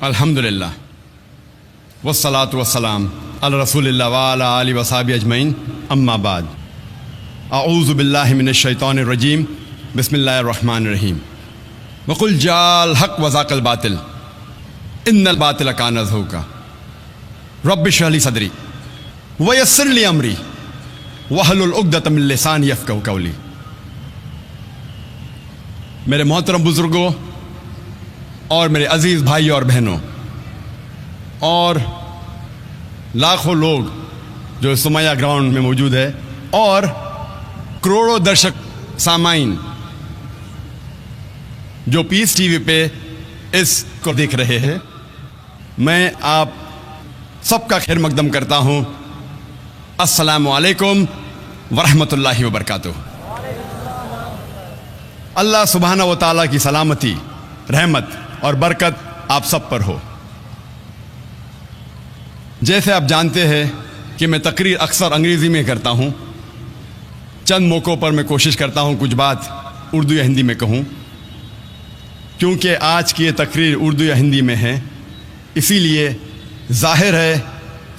अल्हम्दुलिल्लाह वस्सलातु वस्सलाम अला रसूलिल्लाह व अला आलिहि व सहाबिहि अजमईन अम्मा बाद अऊज़ु बिल्लाहि मिनश शैतानिर रजीम बिस्मिल्लाहिर रहमानिर रहीम वक़ुल जाअल हक़ व ज़ाक़ल बातिल इन्नल बातिल कान ज़हूक़ा रब्बि इश्रह ली सदरी व यस्सिर ली अमरी वहलुल उक़दतम मिन लिसानी यफ़क़हू क़ौली। मेरे मोहतरम बुज़ुर्गों और मेरे अजीज़ भाई और बहनों और लाखों लोग जो सुमैया ग्राउंड में मौजूद है और करोड़ों दर्शक सामाइन जो पीस टीवी पे इसको देख रहे हैं, मैं आप सबका खैर मकदम करता हूँ। अस्सलामु अलैकुम वरहमतुल्लाहि वबरकातुहू। अल्लाह सुब्हानहू व तआला की सलामती, रहमत और बरकत आप सब पर हो। जैसे आप जानते हैं कि मैं तकरीर अक्सर अंग्रेज़ी में करता हूँ, चंद मौक़ों पर मैं कोशिश करता हूँ कुछ बात उर्दू या हिंदी में कहूँ। क्योंकि आज की ये तकरीर उर्दू या हिंदी में है, इसीलिए ज़ाहिर है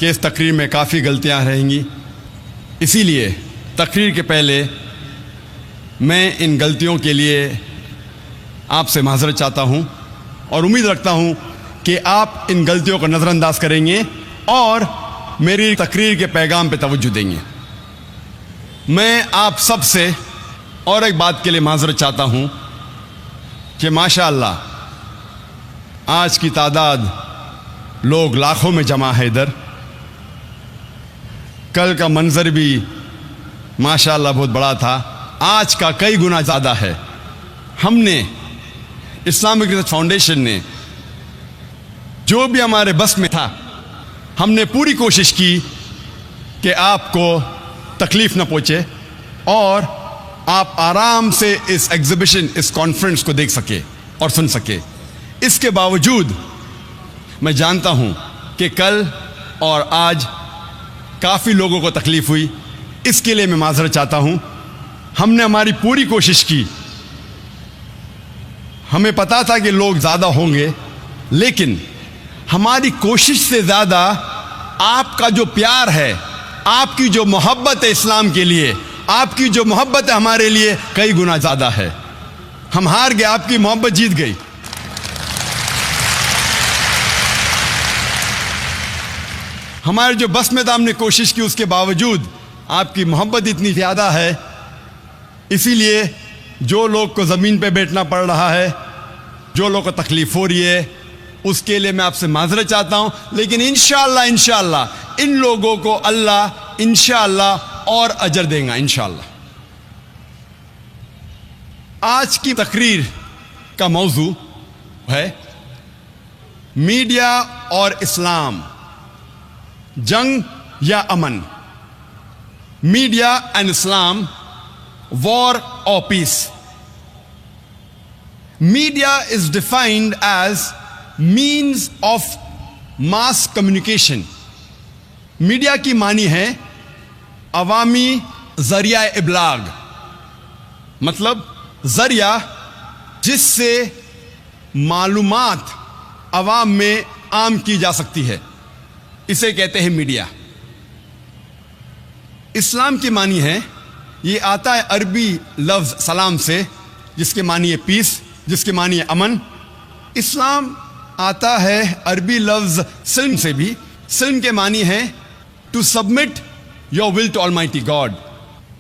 कि इस तकरीर में काफ़ी गलतियाँ रहेंगी। इसीलिए तकरीर के पहले मैं इन गलतियों के लिए आपसे माज़रत चाहता हूँ और उम्मीद रखता हूँ कि आप इन गलतियों को नज़रअंदाज करेंगे और मेरी तकरीर के पैगाम पे तवज्जो देंगे। मैं आप सब से और एक बात के लिए माज़रत चाहता हूँ कि माशाअल्लाह आज की तादाद लोग लाखों में जमा है इधर। कल का मंजर भी माशाअल्लाह बहुत बड़ा था, आज का कई गुना ज़्यादा है। हमने इस्लामिक रिसर्च फाउंडेशन ने जो भी हमारे बस में था, हमने पूरी कोशिश की कि आपको तकलीफ़ न पहुँचे और आप आराम से इस एग्ज़िबिशन, इस कॉन्फ्रेंस को देख सके और सुन सके। इसके बावजूद मैं जानता हूँ कि कल और आज काफ़ी लोगों को तकलीफ़ हुई, इसके लिए मैं माज़रत चाहता हूँ। हमने हमारी पूरी कोशिश की, हमें पता था कि लोग ज़्यादा होंगे, लेकिन हमारी कोशिश से ज़्यादा आपका जो प्यार है, आपकी जो मोहब्बत है इस्लाम के लिए, आपकी जो मोहब्बत है हमारे लिए, कई गुना ज़्यादा है। हम हार गए, आपकी मोहब्बत जीत गई। हमारे जो बस में था, हमने कोशिश की, उसके बावजूद आपकी मोहब्बत इतनी ज़्यादा है, इसीलिए जो लोग को ज़मीन पे बैठना पड़ रहा है, जो लोग को तकलीफ़ हो रही है, उसके लिए मैं आपसे माज़रत चाहता हूँ। लेकिन इंशाअल्लाह इन लोगों को अल्लाह इंशाअल्लाह और अजर देगा इंशाअल्लाह। आज की तकरीर का मौजू है मीडिया और इस्लाम, जंग या अमन। Media and Islam, war or peace. Media is defined as means of mass communication. Media की मानी है अवामी जरिया इब्लाग, मतलब जरिया जिससे मालूमात अवाम में आम की जा सकती है, इसे कहते हैं मीडिया। इस्लाम की मानी है, ये आता है अरबी लफ्ज़ सलाम से, जिसके मानी है पीस, जिसके मानी है अमन। इस्लाम आता है अरबी लफ्ज़ सिल्म से भी। सिल्म के मानी है to submit your will to almighty God,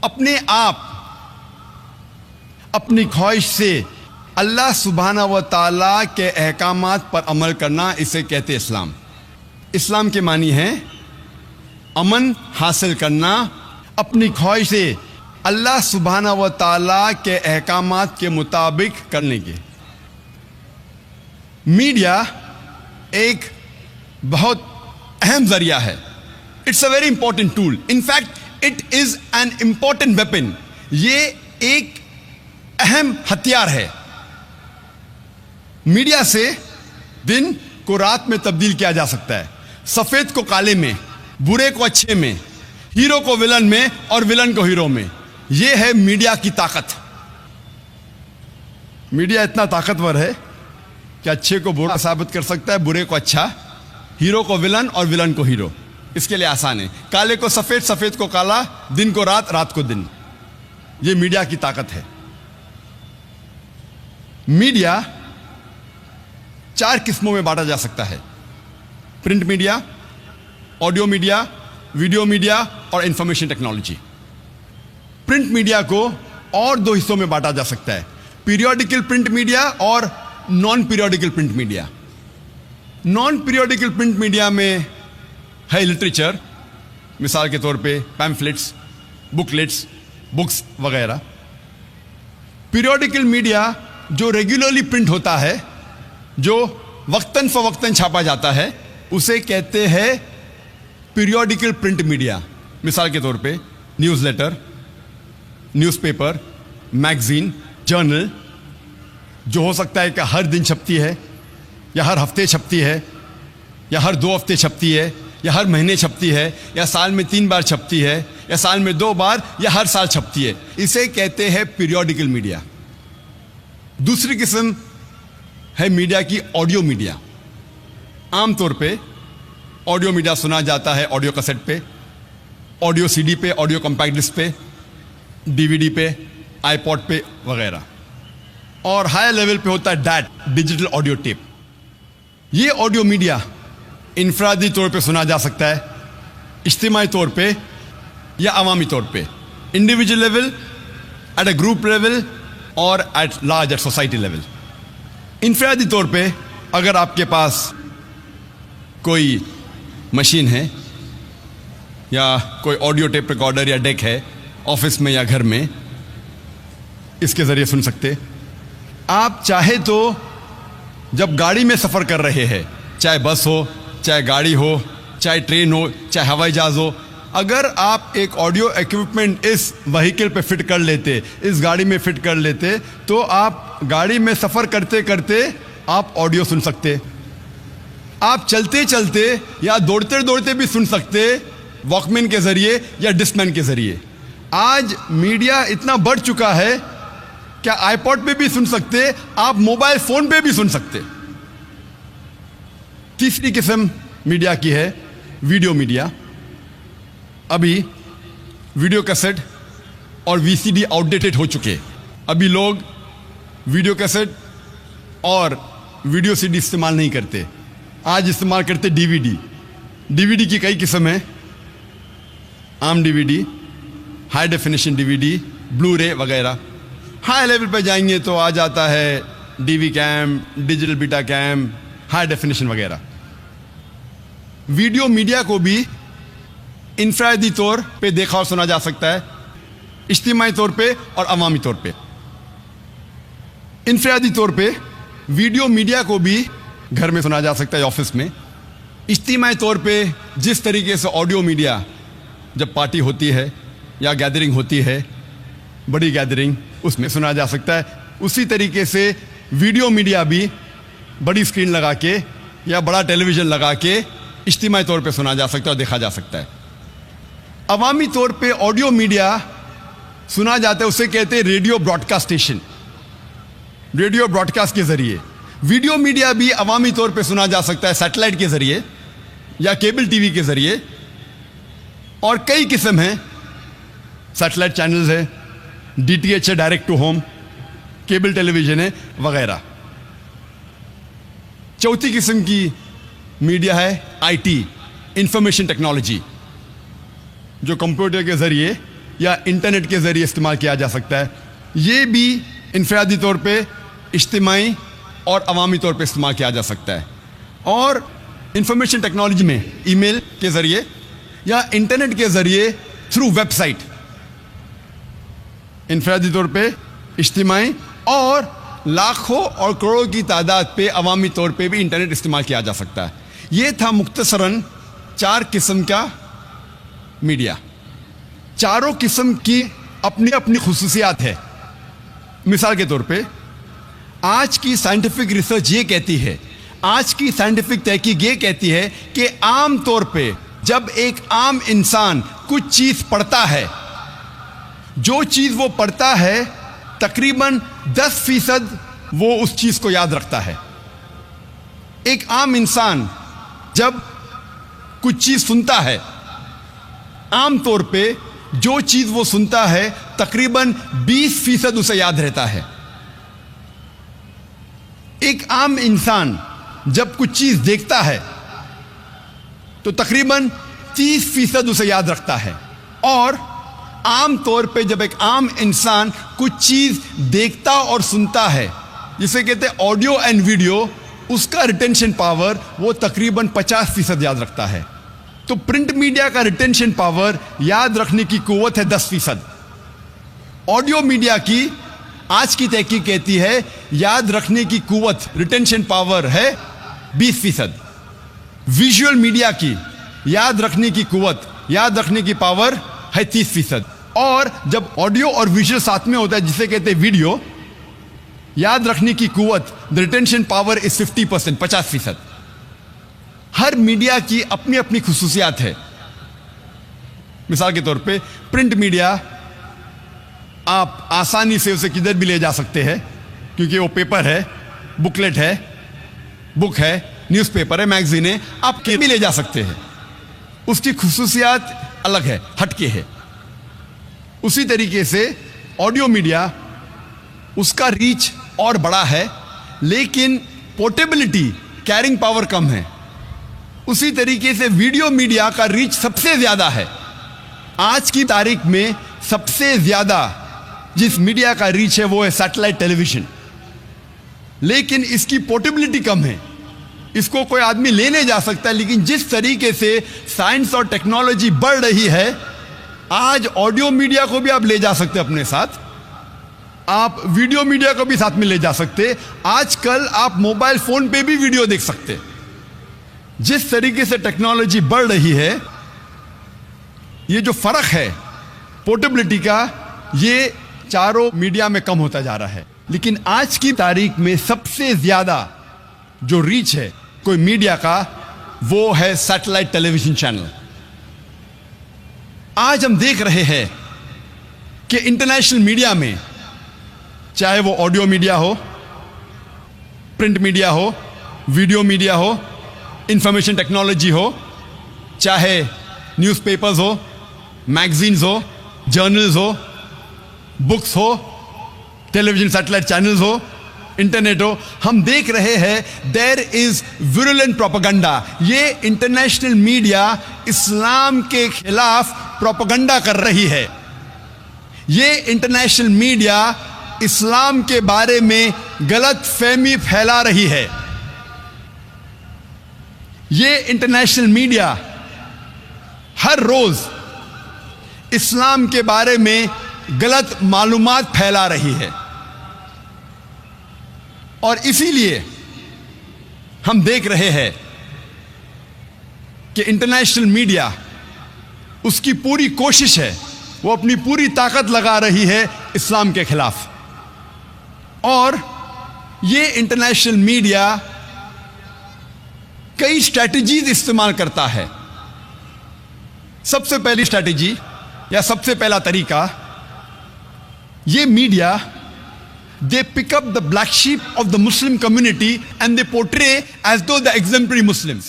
अपने आप अपनी ख्वाहिश से अल्लाह सुब्हाना व ताला के अहकामात पर अमल करना, इसे कहते इस्लाम। इस्लाम के मानी है अमन हासिल करना, अपनी ख्वाहिश से अल्लाह सुब्हाना व ताला के अहकामात के मुताबिक करने के। मीडिया एक बहुत अहम जरिया है। It's a very important tool, in fact it is an important weapon. ये एक अहम हथियार है। मीडिया से दिन को रात में तब्दील किया जा सकता है, सफेद को काले में, बुरे को अच्छे में, हीरो को विलन में और विलन को हीरो में। यह है मीडिया की ताकत। मीडिया इतना ताकतवर है कि अच्छे को बुरा साबित कर सकता है, बुरे को अच्छा, हीरो को विलन और विलन को हीरो। इसके लिए आसान है, काले को सफेद, सफेद को काला, दिन को रात, रात को दिन। यह मीडिया की ताकत है। मीडिया 4 किस्मों में बांटा जा सकता है: print media, audio media, video media और इंफॉर्मेशन टेक्नोलॉजी। प्रिंट मीडिया को और 2 हिस्सों में बांटा जा सकता है: पीरियोडिकल प्रिंट मीडिया और non periodical print media. Non periodical print media में है लिटरेचर, मिसाल के तौर पे पैम्फलेट्स, बुकलेट्स, बुक्स वगैरह। पीरियोडिकल मीडिया जो रेगुलरली प्रिंट होता है, जो वक्तन फवक्तन छापा जाता है, उसे कहते हैं पीरियोडिकल प्रिंट मीडिया। मिसाल के तौर पे न्यूज़लेटर, न्यूज़पेपर, मैगजीन, जर्नल, जो हो सकता है कि हर दिन छपती है, या हर हफ्ते छपती है, या हर 2 हफ्ते छपती है, या हर महीने छपती है, या साल में 3 बार छपती है, या साल में 2 बार, या हर साल छपती है। इसे कहते हैं पीरियोडिकल मीडिया। दूसरी किस्म है मीडिया की ऑडियो मीडिया। आमतौर पे ऑडियो मीडिया सुना जाता है ऑडियो कैसेट पे, ऑडियो सीडी पे, ऑडियो कॉम्पैक्ट डिस्क पे, डीवीडी पे, आईपॉड पे वगैरह। और हाई लेवल पे होता है डैट, डिजिटल ऑडियो टेप। ये ऑडियो मीडिया इनफरादी तौर पे सुना जा सकता है, इज्तिमाई तौर पे या अवामी तौर पे, individual level, at a group level और at large at society level. इनफरादी तौर पे अगर आपके पास कोई मशीन है या कोई ऑडियो टेप रिकॉर्डर या डेक है ऑफिस में या घर में, इसके ज़रिए सुन सकते। आप चाहे तो जब गाड़ी में सफ़र कर रहे हैं, चाहे बस हो, चाहे गाड़ी हो, चाहे ट्रेन हो, चाहे हवाई जहाज़ हो, अगर आप एक ऑडियो इक्विपमेंट इस व्हीकल पे फिट कर लेते, इस गाड़ी में फिट कर लेते, तो आप गाड़ी में सफ़र करते करते आप ऑडियो सुन सकते। आप चलते चलते या दौड़ते दौड़ते भी सुन सकते, वॉकमैन के ज़रिए या डिस्कमैन के ज़रिए। आज मीडिया इतना बढ़ चुका है, क्या आईपॉड पे भी सुन सकते, आप मोबाइल फ़ोन पे भी सुन सकते। तीसरी किस्म मीडिया की है वीडियो मीडिया। अभी वीडियो कैसेट और वीसीडी आउटडेटेड हो चुके। अभी लोग वीडियो कैसेट और वीडियो सीडी इस्तेमाल नहीं करते, आज इस्तेमाल करते डीवीडी। डीवीडी की कई किस्म हैं, आम DVD, high definition DVD, blue रे वगैरह। हाई लेवल पर जाएंगे तो आ जाता है DV cam, digital beta cam, high definition वगैरह। वीडियो मीडिया को भी इंफरादी तौर पे देखा और सुना जा सकता है, इज्तिमाई तौर पे और अवामी तौर पे। इंफरादी तौर पे वीडियो मीडिया को भी घर में सुना जा सकता है, ऑफिस में। इज्तिमाई तौर पे जिस तरीके से ऑडियो मीडिया जब पार्टी होती है या गैदरिंग होती है, बड़ी गैदरिंग, उसमें सुना जा सकता है, उसी तरीके से वीडियो मीडिया भी बड़ी स्क्रीन लगा के या बड़ा टेलीविज़न लगा के इज्तिमाई तौर पे सुना जा सकता है और देखा जा सकता है। अवामी तौर पे ऑडियो मीडिया सुना जाता है, उसे कहते हैं radio broadcast station, radio broadcast के ज़रिए। वीडियो मीडिया भी अवामी तौर पे सुना जा सकता है सैटेलाइट के ज़रिए या केबल टीवी के ज़रिए, और कई किस्म हैं। सैटेलाइट चैनल्स है, डीटीएच है, direct to home, cable television है वगैरह। चौथी किस्म की मीडिया है आईटी, इंफॉर्मेशन टेक्नोलॉजी, जो कंप्यूटर के ज़रिए या इंटरनेट के ज़रिए इस्तेमाल किया जा सकता है। ये भी इनफरादी तौर पे इज्तिमाई और अवामी तौर पे इस्तेमाल किया जा सकता है। और इंफॉर्मेशन टेक्नोलॉजी में ईमेल के ज़रिए या इंटरनेट के ज़रिए थ्रू वेबसाइट इनफरादी तौर पे इज्तिमाई और लाखों और करोड़ों की तादाद पे अवामी तौर पे भी इंटरनेट इस्तेमाल किया जा सकता है। ये था मुख्तसरन 4 किस्म का मीडिया। चारों किस्म की अपनी अपनी खुसूसियात है। मिसाल के तौर पे आज की साइंटिफिक रिसर्च ये कहती है, आज की साइंटिफिक तहकीक ये कहती है कि आम तौर पे जब एक आम इंसान कुछ चीज़ पढ़ता है, जो चीज़ वो पढ़ता है तकरीबन 10% वो उस चीज़ को याद रखता है। एक आम इंसान जब कुछ चीज़ सुनता है, आम तौर पे जो चीज़ वो सुनता है तकरीबन 20% उसे याद रहता है। एक आम इंसान जब कुछ चीज़ देखता है तो तकरीबन 30% उसे याद रखता है। और आम तौर पे जब एक आम इंसान कुछ चीज़ देखता और सुनता है, जिसे कहते हैं ऑडियो एंड वीडियो, उसका रिटेंशन पावर वो तकरीबन 50% याद रखता है। तो प्रिंट मीडिया का रिटेंशन पावर, याद रखने की कुव्वत है 10%। ऑडियो मीडिया की आज की तहकीक कहती है याद रखने की कुव्वत, रिटेंशन पावर है 20%। विजुअल मीडिया की याद रखने की कुव्वत, याद रखने की पावर है 30%। और जब ऑडियो और विजुअल साथ में होता है, जिसे कहते हैं वीडियो, याद रखने की कुव्वत, द रिटेंशन पावर इज 50%, 50%। हर मीडिया की अपनी अपनी खुसूसियात है। मिसाल के तौर पे प्रिंट मीडिया, आप आसानी से उसे किधर भी ले जा सकते हैं, क्योंकि वो पेपर है, बुकलेट है, बुक है, न्यूज़पेपर है, मैगजीन है, आप कहीं भी ले जा सकते हैं। उसकी खुसूसियात अलग है, हटके है। उसी तरीके से ऑडियो मीडिया, उसका रीच और बड़ा है, लेकिन पोर्टेबिलिटी, कैरिंग पावर कम है। उसी तरीके से वीडियो मीडिया का रीच सबसे ज़्यादा है। आज की तारीख में सबसे ज़्यादा जिस मीडिया का रीच है वो है सैटेलाइट टेलीविज़न, लेकिन इसकी पोर्टेबिलिटी कम है। इसको कोई आदमी लेने जा सकता है, लेकिन जिस तरीके से साइंस और टेक्नोलॉजी बढ़ रही है, आज ऑडियो मीडिया को भी आप ले जा सकते हैं अपने साथ, आप वीडियो मीडिया को भी साथ में ले जा सकते। आजकल आप मोबाइल फोन पे भी वीडियो देख सकते। जिस तरीके से टेक्नोलॉजी बढ़ रही है, ये जो फर्क है पोर्टेबिलिटी का, ये चारों मीडिया में कम होता जा रहा है। लेकिन आज की तारीख में सबसे ज्यादा जो रीच है कोई मीडिया का, वो है सैटेलाइट टेलीविजन चैनल। आज हम देख रहे हैं कि इंटरनेशनल मीडिया में, चाहे वो ऑडियो मीडिया हो, प्रिंट मीडिया हो, वीडियो मीडिया हो, इंफॉर्मेशन टेक्नोलॉजी हो, चाहे न्यूज़पेपर्स हो, मैगजीन्स हो, जर्नल्स हो, बुक्स हो, टेलीविजन सैटेलाइट चैनल्स हो, इंटरनेट हो, हम देख रहे हैं देयर इज विरुलेंट प्रोपेगेंडा। ये इंटरनेशनल मीडिया इस्लाम के खिलाफ प्रोपेगेंडा कर रही है। ये इंटरनेशनल मीडिया इस्लाम के बारे में गलत फहमी फैला रही है। ये इंटरनेशनल मीडिया हर रोज इस्लाम के बारे में गलत मालूमात फैला रही है। और इसीलिए हम देख रहे हैं कि इंटरनेशनल मीडिया, उसकी पूरी कोशिश है, वो अपनी पूरी ताकत लगा रही है इस्लाम के खिलाफ। और ये इंटरनेशनल मीडिया कई स्ट्रैटेजीज इस्तेमाल करता है। सबसे पहली स्ट्रैटेजी या सबसे पहला तरीका, ये media, they pick up the black sheep of the Muslim community and they portray as though the exemplary Muslims.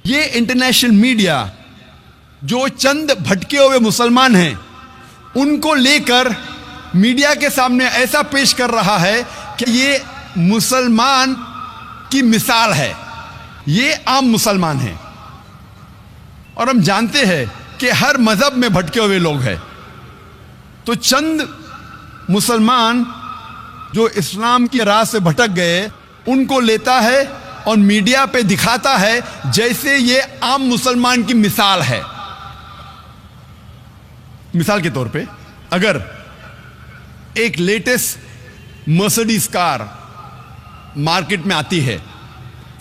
ये इंटरनेशनल मीडिया जो चंद भटके हुए मुसलमान हैं, उनको लेकर मीडिया के सामने ऐसा पेश कर रहा है कि ये मुसलमान की मिसाल है, ये आम मुसलमान हैं। और हम जानते हैं कि हर मजहब में भटके हुए लोग हैं, तो चंद मुसलमान जो इस्लाम की राह से भटक गए उनको लेता है और मीडिया पे दिखाता है जैसे ये आम मुसलमान की मिसाल है। मिसाल के तौर पे अगर एक लेटेस्ट मर्सिडीज कार मार्केट में आती है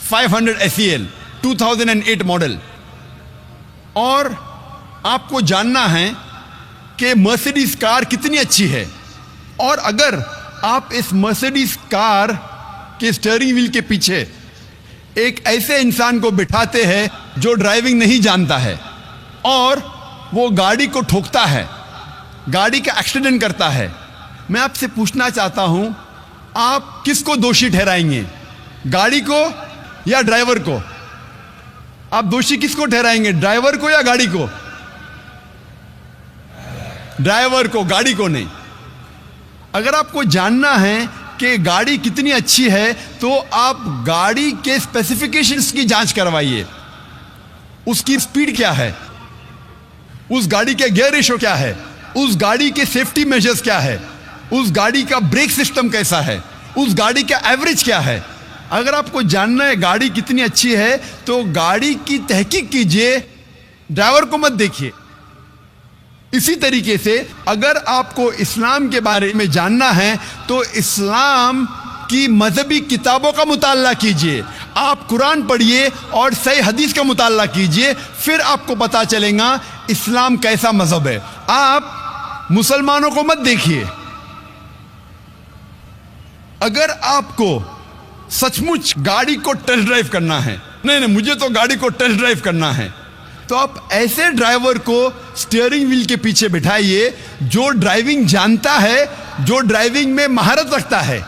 500 SEL 2008 मॉडल, और आपको जानना है कि मर्सिडीज कार कितनी अच्छी है, और अगर आप इस मर्सिडीज कार के स्टीयरिंग व्हील के पीछे एक ऐसे इंसान को बिठाते हैं जो ड्राइविंग नहीं जानता है और वो गाड़ी को ठोकता है, गाड़ी का एक्सीडेंट करता है, मैं आपसे पूछना चाहता हूं आप किसको दोषी ठहराएंगे, गाड़ी को या ड्राइवर को? आप दोषी किसको ठहराएंगे, ड्राइवर को या गाड़ी को? ड्राइवर को, गाड़ी को नहीं। अगर आपको जानना है कि गाड़ी कितनी अच्छी है तो आप गाड़ी के स्पेसिफिकेशंस की जांच करवाइए। उसकी स्पीड क्या है, उस गाड़ी के गियर रेशो क्या है, उस गाड़ी के सेफ्टी मेजर्स क्या है, उस गाड़ी का ब्रेक सिस्टम कैसा है, उस गाड़ी का एवरेज क्या है। अगर आपको जानना है गाड़ी कितनी अच्छी है तो गाड़ी की तहकीक कीजिए, ड्राइवर को मत देखिए। इसी तरीके से अगर आपको इस्लाम के बारे में जानना है तो इस्लाम की मजहबी किताबों का मुताला कीजिए, आप कुरान पढ़िए और सही हदीस का मुताला कीजिए, फिर आपको पता चलेगा इस्लाम कैसा मजहब है। आप मुसलमानों को मत देखिए। अगर आपको सचमुच गाड़ी को टेस्ट ड्राइव करना है, नहीं मुझे तो गाड़ी को टेस्ट ड्राइव करना है, तो आप ऐसे ड्राइवर को स्टीयरिंग व्हील के पीछे बिठाइए जो ड्राइविंग जानता है, जो ड्राइविंग में महारत रखता है।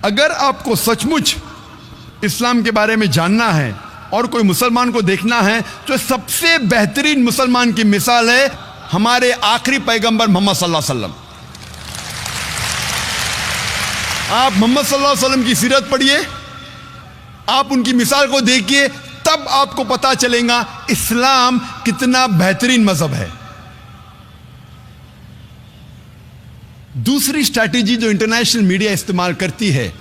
अगर आपको सचमुच इस्लाम के बारे में जानना है और कोई मुसलमान को देखना है तो सबसे बेहतरीन मुसलमान की मिसाल है हमारे आखिरी पैगंबर मोहम्मद सल्लल्लाहु अलैहि वसल्लम। आप मोहम्मद सल्लल्लाहु अलैहि वसल्लम की सीरत पढ़िए, आप उनकी मिसाल को देखिए, तब आपको पता चलेगा इस्लाम कितना बेहतरीन मजहब है। दूसरी स्ट्रैटेजी जो इंटरनेशनल मीडिया इस्तेमाल करती है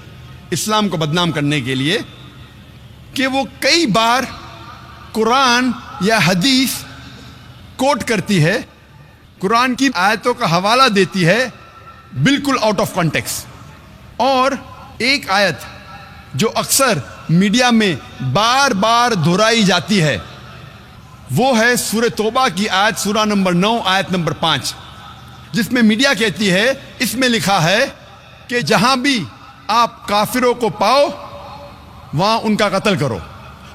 इस्लाम को बदनाम करने के लिए कि वो कई बार कुरान या हदीस कोट करती है, कुरान की आयतों का हवाला देती है बिल्कुल आउट ऑफ कॉन्टेक्स्ट। और एक आयत जो अक्सर मीडिया में बार बार दोहराई जाती है वो है सूरह तौबा की आयत, सूरा नंबर 9 आयत नंबर 5, जिसमें मीडिया कहती है, इसमें लिखा है कि जहां भी आप काफिरों को पाओ वहां उनका कत्ल करो।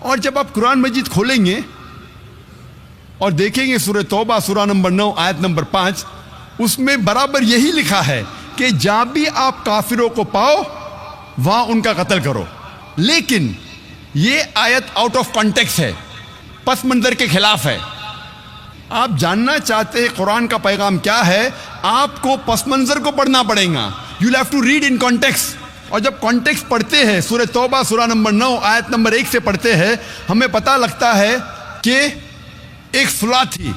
और जब आप कुरान मजीद खोलेंगे और देखेंगे सूरह तौबा सूरा नंबर 9 आयत नंबर 5, उसमें बराबर यही लिखा है कि जहां भी आप काफिरों को पाओ वहां उनका कत्ल करो। लेकिन ये आयत आउट ऑफ कॉन्टेक्स्ट है, पस मंजर के खिलाफ है। आप जानना चाहते हैं कुरान का पैगाम क्या है, आपको पस मंजर को पढ़ना पड़ेगा। You have to read in context. और जब कॉन्टेक्स्ट पढ़ते हैं, सूरह तौबा सूरा नंबर 9 आयत नंबर 1 से पढ़ते हैं, हमें पता लगता है कि एक सुलह थी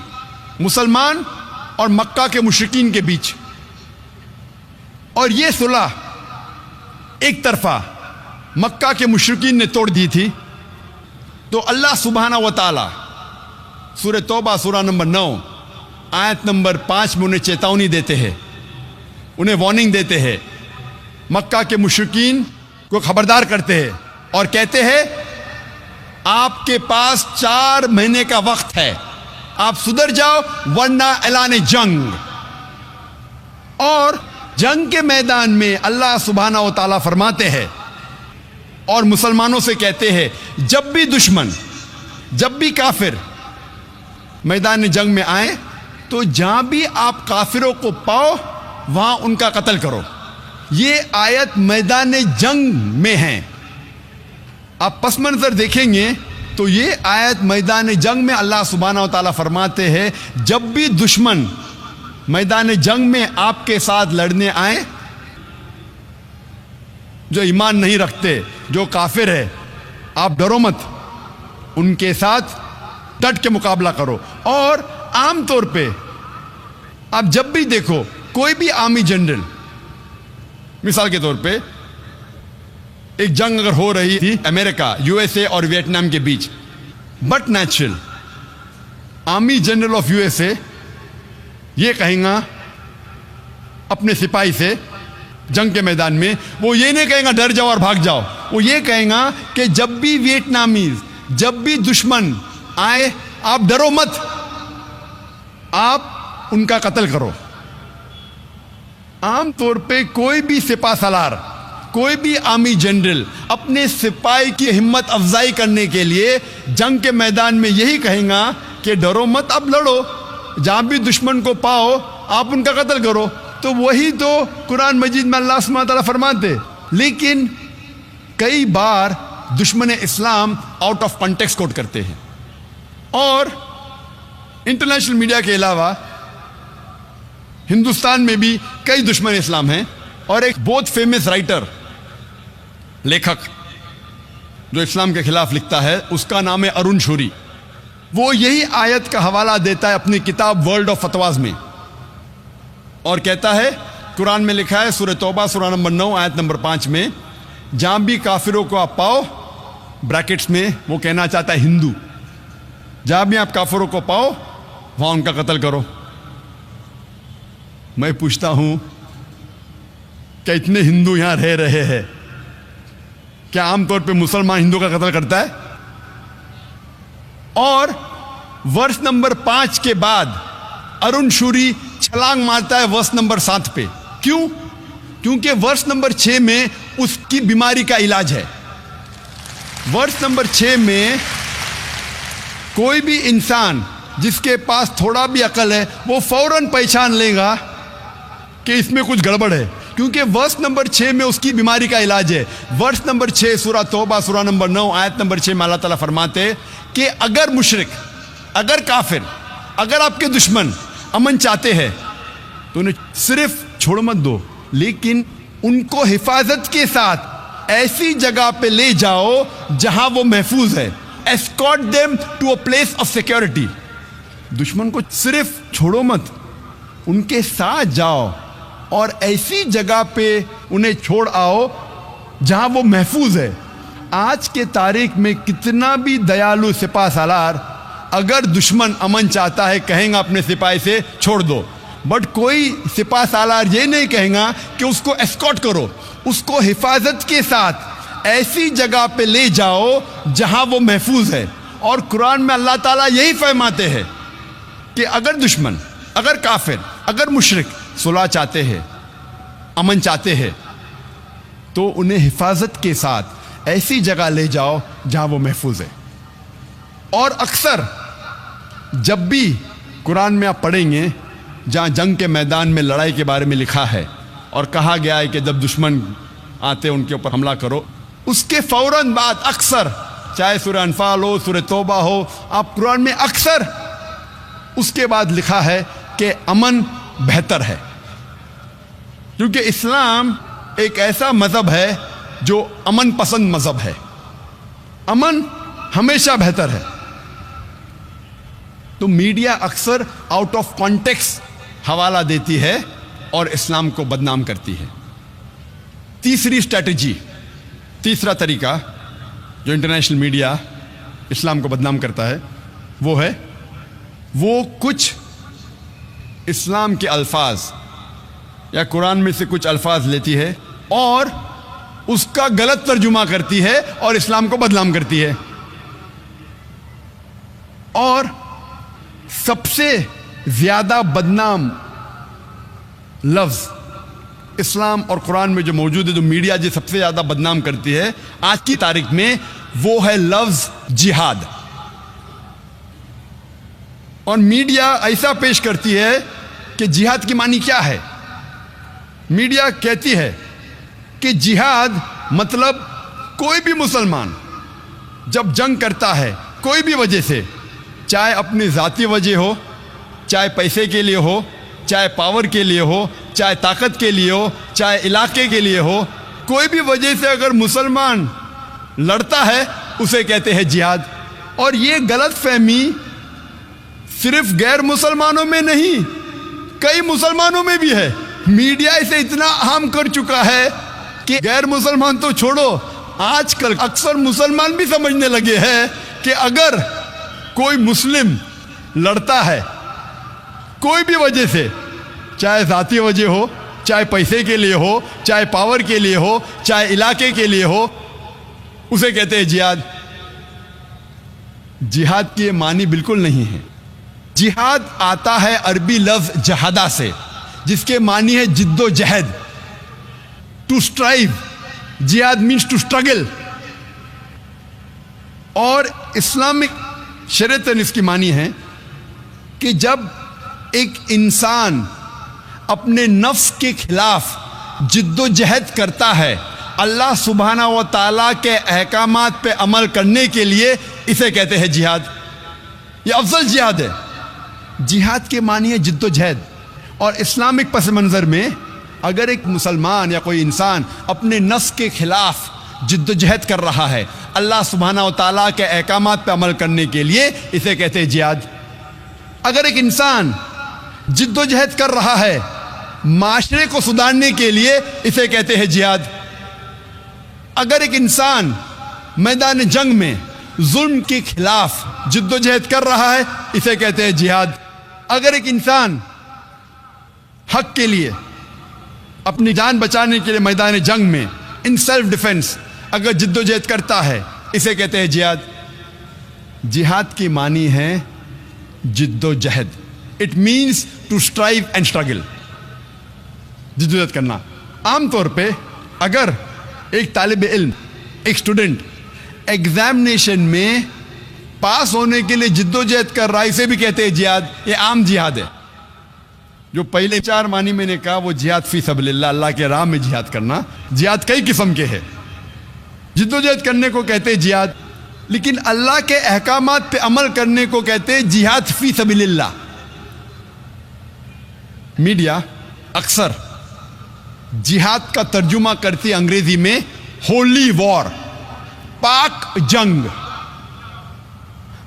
मुसलमान और मक्का के मुशरिकीन के बीच, और ये सुलह एक तरफा मक्का के मुशरिकीन ने तोड़ दी थी। तो अल्लाह सुब्हानहू व तआला सूरह तौबा सूरा नंबर 9 आयत नंबर 5 में उन्हें चेतावनी देते हैं, उन्हें वार्निंग देते हैं, मक्का के मुशरिकीन को खबरदार करते हैं और कहते हैं आपके पास 4 महीने का वक्त है, आप सुधर जाओ वरना ऐलान जंग। और जंग के मैदान में अल्लाह सुब्हानहू व तआला फरमाते हैं और मुसलमानों से कहते हैं जब भी दुश्मन, जब भी काफिर मैदान जंग में आए तो जहां भी आप काफिरों को पाओ वहां उनका कत्ल करो। ये आयत मैदान जंग में है। आप पस मंजर देखेंगे तो ये आयत मैदान जंग में अल्लाह सुब्हानहू व तआला फरमाते हैं जब भी दुश्मन मैदान जंग में आपके साथ लड़ने आए, जो ईमान नहीं रखते, जो काफिर है, आप डरो मत, उनके साथ डट के मुकाबला करो। और आमतौर पे आप जब भी देखो कोई भी आर्मी जनरल मिसाल के तौर पे एक जंग अगर हो रही थी अमेरिका, यूएसए और वियतनाम के बीच, but natural army general of USA ये कहेगा अपने सिपाही से जंग के मैदान में, वो ये नहीं कहेगा डर जाओ और भाग जाओ, वो ये कहेगा कि जब भी वियतनामीज, जब भी दुश्मन आए, आप डरो मत, आप उनका कत्ल करो। आमतौर पे कोई भी सिपा सलार, कोई भी आर्मी जनरल अपने सिपाही की हिम्मत अफजाई करने के लिए जंग के मैदान में यही कहेगा कि डरो मत, आप लड़ो, जहां भी दुश्मन को पाओ आप उनका कत्ल करो। तो वही तो कुरान मजीद में अल्लाह सुब्हानहू तआला फरमाते। लेकिन कई बार दुश्मन इस्लाम आउट ऑफ कॉन्टेक्स्ट कोट करते हैं, और इंटरनेशनल मीडिया के अलावा हिंदुस्तान में भी कई दुश्मन इस्लाम हैं। और एक बहुत फेमस राइटर, लेखक जो इस्लाम के खिलाफ लिखता है, उसका नाम है अरुण शूरी। वो यही आयत का हवाला देता है अपनी किताब वर्ल्ड ऑफ फतवाज में, और कहता है कुरान में लिखा है सूरह तौबा सूरह नंबर 9 आयत नंबर 5 में, जहां भी काफिरों को आप पाओ, ब्रैकेट्स में वो कहना चाहता है हिंदू, जहां भी आप काफिरों को पाओ वहां उनका कत्ल करो। मैं पूछता हूं क्या इतने हिंदू यहां रह रहे हैं, क्या आमतौर पे मुसलमान हिंदू का कत्ल करता है? और वर्ष नंबर 5 के बाद अरुण शूरी छलांग मारता है वर्ष नंबर 7 पे। क्यों? क्योंकि वर्ष नंबर 6 में उसकी बीमारी का इलाज है। वर्ष नंबर 6 में कोई भी इंसान जिसके पास थोड़ा भी अकल है वो फौरन पहचान लेगा कि इसमें कुछ गड़बड़ है, क्योंकि वर्ष नंबर 6 में उसकी बीमारी का इलाज है। वर्ष नंबर 6 सूरह तौबा सूरह नंबर 9 आयत नंबर 6 में अल्लाह ताला फरमाते कि अगर मुशरिक, अगर काफिर, अगर आपके दुश्मन अमन चाहते हैं तो उन्हें सिर्फ छोड़ मत दो, लेकिन उनको हिफाजत के साथ ऐसी जगह पे ले जाओ जहां वो महफूज है। Escort them to a place of security. दुश्मन को सिर्फ छोड़ो मत, उनके साथ जाओ और ऐसी जगह पे उन्हें छोड़ आओ जहां वो महफूज है। आज के तारीख में कितना भी दयालु सिपा सालार, अगर दुश्मन अमन चाहता है कहेगा अपने सिपाही से छोड़ दो, बट कोई सिपा सालार ये नहीं कहेगा कि उसको एस्कॉर्ट करो, उसको हिफाजत के साथ ऐसी जगह पे ले जाओ जहां वो महफूज है। और कुरान में अल्लाह ताला यही फरमाते हैं कि अगर दुश्मन, अगर काफिर, अगर मुशरिक सुलह चाहते हैं, अमन चाहते हैं, तो उन्हें हिफाजत के साथ ऐसी जगह ले जाओ जहां वो महफूज है। और अक्सर जब भी कुरान में आप पढ़ेंगे जहां जंग के मैदान में लड़ाई के बारे में लिखा है और कहा गया है कि जब दुश्मन आते उनके ऊपर हमला करो, उसके फौरन बाद अक्सर, चाहे सूरह अनफाल हो, सूरह तौबा हो, आप कुरान में अक्सर उसके बाद लिखा है कि अमन बेहतर है। क्योंकि इस्लाम एक ऐसा मजहब है जो अमन पसंद मजहब है। अमन हमेशा बेहतर है। तो मीडिया अक्सर आउट ऑफ कॉन्टेक्स्ट हवाला देती है और इस्लाम को बदनाम करती है। तीसरी स्ट्रैटेजी, तीसरा तरीका जो इंटरनेशनल मीडिया इस्लाम को बदनाम करता है वो है, वो कुछ इस्लाम के अल्फाज या कुरान में से कुछ अल्फाज लेती है और उसका गलत तर्जुमा करती है और इस्लाम को बदनाम करती है। और सबसे ज्यादा बदनाम लफ्ज इस्लाम और कुरान में जो मौजूद है, जो मीडिया जो सबसे ज्यादा बदनाम करती है आज की तारीख में, वो है लफ्ज जिहाद। और मीडिया ऐसा पेश करती है कि जिहाद की मानी क्या है। मीडिया कहती है कि जिहाद मतलब कोई भी मुसलमान जब जंग करता है कोई भी वजह से, चाहे अपनी ज़ाती वजह हो, चाहे पैसे के लिए हो, चाहे पावर के लिए हो, चाहे ताकत के लिए हो, चाहे इलाके के लिए हो, कोई भी वजह से अगर मुसलमान लड़ता है उसे कहते हैं जिहाद। और ये गलत फहमी सिर्फ गैर मुसलमानों में नहीं, कई मुसलमानों में भी है। मीडिया इसे इतना आम कर चुका है कि गैर मुसलमान तो छोड़ो, आजकल अक्सर मुसलमान भी समझने लगे हैं कि अगर कोई मुस्लिम लड़ता है कोई भी वजह से, चाहे जाती वजह हो, चाहे पैसे के लिए हो, चाहे पावर के लिए हो, चाहे इलाके के लिए हो, उसे कहते हैं जिहाद। जिहाद की ये मानी बिल्कुल नहीं है। जिहाद आता है अरबी लफ्ज जहादा से, जिसके मानी है जिद्दोजहद, टू स्ट्राइव। जिहाद मीन्स टू स्ट्रगल। और इस्लामिक शरीयत इसकी मानी है कि जब एक इंसान अपने नफ्स के खिलाफ जिद्दोजहद करता है अल्लाह सुब्हाना व ताला के अहकामात पे अमल करने के लिए, इसे कहते हैं जिहाद। ये अफजल जिहाद है। जिहाद के मानी है जिद्दोजहद। और इस्लामिक पस मंज़र में अगर एक मुसलमान या कोई इंसान अपने नफ्स के खिलाफ जिद्दोजहद कर रहा है अल्लाह सुब्हाना व ताला के अहकामात पे अमल करने के लिए, इसे कहते हैं जिहाद। अगर एक इंसान जिद्दोजहद कर रहा है माशरे को सुधारने के लिए, इसे कहते हैं जिहाद। अगर एक इंसान मैदान जंग में जुल्म के खिलाफ जिद्दोजहद कर रहा है, इसे कहते हैं जिहाद। अगर एक इंसान हक के लिए, अपनी जान बचाने के लिए मैदान जंग में इन सेल्फ डिफेंस अगर जिद्दोजहद करता है, इसे कहते हैं जिहाद। जिहाद की मानी है जिद्दोजहद। It means to strive and struggle, जिद्दोजहद करना। आमतौर पे अगर एक तालिब इल्म, एक स्टूडेंट एग्जामिनेशन में पास होने के लिए जिद्दोजहद कर रहा है, इसे भी कहते हैं जिहाद। ये आम जिहाद है। जो पहले 4 मानी मैंने कहा वो जिहाद फी सबलिल्लाह, अल्लाह के राह में जिहाद करना। जिहाद कई किस्म के हैं। जिद्दोजहद करने को कहते हैं जिहाद, लेकिन अल्लाह के अहकामात पे अमल करने को कहते हैं जिहाद फी सबलिल्लाह। मीडिया अक्सर जिहाद का तर्जुमा करती अंग्रेजी में होली वॉर, पाक जंग।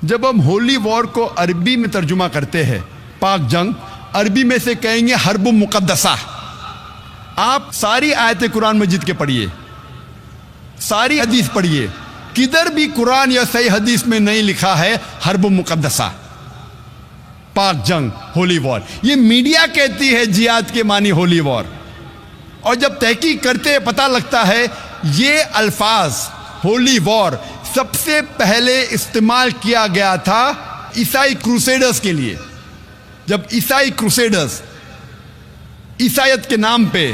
जब हम होली वॉर को अरबी में तर्जुमा करते हैं, पाक जंग, अरबी में से कहेंगे हर्ब मुकद्दसा। आप सारी आयतें कुरान मजीद के पढ़िए, सारी हदीस पढ़िए, किधर भी कुरान या सही हदीस में नहीं लिखा है हर्ब मुकद्दसा, पाक जंग, होली वॉर। ये मीडिया कहती है जिहाद के मानी होली वॉर। और जब तहकीक करते पता लगता है ये अल्फाज होली वॉर सबसे पहले इस्तेमाल किया गया था ईसाई क्रूसेडर्स के लिए। जब ईसाई क्रूसेडर्स ईसाईयत के नाम पे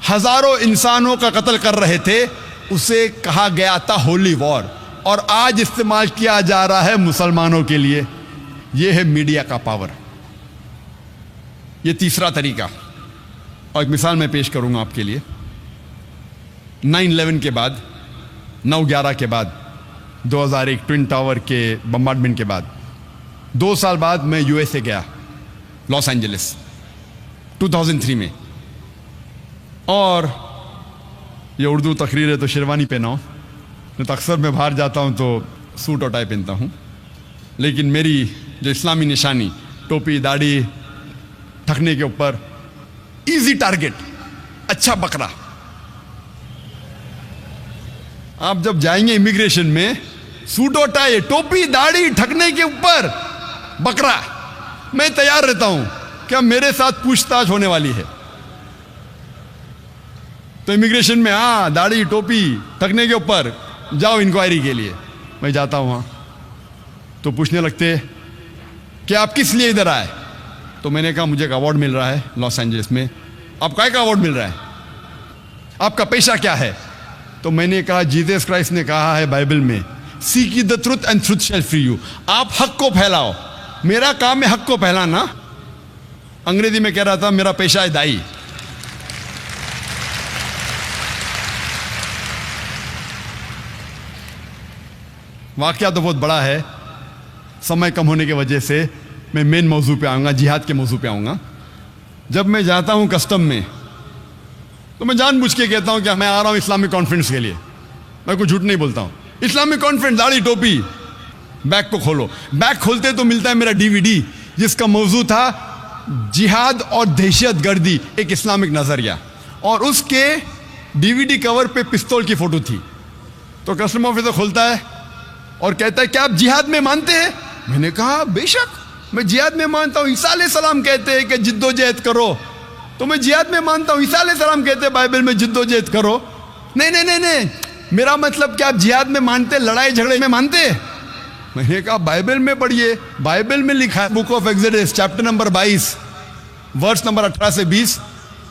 हजारों इंसानों का कत्ल कर रहे थे, उसे कहा गया था होली वॉर। और आज इस्तेमाल किया जा रहा है मुसलमानों के लिए। यह है मीडिया का पावर। यह तीसरा तरीका। और एक मिसाल मैं पेश करूंगा आपके लिए। 9/11 के बाद, 9/11 के बाद, 2001 ट्विन टावर के बम्बार्डमेंट के बाद 2 साल बाद मैं यूएसए गया, लॉस एंजलिस, 2003 में। और ये उर्दू तकरीर है तो शेरवानी पहना हूँ, नहीं तो अक्सर मैं बाहर जाता हूँ तो सूट और टाई पहनता हूँ। लेकिन मेरी जो इस्लामी निशानी, टोपी, दाढ़ी, ठकने के ऊपर, इजी टारगेट, अच्छा बकरा। आप जब जाएंगे इमिग्रेशन में, सूट और टाई, टोपी, दाढ़ी, ठकने के ऊपर बकरा, मैं तैयार रहता हूं क्या मेरे साथ पूछताछ होने वाली है। तो इमिग्रेशन में दाढ़ी, टोपी, ठकने के ऊपर जाओ इंक्वायरी के लिए। मैं जाता हूं वहां तो पूछने लगते कि आप किस लिए इधर आए। तो मैंने कहा मुझे एक अवार्ड मिल रहा है लॉस एंजलिस में। आप काय का अवार्ड मिल रहा है, आपका पेशा क्या है। तो मैंने कहा जीसस क्राइस्ट ने कहा है बाइबल में, seek the truth and truth shall free you. आप हक को फैलाओ, मेरा काम है हक को फैलाना। अंग्रेजी में कह रहा था मेरा पेशा है दाई। वाकया तो बहुत बड़ा है, समय कम होने की वजह से मैं मेन मौजू पे आऊँगा, जिहाद के मौजू पे आऊँगा। जब मैं जाता हूँ कस्टम में तो मैं जानबूझ के कहता हूँ कि मैं आ रहा हूँ इस्लामिक कॉन्फ्रेंस के लिए। मैं कुछ झूठ नहीं बोलता हूँ। इस्लामिक कॉन्फ्रेंस, दाढ़ी, टोपी। बैग को खोलो, बैग खोलते तो मिलता है मेरा DVD जिसका मौजू था जिहाद और दहशतगर्दी एक इस्लामिक नजरिया, और उसके डीवीडी कवर पे पिस्तौल की फोटो थी। तो कस्टम ऑफिसर खोलता है और कहता है क्या आप जिहाद में मानते हैं? मैंने कहा बेशक मैं जिहाद में मानता हूँ। ईसा अलैहिस्सलाम कहते हैं कि जिद्दोजहद करो, तो मैं जिहाद में मानता हूँ। ईसा अलैहिस्सलाम कहते हैं बाइबल में जिद्दोजहद करो। नहीं नहीं नहीं नहीं, मेरा मतलब क्या आप जिहाद में मानते, लड़ाई झगड़े में मानते? मैंने कहा बाइबल में पढ़िए, बाइबल में लिखा है, book of Exodus chapter number 22 verse number 18 से 20,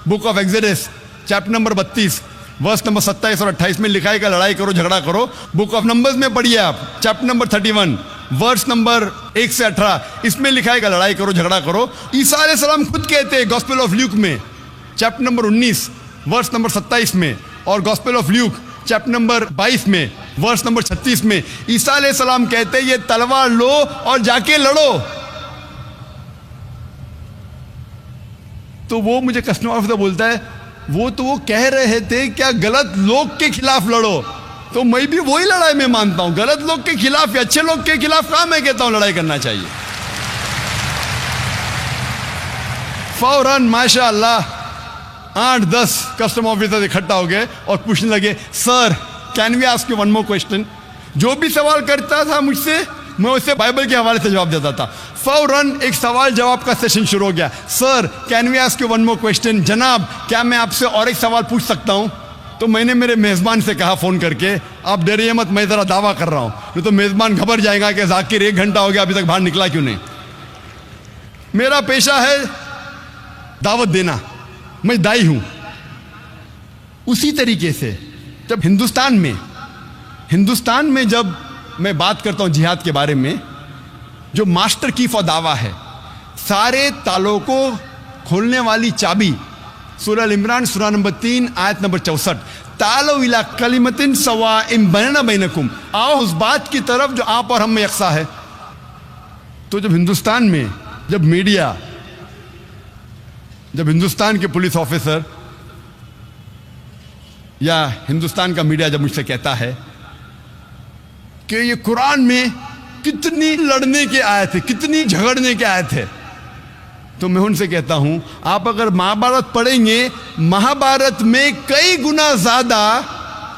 book of Exodus chapter number 32 verse number 27 और 28 में लिखा है कि लड़ाई करो झगड़ा करो। बुक ऑफ नंबर्स में पढ़िए आप, चैप्टर नंबर 31 वर्स नंबर 1 से 18, इसमें लिखा है कि लड़ाई करो झगड़ा करो। ईसा अलैहिस्सलाम खुद कहते हैं गॉस्पेल ऑफ ल्यूक में चैप्टर नंबर 19 वर्स नंबर 27 में, और gospel of Luke chapter number 22 में वर्स नंबर 36 में ईसा अलैहिस्सलाम कहते हैं ये तलवार लो और जाके लड़ो। तो वो मुझे कस्टम ऑफिसर बोलता है वो कह रहे थे क्या गलत लोग के खिलाफ लड़ो, तो मैं भी वही लड़ाई में मानता हूं, गलत लोग के खिलाफ या अच्छे लोग के खिलाफ कहां मैं कहता हूं लड़ाई करना चाहिए। फौरन माशाअल्लाह 8-10 कस्टम ऑफिसर इकट्ठा हो गए और पूछने लगे sir can we ask you one more question. जो भी सवाल करता था मुझसे मैं उससे बाइबल के हवाले से जवाब देता था। फौरन एक सवाल जवाब का सेशन शुरू हो गया। Sir can we ask you one more question, जनाब क्या मैं आपसे और एक सवाल पूछ सकता हूं? तो मैंने मेरे मेज़बान से कहा फ़ोन करके आप डरिए मत, मैं ज़रा दावा कर रहा हूं, नहीं तो मेज़बान घबरा जाएगा कि जाकिर 1 घंटा हो गया अभी तक बाहर निकला क्यों नहीं। मेरा पेशा है दावत देना, मैं दाई हूं। उसी तरीके से जब हिंदुस्तान में जब मैं बात करता हूं जिहाद के बारे में, जो मास्टर की फॉर दावा है, सारे तालों को खोलने वाली चाबी सूरह अल इमरान सूरह नंबर 3 आयत नंबर 64, तालो इला कलिमतिन सवाइम बैनना बैनकुम, आओ उस बात की तरफ जो आप और हम में यकसा है। तो जब हिंदुस्तान में जब मीडिया, जब हिंदुस्तान के पुलिस ऑफिसर या हिंदुस्तान का मीडिया जब मुझसे कहता है कि ये कुरान में कितनी लड़ने के आयत है, कितनी झगड़ने के आयत है, तो मैं उनसे कहता हूं आप अगर महाभारत पढ़ेंगे, महाभारत में कई गुना ज्यादा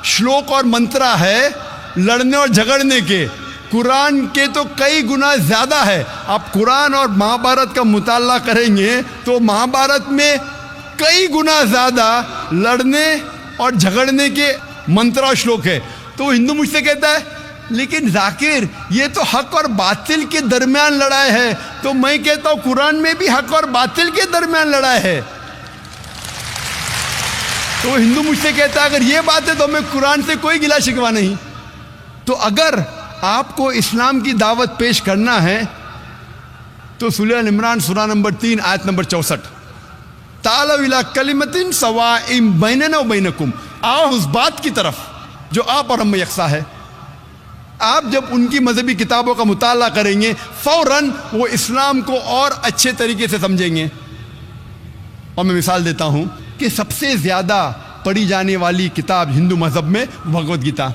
श्लोक और मंत्रा है लड़ने और झगड़ने के, कुरान के तो कई गुना ज्यादा है। आप कुरान और महाभारत का मुताला करेंगे तो महाभारत में कई गुना ज्यादा लड़ने और झगड़ने के मंत्र और श्लोक है। तो हिंदू मुझसे कहता है लेकिन जाकिर ये तो हक और बातिल के दरमियान लड़ाई है। तो मैं कहता हूं कुरान में भी हक और बातिल के दरमियान लड़ाई है। तो हिंदू मुझसे कहता है अगर ये बात है तो मैं कुरान से कोई गिला शिकवा नहीं। तो अगर आपको इस्लाम की दावत पेश करना है तो सूरह अल इमरान सूरह नंबर 3 आयत नंबर 64, तालो इला कलिमतिन सवाइम बैनना व बैनकुम, आओ उस बात की तरफ जो आप और हम में यकसा है। आप जब उनकी मजहबी किताबों का मुताला करेंगे फौरन वो इस्लाम को और अच्छे तरीके से समझेंगे। और मैं मिसाल देता हूं कि सबसे ज्यादा पढ़ी जाने वाली किताब हिंदू मजहब में भगवत गीता।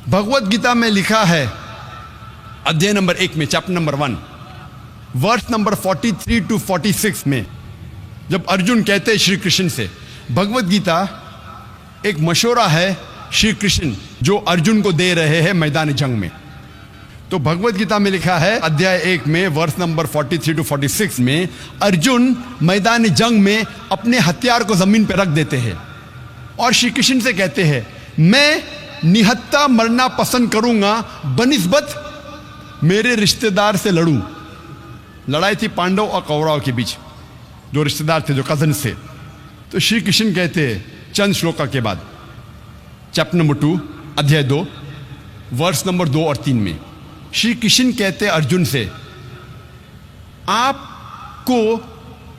भगवत गीता में लिखा है अध्याय नंबर 1 में chapter number 1 verse number 43 to 46 में जब अर्जुन कहते हैं श्री कृष्ण से, भगवत गीता एक मशवरा है श्री कृष्ण जो अर्जुन को दे रहे हैं मैदान जंग में। तो भगवत गीता में लिखा है अध्याय 1 में वर्स नंबर 43 to 46 में अर्जुन मैदान जंग में अपने हथियार को जमीन पर रख देते हैं और श्री कृष्ण से कहते हैं मैं निहत्था मरना पसंद करूंगा बनिस्बत मेरे रिश्तेदार से लड़ूं। लड़ाई थी पांडव और कौरव के बीच, जो रिश्तेदार थे, जो कजन थे। तो श्री कृष्ण कहते हैं चंद श्लोका के बाद चैप्टर नंबर 2 अध्याय 2 वर्स नंबर 2 और 3 में श्री कृष्ण कहते अर्जुन से, आपको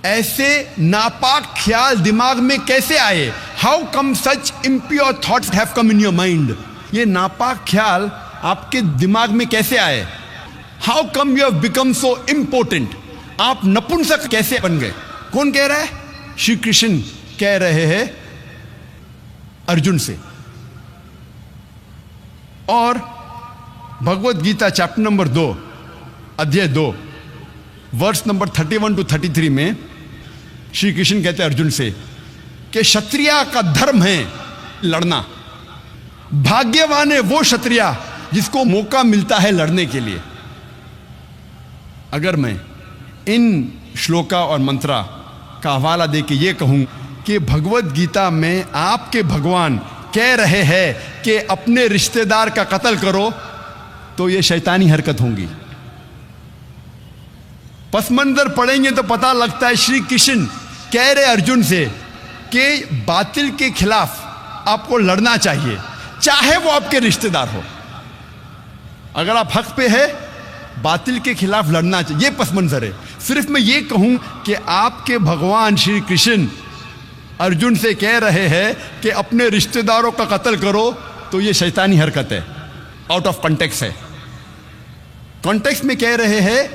ऐसे नापाक ख्याल दिमाग में कैसे आए? How come such impure thoughts have come in your mind? ये नापाक ख्याल आपके दिमाग में कैसे आए? How come you have become so important? आप नपुंसक कैसे बन गए? कौन कह रहा है? श्री कृष्ण कह रहे हैं अर्जुन से। और भगवत गीता चैप्टर नंबर 2 अध्याय 2 वर्स नंबर 31 to 33 में श्री कृष्ण कहते हैं अर्जुन से कि क्षत्रिय का धर्म है लड़ना। भाग्यवान है वो क्षत्रिय जिसको मौका मिलता है लड़ने के लिए। अगर मैं इन श्लोका और मंत्रा का हवाला दे के ये कहूं कि भगवत गीता में आपके भगवान कह रहे हैं कि अपने रिश्तेदार का कत्ल करो, तो ये शैतानी हरकत होंगी। पस मंजर पढ़ेंगे तो पता लगता है श्री कृष्ण कह रहे अर्जुन से कि बातिल के खिलाफ आपको लड़ना चाहिए, चाहे वो आपके रिश्तेदार हो। अगर आप हक पे है, बातिल के खिलाफ लड़ना चाहिए, ये पस मंजर है। सिर्फ मैं ये कहूं कि आपके भगवान श्री कृष्ण अर्जुन से कह रहे हैं कि अपने रिश्तेदारों का कत्ल करो, तो ये शैतानी हरकत है, आउट ऑफ कॉन्टेक्स्ट है। कॉन्टेक्स्ट में कह रहे हैं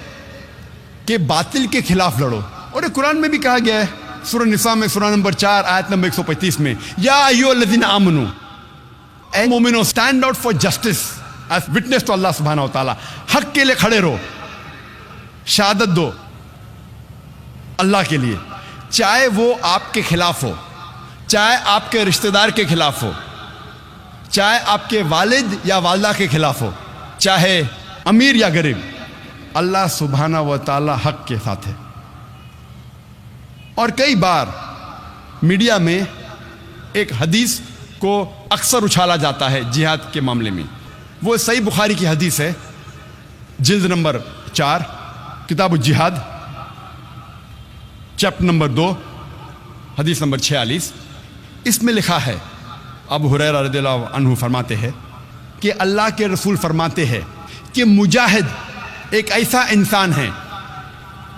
कि बातिल के खिलाफ लड़ो। और ये कुरान में भी कहा गया है, सूरह निसा में सूरह नंबर 4 आयत नंबर 135 में, या अय्युहल्लज़ीना आमनू, ए मोमिनो stand out for justice as witness to Allah सुब्हानहू व तआला। हक के लिए खड़े रहो, शहादत दो अल्लाह के लिए, चाहे वो आपके खिलाफ हो, चाहे आपके रिश्तेदार के खिलाफ हो, चाहे आपके वालिद या वालदा के खिलाफ हो, चाहे अमीर या गरीब, अल्लाह सुब्हानहू व तआला हक के साथ है। और कई बार मीडिया में एक हदीस को अक्सर उछाला जाता है जिहाद के मामले में। वो सही बुखारी की हदीस है, जिल्द नंबर 4, किताब जिहाद, चैप्टर नंबर 2, हदीस नंबर 46। इसमें लिखा है, अबू हुरैरा रज़ियल्लाहु अन्हु फरमाते हैं कि अल्लाह के रसूल फरमाते हैं कि मुजाहिद एक ऐसा इंसान है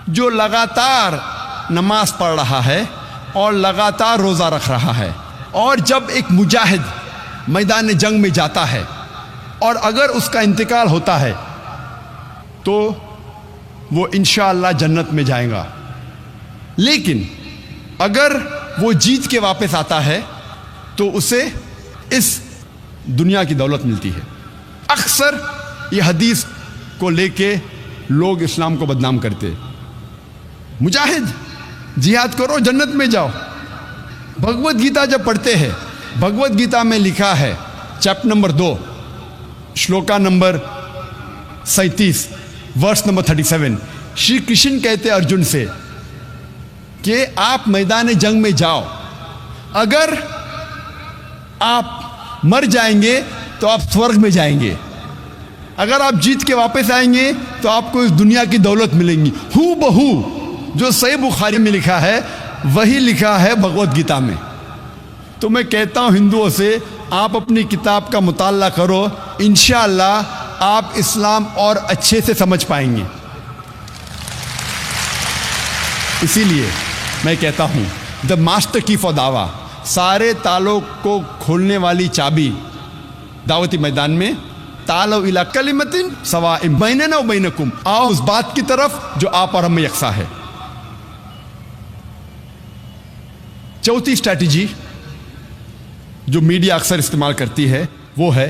जो लगातार नमाज पढ़ रहा है और लगातार रोज़ा रख रहा है। और जब एक मुजाहिद मैदान जंग में जाता है और अगर उसका इंतकाल होता है तो वो इंशाअल्लाह जन्नत में जाएगा। लेकिन अगर वो जीत के वापस आता है तो उसे इस दुनिया की दौलत मिलती है। अक्सर ये हदीस को लेके लोग इस्लाम को बदनाम करते। मुजाहिद जिहाद करो, जन्नत में जाओ। भगवत गीता जब पढ़ते हैं, भगवत गीता में लिखा है chapter number 2 shloka number 37 verse number 37, Shri Krishna कहते अर्जुन से कि आप मैदान जंग में जाओ, अगर आप मर जाएंगे तो आप स्वर्ग में जाएंगे, अगर आप जीत के वापस आएंगे तो आपको इस दुनिया की दौलत मिलेंगी। हू बहू जो सही बुखारी में लिखा है वही लिखा है भगवत गीता में। तो मैं कहता हूं हिंदुओं से, आप अपनी किताब का मुताला करो, इंशाअल्लाह आप इस्लाम और अच्छे से समझ पाएंगे। इसीलिए मैं कहता हूं द मास्टर की फॉर दावा, सारे तालों को खोलने वाली चाबी दावती मैदान में, तालो इला कलिमतिन सवाइन बैनना व बैनकुम, आओ उस बात की तरफ जो आप और हम में यकसा है। चौथी स्ट्रैटेजी जो मीडिया अक्सर इस्तेमाल करती है वो है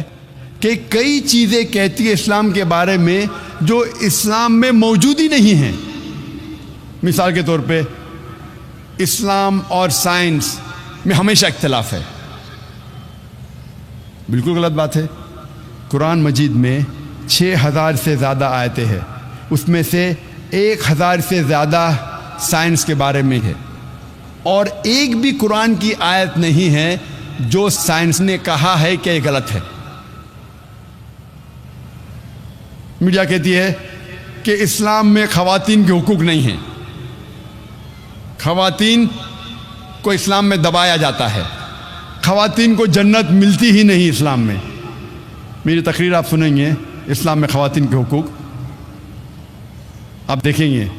कि कई चीज़ें कहती है इस्लाम के बारे में जो इस्लाम में मौजूद ही नहीं है। मिसाल के तौर पे इस्लाम और साइंस में हमेशा इख्तिलाफ है, बिल्कुल गलत बात है। कुरान मजीद में 6000 से ज़्यादा आयतें हैं, उसमें से 1000 से ज़्यादा साइंस के बारे में है, और एक भी कुरान की आयत नहीं है जो साइंस ने कहा है कि ये गलत है। मीडिया कहती है कि इस्लाम में ख़वातीन के हुकूक नहीं हैं, ख़वातीन को इस्लाम में दबाया जाता है, ख़वातीन को जन्नत मिलती ही नहीं इस्लाम में। मेरी तकरीर आप सुनेंगे इस्लाम में ख़वातीन के हुकूक, आप देखेंगे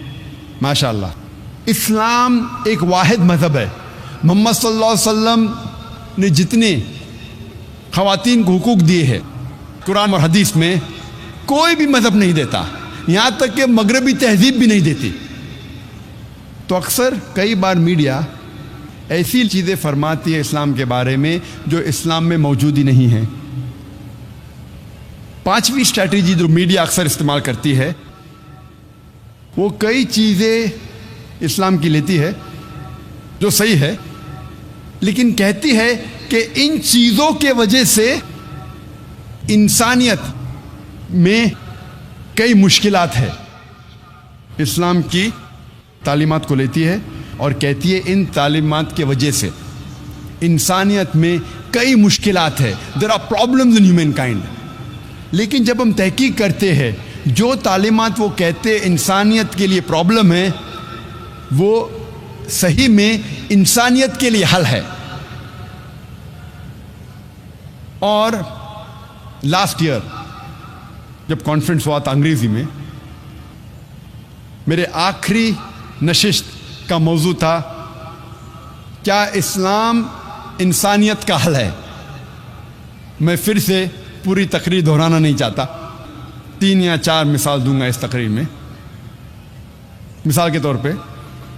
माशाअल्लाह। इस्लाम एक वाहिद मज़हब है। मोहम्मद सल्लल्लाहु अलैहि वसल्लम ने जितने ख़वातीन को हुकूक दिए हैं कुरान और हदीस में कोई भी मज़हब नहीं देता, यहाँ तक कि मगरबी तहजीब भी नहीं देती। तो अक्सर कई बार मीडिया ऐसी चीज़ें फरमाती है इस्लाम के बारे में जो इस्लाम में मौजूद ही नहीं है। पांचवी स्ट्रैटेजी जो मीडिया अक्सर इस्तेमाल करती है वो कई चीज़ें इस्लाम की लेती है जो सही है, लेकिन कहती है कि इन चीज़ों के वजह से इंसानियत में कई मुश्किलात है। इस्लाम की तालीमात को लेती है और कहती है इन तालीमात के वजह से इंसानियत में कई मुश्किलात है, there are problems in humankind. लेकिन जब हम तहकीक करते हैं, जो तालीमात वो कहते इंसानियत के लिए प्रॉब्लम है, वो सही में इंसानियत के लिए हल है। और लास्ट ईयर जब कॉन्फ्रेंस हुआ था अंग्रेजी में, मेरे आखिरी नशिस्त का मौजू था क्या इस्लाम इंसानियत का हल है। मैं फिर से पूरी तकरीर दोहराना नहीं चाहता, 3 या 4 मिसाल दूंगा इस तकरीर में। मिसाल के तौर पे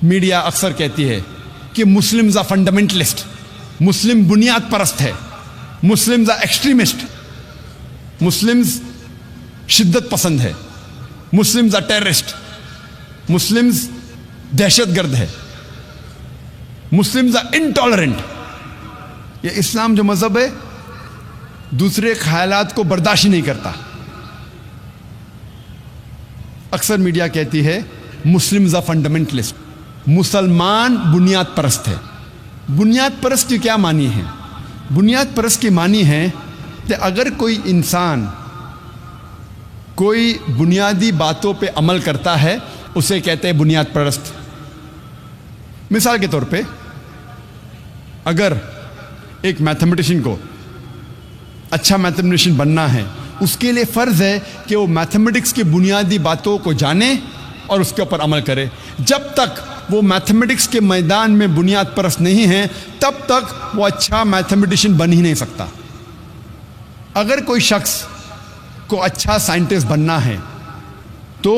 मीडिया अक्सर कहती है कि मुस्लिम्स आर फंडामेंटलिस्ट, मुस्लिम बुनियाद परस्त है, मुस्लिम्स आर एक्सट्रीमिस्ट, मुस्लिम्स शिद्दत पसंद है, मुस्लिम्स आर टेररिस्ट, मुस्लिम्स दहशतगर्द है, मुस्लिम्स आर इनटॉलरेंट। ये इस्लाम जो मजहब है दूसरे ख्यालात को बर्दाश्त नहीं करता। अक्सर मीडिया कहती है मुस्लिम्स आर फंडामेंटलिस्ट, मुसलमान बुनियाद परस्त है। बुनियाद परस्त की क्या मानी है? बुनियाद परस्त की मानी है कि अगर कोई इंसान कोई बुनियादी बातों पे अमल करता है उसे कहते हैं बुनियाद परस्त। मिसाल के तौर पे अगर एक मैथमेटिशियन को अच्छा मैथमेटिशियन बनना है, उसके लिए फ़र्ज़ है कि वो मैथमेटिक्स की बुनियादी बातों को जाने और उसके ऊपर अमल करे। जब तक वो मैथमेटिक्स के मैदान में बुनियाद परस्त नहीं है, तब तक वो अच्छा मैथमेटिशियन बन ही नहीं सकता। अगर कोई शख्स को अच्छा साइंटिस्ट बनना है तो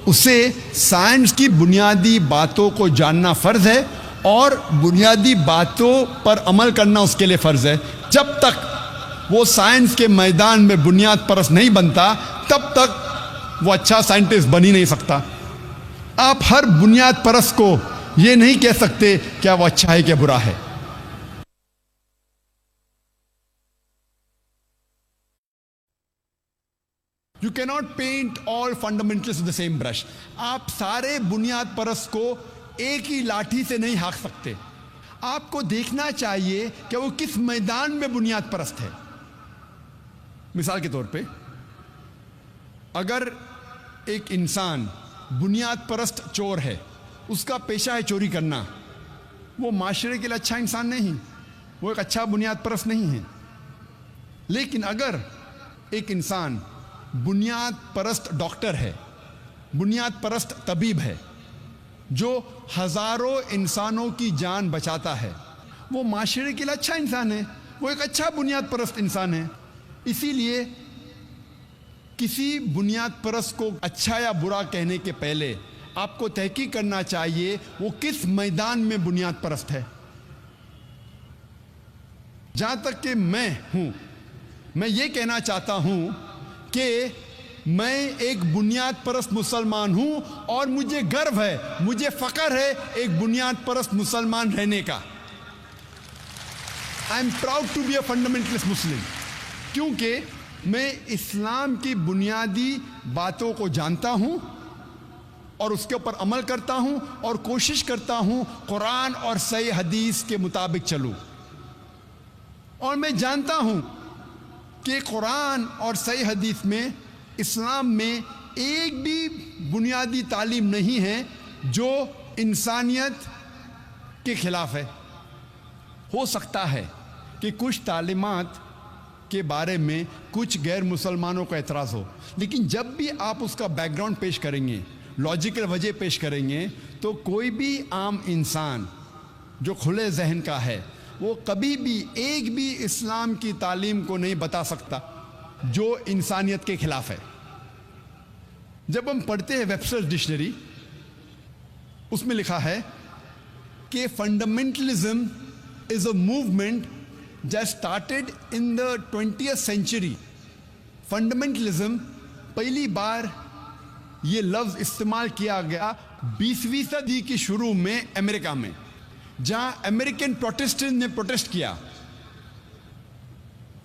उसे साइंस की बुनियादी बातों को जानना फ़र्ज़ है और बुनियादी बातों पर अमल करना उसके लिए फ़र्ज़ है। जब तक वो साइंस के मैदान में बुनियाद परस्त नहीं बनता, तब तक वो अच्छा साइंटिस्ट बन ही नहीं सकता। आप हर बुनियाद परस्त को ये नहीं कह सकते क्या वो अच्छा है क्या बुरा है। You cannot paint all fundamentalists with the same brush. आप सारे बुनियाद परस्त को एक ही लाठी से नहीं हाँक सकते। आपको देखना चाहिए कि वो किस मैदान में बुनियाद परस्त है। मिसाल के तौर पे अगर एक इंसान बुनियाद परस्त चोर है, उसका पेशा है चोरी करना, वो माशरे के लिए अच्छा इंसान नहीं, वो एक अच्छा बुनियाद परस्त नहीं है। लेकिन अगर एक इंसान बुनियाद परस्त डॉक्टर है, बुनियाद परस्त तबीब है, जो हज़ारों इंसानों की जान बचाता है, वो माशरे के लिए अच्छा इंसान है, वो एक अच्छा बुनियाद परस्त इंसान है। इसीलिए किसी बुनियाद परस्त को अच्छा या बुरा कहने के पहले आपको तहकीक करना चाहिए वो किस मैदान में बुनियाद परस्त है। जहां तक कि मैं हूं, मैं ये कहना चाहता हूं कि मैं एक बुनियाद परस्त मुसलमान हूं और मुझे गर्व है, मुझे फ़ख्र है एक बुनियाद परस्त मुसलमान रहने का। I am proud to be a fundamentalist Muslim, क्योंकि मैं इस्लाम की बुनियादी बातों को जानता हूं और उसके ऊपर अमल करता हूं और कोशिश करता हूं कुरान और सही हदीस के मुताबिक चलूं। और मैं जानता हूं कि कुरान और सही हदीस में, इस्लाम में एक भी बुनियादी तालीम नहीं है जो इंसानियत के खिलाफ है। हो सकता है कि कुछ तालीमात के बारे में कुछ गैर मुसलमानों का एतराज़ हो, लेकिन जब भी आप उसका बैकग्राउंड पेश करेंगे, लॉजिकल वजह पेश करेंगे, तो कोई भी आम इंसान जो खुले जहन का है वो कभी भी एक भी इस्लाम की तालीम को नहीं बता सकता जो इंसानियत के खिलाफ है। जब हम पढ़ते हैं वेबस्टर्स डिक्शनरी, उसमें लिखा है कि fundamentalism is a movement that started in the 20th century। Fundamentalism पहली बार ये लफ्ज़ इस्तेमाल किया गया 20वीं सदी की शुरू में अमेरिका में, जहां अमेरिकन प्रोटेस्टेंट ने प्रोटेस्ट किया।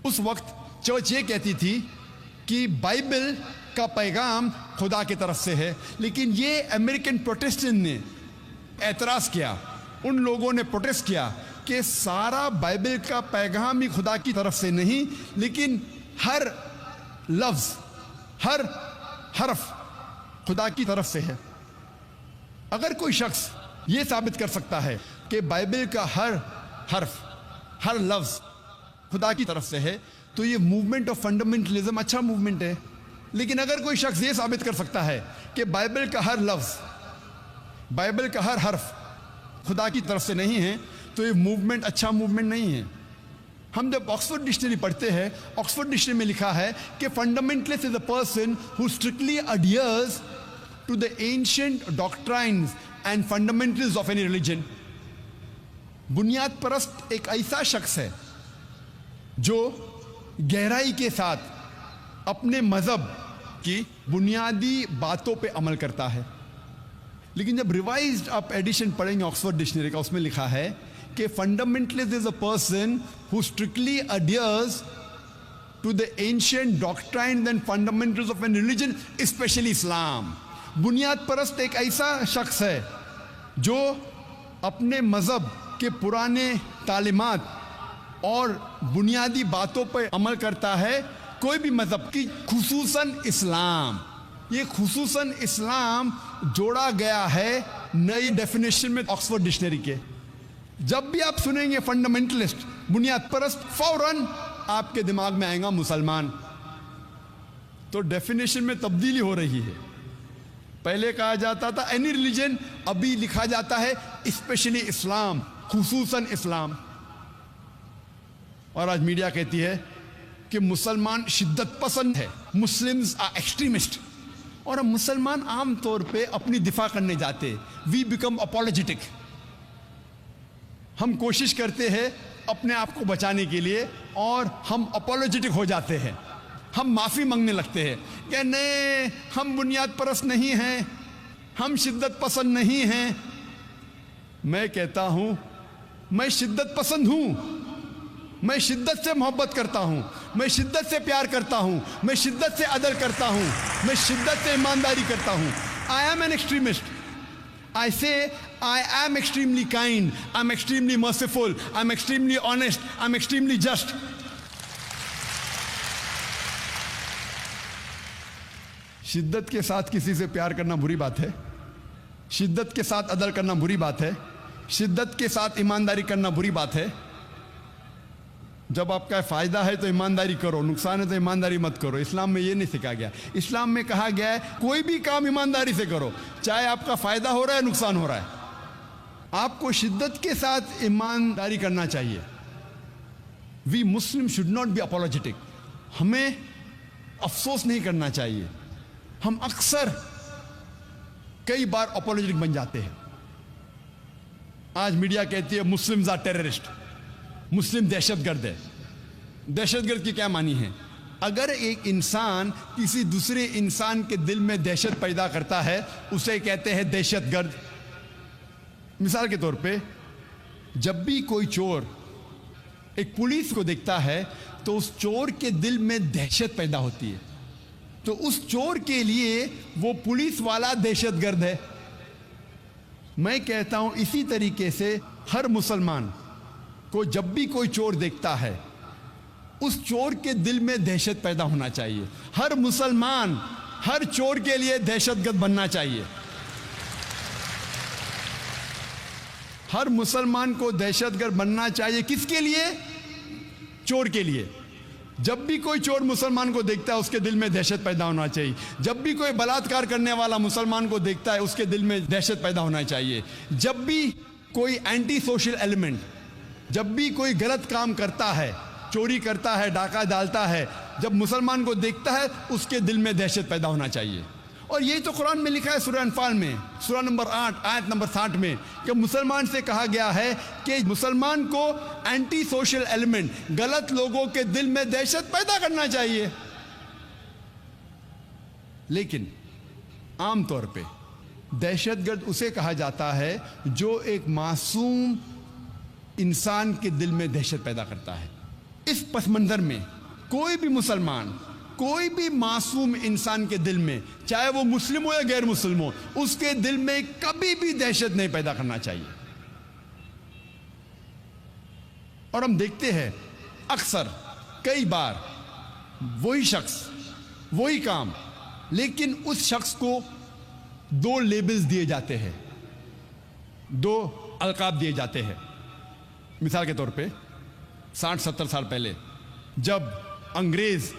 उस वक्त चर्च ये कहती थी कि बाइबल का पैगाम खुदा की तरफ से है, लेकिन ये अमेरिकन प्रोटेस्टेंट ने एतराज़ किया, उन लोगों ने प्रोटेस्ट किया कि सारा बाइबल का पैगाम ही खुदा की तरफ से नहीं, लेकिन हर लफ्ज़, हर हर्फ खुदा की तरफ से है। अगर कोई शख्स ये साबित कर सकता है कि बाइबल का हर हर्फ, हर लफ्ज़ खुदा की तरफ से है, तो ये मूवमेंट ऑफ फंडामेंटलिज्म अच्छा मूवमेंट है। लेकिन अगर कोई शख्स ये साबित कर सकता है कि बाइबल का हर लफ्ज़, बाइबल का हर हर्फ खुदा की तरफ से नहीं है, तो ये मूवमेंट अच्छा मूवमेंट नहीं है। हम जब ऑक्सफोर्ड डिक्शनरी पढ़ते हैं, ऑक्सफोर्ड डिक्शनरी में लिखा है कि fundamentalist is a person who strictly adheres to the ancient doctrines and fundamentals of any religion. बुनियाद परस्त एक ऐसा शख्स है जो गहराई के साथ अपने मजहब की बुनियादी बातों पे अमल करता है। लेकिन जब रिवाइज्ड आप एडिशन पढ़ेंगे ऑक्सफोर्ड डिक्शनरी का, उसमें लिखा है कि fundamentalist is a person who strictly adheres to the ancient doctrines and fundamentals of an religion, specially Islam. बुनियाद परस्त एक ऐसा शख्स है जो अपने मजहब के पुराने तालीमात और बुनियादी बातों पर अमल करता है, कोई भी मजहब की, खुसूसन इस्लाम। ये खुसूसन इस्लाम जोड़ा गया है नई डेफिनेशन में ऑक्सफोर्ड डिक्शनरी के। जब भी आप सुनेंगे फंडामेंटलिस्ट, बुनियाद परस्त, फौरन आपके दिमाग में आएगा मुसलमान। तो डेफिनेशन में तब्दीली हो रही है। पहले कहा जाता था एनी रिलीजन, अभी लिखा जाता है स्पेशली इस्लाम, खुसूसन इस्लाम। और आज मीडिया कहती है कि मुसलमान शिद्दत पसंद है, मुस्लिम्स आर एक्सट्रीमिस्ट। और हम मुसलमान आम तौर पे अपनी दिफा करने जाते, वी बिकम अपोलोजेटिक। हम कोशिश करते हैं अपने आप को बचाने के लिए और हम अपोलोजेटिक हो जाते हैं, हम माफ़ी मांगने लगते हैं कि नहीं, हम बुनियाद परस्त नहीं हैं, हम शिद्दत पसंद नहीं हैं। मैं कहता हूं मैं शिद्दत पसंद हूं, मैं शिद्दत से मोहब्बत करता हूं, मैं शिद्दत से प्यार करता हूं, मैं शिद्दत से अदल करता हूं, मैं शिद्दत से ईमानदारी करता हूं। I am an extremist. I say I am extremely kind, I'm extremely merciful, I'm extremely honest, I'm extremely just. शिद्दत के साथ किसी से प्यार करना बुरी बात है, शिद्दत के साथ अदल करना बुरी बात है, शिद्दत के साथ ईमानदारी करना बुरी बात है। जब आपका फ़ायदा है तो ईमानदारी करो, नुकसान है तो ईमानदारी मत करो। इस्लाम में ये नहीं सिखाया गया। इस्लाम में कहा गया है कोई भी काम ईमानदारी से करो, चाहे आपका फ़ायदा हो रहा है नुकसान हो रहा है, आपको शिद्दत के साथ ईमानदारी करना चाहिए। We Muslim should not be apologetic. हमें अफसोस नहीं करना चाहिए। हम अक्सर कई बार अपोलोजेटिक बन जाते हैं। आज मीडिया कहती है मुस्लिम्स आर टेररिस्ट, मुस्लिम दहशतगर्द है। दहशतगर्द की क्या मानी है? अगर एक इंसान किसी दूसरे इंसान के दिल में दहशत पैदा करता है, उसे कहते हैं दहशतगर्द। मिसाल के तौर पे, जब भी कोई चोर एक पुलिस को देखता है तो उस चोर के दिल में दहशत पैदा होती है, तो उस चोर के लिए वो पुलिस वाला दहशतगर्द है। मैं कहता हूं इसी तरीके से हर मुसलमान को जब भी कोई चोर देखता है, उस चोर के दिल में दहशत पैदा होना चाहिए। हर मुसलमान हर चोर के लिए दहशतगर्द बनना चाहिए। हर मुसलमान को दहशतगर्द बनना चाहिए। किसके लिए? चोर के लिए। जब भी कोई चोर मुसलमान को देखता है, उसके दिल में दहशत पैदा होना चाहिए। जब भी कोई बलात्कार करने वाला मुसलमान को देखता है, उसके दिल में दहशत पैदा होना चाहिए। जब भी कोई एंटी सोशल एलिमेंट, जब भी कोई गलत काम करता है, चोरी करता है, डाका डालता है, जब मुसलमान को देखता है, उसके दिल में दहशत पैदा होना चाहिए। और यही तो कुरान में लिखा है सूरह अनफाल में, सूरह नंबर 8 आयत नंबर 60 में, कि मुसलमान से कहा गया है कि मुसलमान को एंटी सोशल एलिमेंट, गलत लोगों के दिल में दहशत पैदा करना चाहिए। लेकिन आमतौर पे दहशतगर्द उसे कहा जाता है जो एक मासूम इंसान के दिल में दहशत पैदा करता है। इस पस मंज़र में कोई भी मुसलमान, कोई भी मासूम इंसान के दिल में, चाहे वो मुस्लिम हो या गैर मुस्लिम हो, उसके दिल में कभी भी दहशत नहीं पैदा करना चाहिए। और हम देखते हैं अक्सर कई बार वही शख्स, वही काम, लेकिन उस शख्स को दो लेबल्स दिए जाते हैं, दो अलकाब दिए जाते हैं। मिसाल के तौर पे 60-70 साल पहले जब अंग्रेज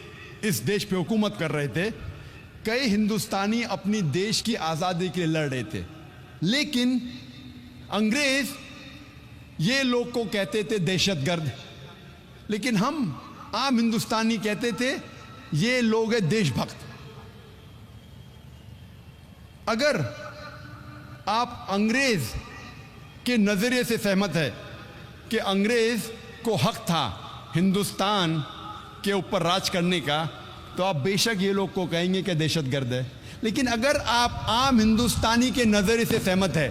इस देश पे हुकूमत कर रहे थे, कई हिंदुस्तानी अपनी देश की आज़ादी के लिए लड़ रहे थे, लेकिन अंग्रेज ये लोग को कहते थे दहशतगर्द, लेकिन हम आम हिंदुस्तानी कहते थे ये लोग है देशभक्त। अगर आप अंग्रेज के नजरिए से सहमत है कि अंग्रेज को हक था हिंदुस्तान के ऊपर राज करने का, तो आप बेशक ये लोग को कहेंगे कि दहशतगर्द है। लेकिन अगर आप आम हिंदुस्तानी के नजरिए से सहमत है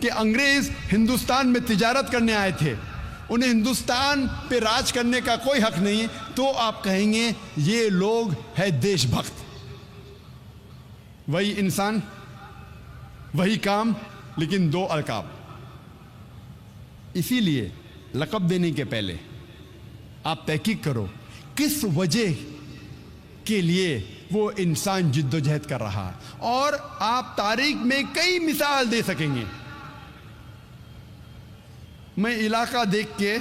कि अंग्रेज हिंदुस्तान में तिजारत करने आए थे, उन्हें हिंदुस्तान पे राज करने का कोई हक नहीं, तो आप कहेंगे ये लोग है देशभक्त। वही इंसान, वही काम, लेकिन दो अलकाब। इसीलिए लक़ब देने के पहले आप तहकीक करो किस वजह के लिए वो इंसान जिद्दोजहद कर रहा है, और आप तारीख में कई मिसाल दे सकेंगे। मैं इलाका देख के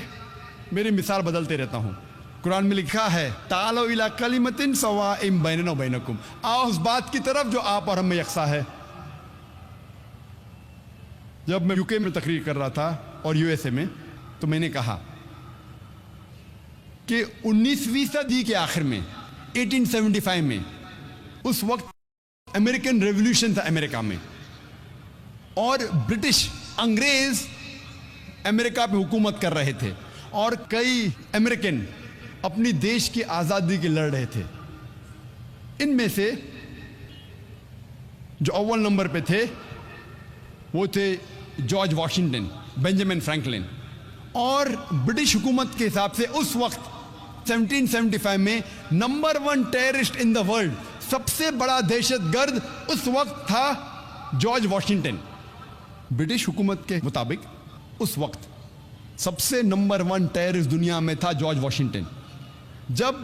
मेरी मिसाल बदलते रहता हूँ। कुरान में लिखा है तालो इला कलिमतिन सवाइम बैनना व बैनकुम, आओ उस बात की तरफ जो आप और हम में यकसा है। जब मैं यूके में तकरीर कर रहा था और यूएसए में, तो मैंने कहा कि 19वीं सदी के आखिर में 1875 में, उस वक्त अमेरिकन रेवोल्यूशन था अमेरिका में, और ब्रिटिश अंग्रेज अमेरिका पे हुकूमत कर रहे थे, और कई अमेरिकन अपनी देश की आज़ादी के लड़ रहे थे। इनमें से जो अव्वल नंबर पे थे वो थे जॉर्ज वॉशिंगटन, बेंजामिन फ्रैंकलिन, और ब्रिटिश हुकूमत के हिसाब से उस वक्त 1775 में number 1 terrorist in the world, सबसे बड़ा दहशतगर्द उस वक्त था जॉर्ज वॉशिंगटन। ब्रिटिश हुकूमत के मुताबिक उस वक्त सबसे नंबर 1 टेररिस्ट दुनिया में था जॉर्ज वॉशिंगटन। जब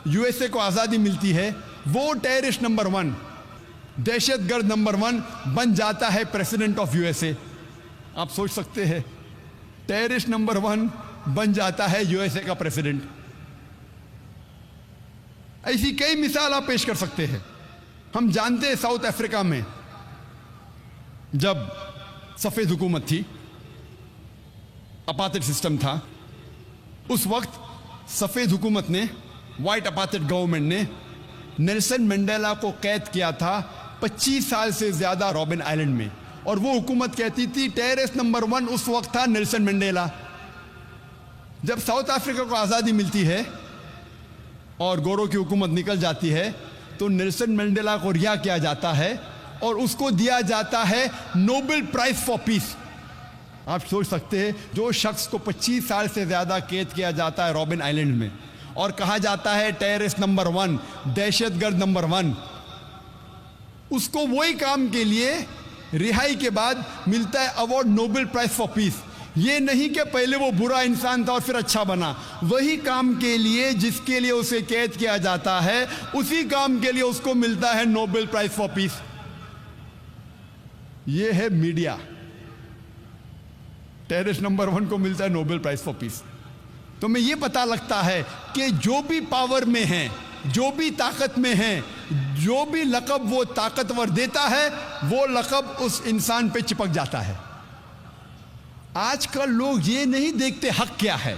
यूएसए को आज़ादी मिलती है, वो टेररिस्ट नंबर 1, दहशतगर्द नंबर 1 बन जाता है प्रेसिडेंट ऑफ यूएसए। आप सोच सकते हैं, टेररिस्ट नंबर 1 बन जाता है यूएसए का प्रेसिडेंट। ऐसी कई मिसाल आप पेश कर सकते हैं। हम जानते हैं साउथ अफ्रीका में जब सफ़ेद हुकूमत थी, अपार्टेड सिस्टम था, उस वक्त सफ़ेद हुकूमत ने, वाइट अपार्टेड गवर्नमेंट ने नेल्सन मंडेला को कैद किया था 25 साल से ज़्यादा रॉबिन आइलैंड में, और वो हुकूमत कहती थी टेररिस्ट नंबर 1 उस वक्त था नेल्सन मंडेला। जब साउथ अफ्रीका को आज़ादी मिलती है और गोरों की हुकूमत निकल जाती है, तो नेल्सन मंडेला को रिहा किया जाता है और उसको दिया जाता है नोबेल प्राइज फॉर पीस। आप सोच सकते हैं, जो शख्स को 25 साल से ज़्यादा कैद किया जाता है रॉबिन आइलैंड में, और कहा जाता है टेररिस्ट नंबर 1, दहशतगर्द नंबर 1, उसको वही काम के लिए रिहाई के बाद मिलता है award Nobel prize for peace. ये नहीं कि पहले वो बुरा इंसान था और फिर अच्छा बना, वही काम के लिए जिसके लिए उसे कैद किया जाता है, उसी काम के लिए उसको मिलता है नोबेल प्राइज फॉर पीस। ये है मीडिया। टेररिस्ट नंबर 1 को मिलता है नोबेल प्राइज फॉर पीस। तो हमें ये पता लगता है कि जो भी पावर में है, जो भी ताकत में है, जो भी लक़ब वो ताकतवर देता है, वो लक़ब उस इंसान पे चिपक जाता है। आजकल लोग ये नहीं देखते हक क्या है,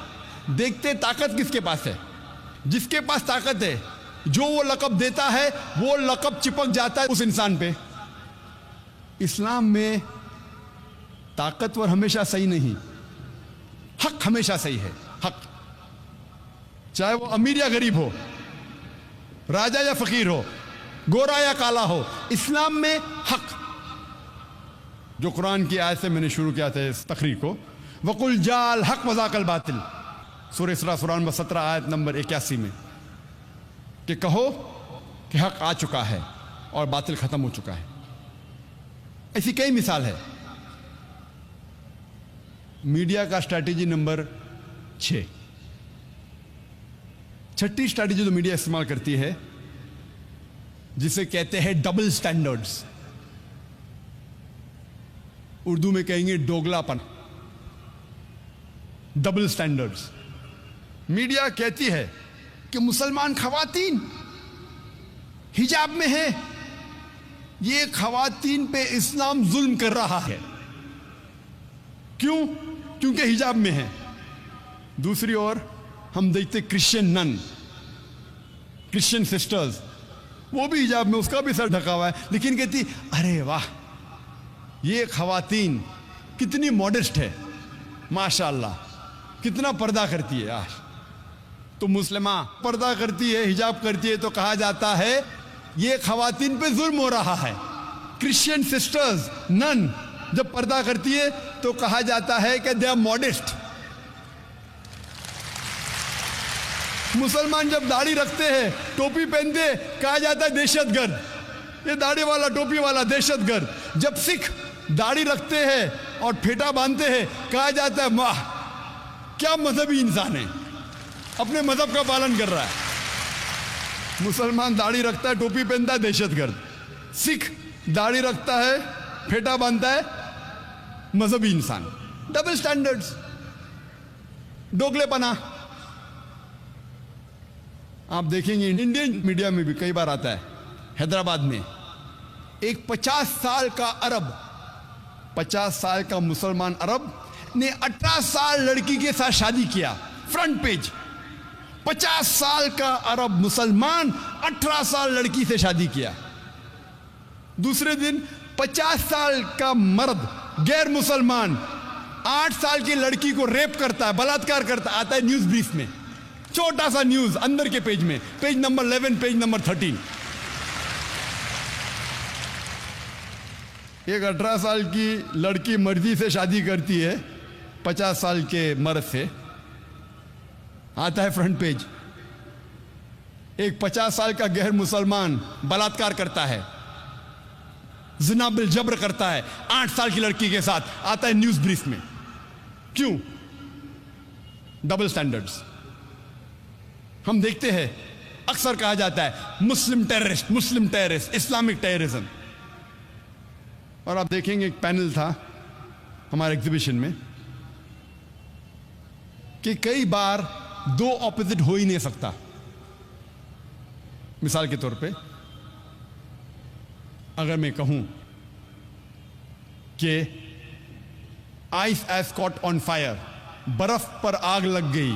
देखते ताकत किसके पास है। जिसके पास ताकत है, जो वो लक़ब देता है, वो लक़ब चिपक जाता है उस इंसान पे। इस्लाम में ताकतवर हमेशा सही नहीं, हक हमेशा सही है। हक, चाहे वो अमीर या गरीब हो, राजा या फकीर हो, गोरा या काला हो, इस्लाम में हक। जो कुरान की आयत से मैंने शुरू किया था इस तकरीर को, वकुल जाल हक वजाकल बातिल, सूरह इसरा सूरा नंबर 17 आयत नंबर 81 में, कि कहो कि हक आ चुका है और बातिल खत्म हो चुका है। ऐसी कई मिसाल है। मीडिया का स्ट्रैटेजी नंबर 6, छठी स्ट्रैटेजी जो मीडिया इस्तेमाल करती है, जिसे कहते हैं डबल स्टैंडर्ड्स, उर्दू में कहेंगे दोगलापन, डबल स्टैंडर्ड्स। मीडिया कहती है कि मुसलमान खवातीन हिजाब में है, ये खवातीन पे इस्लाम जुल्म कर रहा है। क्यों? क्योंकि हिजाब में है। दूसरी ओर हम देखते क्रिश्चियन नन, क्रिश्चियन सिस्टर्स, वो भी हिजाब में, उसका भी सर ढका हुआ है, लेकिन कहती अरे वाह ये खवातीन कितनी मॉडेस्ट है, माशाअल्लाह, कितना पर्दा करती है यार। तो मुस्लिमा पर्दा करती है, हिजाब करती है, तो कहा जाता है ये खवातीन पे जुल्म हो रहा है। क्रिश्चियन सिस्टर्स नन जब पर्दा करती है तो कहा जाता है कि दे आर मॉडेस्ट। मुसलमान जब दाढ़ी रखते हैं, टोपी पहनते हैं, कहा जाता है दहशतगर्द, ये दाढ़ी वाला टोपी वाला दहशतगर्द। जब सिख दाढ़ी रखते हैं और फेटा बांधते हैं, कहा जाता है वाह क्या मजहबी इंसान है, अपने मजहब का पालन कर रहा है। मुसलमान दाढ़ी रखता है, टोपी पहनता है, दहशतगर्द। सिख दाढ़ी रखता है, फेटा बांधता है, मजहबी इंसान। डबल स्टैंडर्ड्स, दोगलेपना। आप देखेंगे इंडियन मीडिया में भी कई बार आता है। हैदराबाद में एक 50 साल का अरब, 50 साल का मुसलमान अरब ने 18 साल लड़की के साथ शादी किया। फ्रंट पेज, 50 साल का अरब मुसलमान 18 साल लड़की से शादी किया। दूसरे दिन 50 साल का मर्द गैर मुसलमान 8 साल की लड़की को रेप करता है, बलात्कार करता है। आता है न्यूज ब्रीफ में, छोटा सा न्यूज अंदर के पेज में, पेज नंबर 11, पेज नंबर 13। एक 18 साल की लड़की मर्जी से शादी करती है 50 साल के मर्द से, आता है फ्रंट पेज। एक 50 साल का गैर मुसलमान बलात्कार करता है, जिना बिल जबर करता है 8 साल की लड़की के साथ, आता है न्यूज ब्रीफ में। क्यों? Double standards. हम देखते हैं अक्सर कहा जाता है मुस्लिम टेररिस्ट, मुस्लिम टेररिस्ट, इस्लामिक टेररिज्म। और आप देखेंगे एक पैनल था हमारे एग्जीबिशन में कि कई बार दो ऑपोजिट हो ही नहीं सकता। मिसाल के तौर पे अगर मैं कहूं कि ice as caught on fire, बर्फ पर आग लग गई,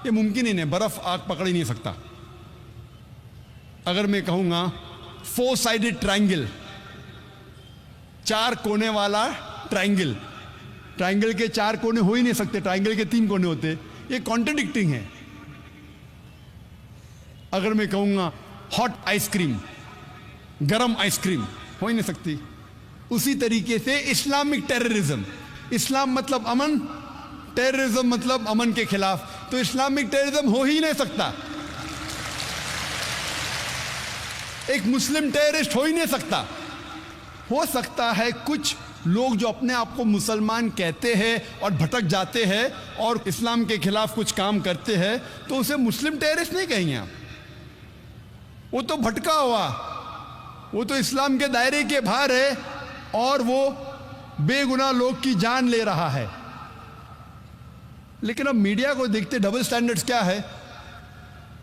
ये मुमकिन ही नहीं, बर्फ आग पकड़ ही नहीं सकता। अगर मैं कहूंगा 4 साइडेड ट्रायंगल, 4 कोने वाला ट्रायंगल, ट्रायंगल के 4 कोने हो ही नहीं सकते, ट्रायंगल के 3 कोने होते, ये कॉन्ट्रडिक्टिंग है। अगर मैं कहूंगा हॉट आइसक्रीम, गरम आइसक्रीम, हो ही नहीं सकती। उसी तरीके से इस्लामिक टेररिज्म, इस्लाम मतलब अमन, टेररिज्म मतलब अमन के खिलाफ, तो इस्लामिक टेररिज्म हो ही नहीं सकता। एक मुस्लिम टेररिस्ट हो ही नहीं सकता। हो सकता है कुछ लोग जो अपने आप को मुसलमान कहते हैं और भटक जाते हैं और इस्लाम के खिलाफ कुछ काम करते हैं, तो उसे मुस्लिम टेररिस्ट नहीं कहेंगे आप। वो तो भटका हुआ, वो तो इस्लाम के दायरे के बाहर है और वो बेगुनाह लोग की जान ले रहा है। लेकिन अब मीडिया को देखते डबल स्टैंडर्ड्स क्या है।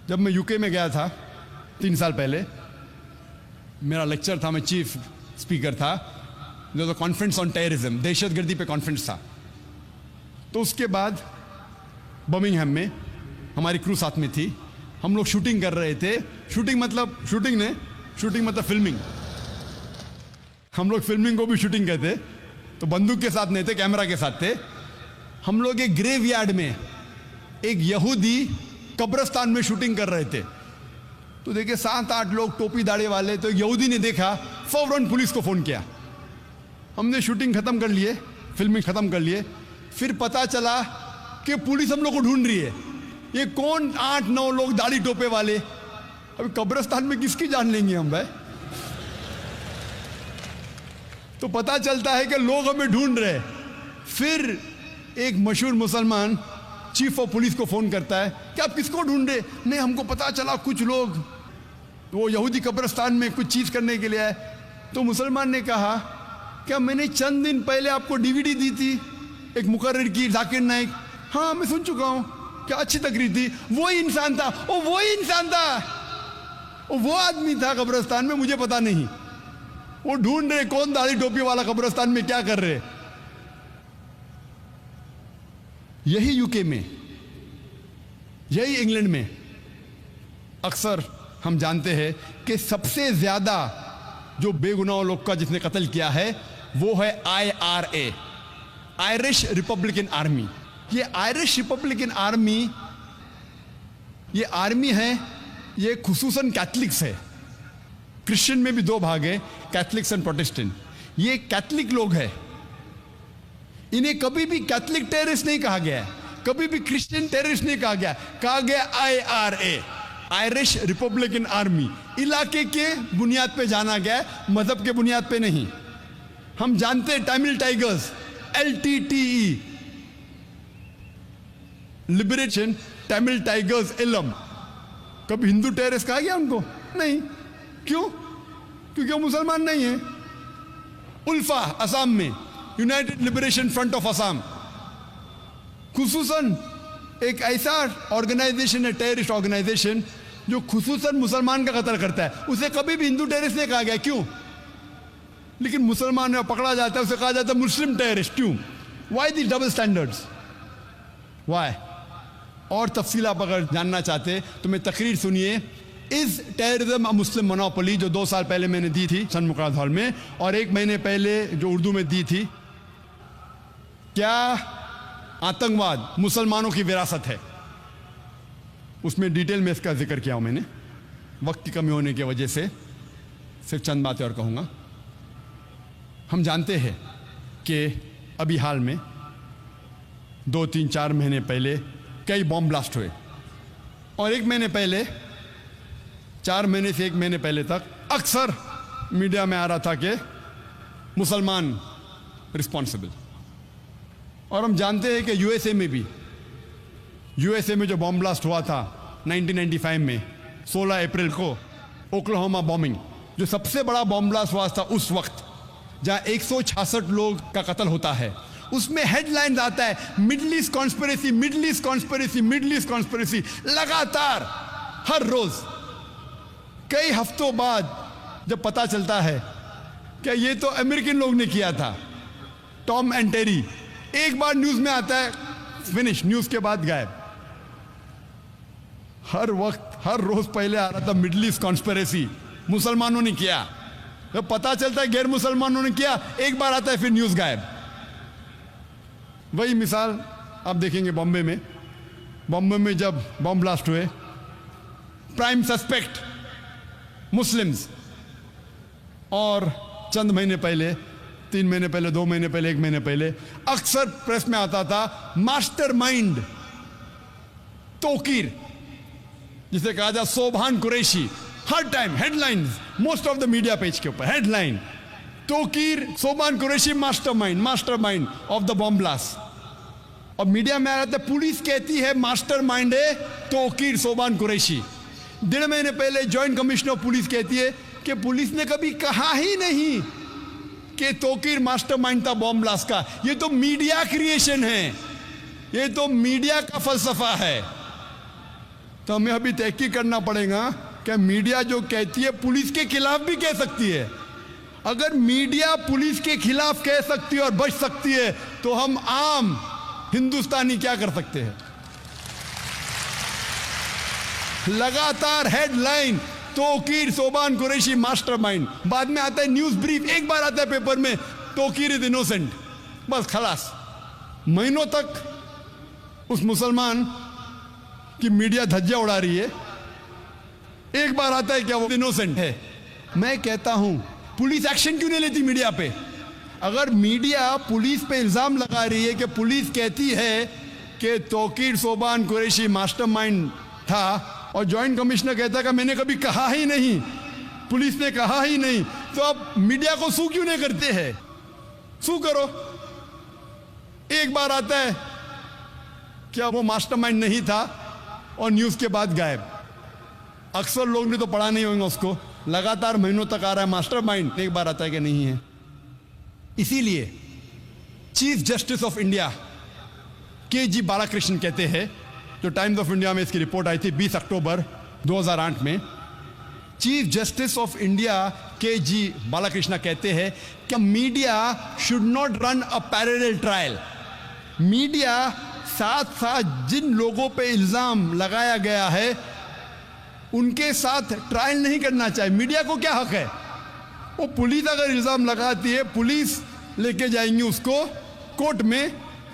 जब मैं यूके में गया था 3 साल पहले, मेरा लेक्चर था, मैं चीफ स्पीकर था, जो कॉन्फ्रेंस ऑन टेररिज्म, दहशतगर्दी पे कॉन्फ्रेंस था। तो उसके बाद बर्मिंघम में हमारी क्रू साथ में थी, हम लोग शूटिंग कर रहे थे। शूटिंग मतलब फिल्मिंग। हम लोग फिल्मिंग को भी शूटिंग कहते, तो बंदूक के साथ नहीं थे, कैमरा के साथ थे। हम लोग एक ग्रेवयार्ड में, एक यहूदी कब्रिस्तान में शूटिंग कर रहे थे। तो देखे 7-8 लोग टोपी दाढ़ी वाले, तो यहूदी ने देखा, फौरन पुलिस को फ़ोन किया। हमने शूटिंग ख़त्म कर लिए, फिल्मिंग ख़त्म कर लिए। फिर पता चला कि पुलिस हम लोग को ढूंढ रही है। ये कौन 8-9 लोग दाढ़ी टोपे वाले? अभी कब्रिस्तान में किसकी जान लेंगे हम भाई? तो पता चलता है कि लोग हमें ढूंढ रहे। फिर एक मशहूर मुसलमान चीफ ऑफ पुलिस को फ़ोन करता है कि आप किसको ढूंढ रहे? नहीं, हमको पता चला कुछ लोग वो यहूदी कब्रिस्तान में कुछ चीज़ करने के लिए आए। तो मुसलमान ने कहा, क्या मैंने चंद दिन पहले आपको डीवीडी दी थी एक मुकर्रिर की, जाकिर नाइक? हाँ, मैं सुन चुका हूँ। क्या अच्छी तकरीर थी। वही इंसान था, वही इंसान था, वो आदमी था कब्रिस्तान में, मुझे पता नहीं। वो ढूंढ रहे कौन दाढ़ी टोपी वाला कब्रिस्तान में क्या कर रहे। यही यूके में, यही इंग्लैंड में अक्सर हम जानते हैं कि सबसे ज्यादा जो बेगुनाह लोग का जिसने कत्ल किया है वो है IRA, आयरिश रिपब्लिकन आर्मी। ये आयरिश रिपब्लिकन आर्मी, ये आर्मी है, ये खुसूसन कैथलिक्स है। क्रिश्चियन में भी 2 भाग है, कैथलिक्स एंड प्रोटेस्टेंट। ये कैथलिक लोग हैं। इन्हें कभी भी कैथलिक टेररिस्ट नहीं कहा गया है, कभी भी क्रिश्चियन टेररिस्ट नहीं कहा गया। कहा गया IRA, आयरिश रिपब्लिकन आर्मी। इलाके के बुनियाद पे जाना गया, मजहब के बुनियाद पे नहीं। हम जानते हैं Tamil Tigers, LTTE, Liberation Tamil Tigers Eelam. कभी हिंदू टेररिस्ट कहा गया उनको? नहीं। क्यों? क्योंकि वो मुसलमान नहीं है। उल्फा असम में, United Liberation Front of Assam, खुसूसन एक ऐसा ऑर्गेनाइजेशन है, टेररिस्ट ऑर्गेनाइजेशन, जो खुसूसन मुसलमान का कत्ल करता है। उसे कभी भी हिंदू टेररिस्ट नहीं कहा गया। क्यों? लेकिन मुसलमान में पकड़ा जाता है, उसे कहा जाता है मुस्लिम टेररिस्ट। क्यों? वाई दी डबल स्टैंडर्ड्स? वाई? और तफसील आप अगर जानना चाहते तो मैं तकरीर सुनिए, is terrorism a Muslim monopoly, जो 2 साल पहले मैंने दी थी सन मुकराद हॉल में, और 1 महीने पहले जो उर्दू में दी थी। क्या आतंकवाद मुसलमानों की विरासत है? उसमें डिटेल में इसका जिक्र किया हूं मैंने, वक्त की कमी होने की वजह से सिर्फ चंद बातें और कहूँगा। हम जानते हैं कि अभी हाल में 2, 3, 4 महीने पहले कई बॉम्ब ब्लास्ट हुए, और 1 महीने पहले, 4 महीने से 1 महीने पहले तक अक्सर मीडिया में आ रहा था कि मुसलमान रिस्पॉन्सिबल। और हम जानते हैं कि यूएसए में भी, यूएसए में जो बॉम्ब ब्लास्ट हुआ था 1995 में 16 अप्रैल को, ओक्लाहोमा बॉम्बिंग, जो सबसे बड़ा बॉम्ब ब्लास्ट हुआ था उस वक्त, जहां 166 लोग का कत्ल होता है, उसमें हेडलाइंस आता है middle east conspiracy, middle east conspiracy, middle east conspiracy. लगातार हर रोज कई हफ्तों बाद जब पता चलता है कि ये तो अमेरिकन लोग ने किया था, टॉम एंड टेरी, एक बार न्यूज में आता है, फिनिश, न्यूज के बाद गायब। हर वक्त, हर रोज पहले आ रहा था मिडल ईस्ट कॉन्स्पिरेसी, मुसलमानों ने किया। जब पता चलता है गैर मुसलमानों ने किया, एक बार आता है, फिर न्यूज गायब। वही मिसाल आप देखेंगे बॉम्बे में। बॉम्बे में जब बॉम्ब ब्लास्ट हुए, प्राइम सस्पेक्ट मुस्लिम्स, और चंद महीने पहले, 3 महीने पहले, 2 महीने पहले, 1 महीने पहले अक्सर प्रेस में आता था मास्टरमाइंड तोकीर, जिसे कहा जाए सोभान कुरैशी। हर time headlines, most of the media page के ऊपर headline, Tauqeer Subhan Qureshi mastermind of the bomb blast. और मीडिया में आ रहा था, पुलिस कहती है मास्टरमाइंड है तोकीर सोभान कुरैशी। 1.5 महीने पहले जॉइंट कमिश्नर ऑफ पुलिस कहती है कि पुलिस ने कभी कहा ही नहीं कि तोकीर मास्टरमाइंड था बॉम्ब ब्लास्ट का। ये तो मीडिया क्रिएशन है, ये तो मीडिया का फलसफा है। तो हमें अभी तहकीक करना पड़ेगा कि मीडिया जो कहती है पुलिस के खिलाफ भी कह सकती है। अगर मीडिया पुलिस के खिलाफ कह सकती है और बच सकती है, तो हम आम हिंदुस्तानी क्या कर सकते हैं? लगातार हेडलाइन तोकीर सोभान कुरैशी मास्टरमाइंड, बाद में आता है न्यूज ब्रीफ, एक बार आता है पेपर में तोकीर इज इनोसेंट, बस खलास। महीनों तक उस मुसलमान की मीडिया धज्जियां उड़ा रही है, एक बार आता है क्या वो इनोसेंट है। मैं कहता हूं पुलिस एक्शन क्यों नहीं लेती मीडिया पे? अगर मीडिया पुलिस पे इल्जाम लगा रही है कि पुलिस कहती है कि तौकीर सोबान कुरैशी मास्टरमाइंड था और जॉइंट कमिश्नर कहता है कि मैंने कभी कहा ही नहीं, पुलिस ने कहा ही नहीं, तो आप मीडिया को सू क्यों नहीं करते हैं? सू करो। एक बार आता है क्या वो मास्टरमाइंड नहीं था और न्यूज़ के बाद गायब। अक्सर लोग ने तो पढ़ा नहीं होगा उसको, लगातार महीनों तक आ रहा है मास्टरमाइंड, एक बार आता है कि नहीं है। इसीलिए Chief Justice of India KG. Balakrishnan कहते हैं, जो टाइम्स ऑफ इंडिया में इसकी रिपोर्ट आई थी 20 अक्टूबर 2008 में, Chief Justice of India KG. Balakrishnan कहते हैं कि media should not run a parallel trial. Media साथ साथ जिन लोगों पे इल्जाम लगाया गया है उनके साथ ट्रायल नहीं करना चाहिए। मीडिया को क्या हक है? वो पुलिस अगर इल्जाम लगाती है, पुलिस लेके जाएंगी उसको कोर्ट में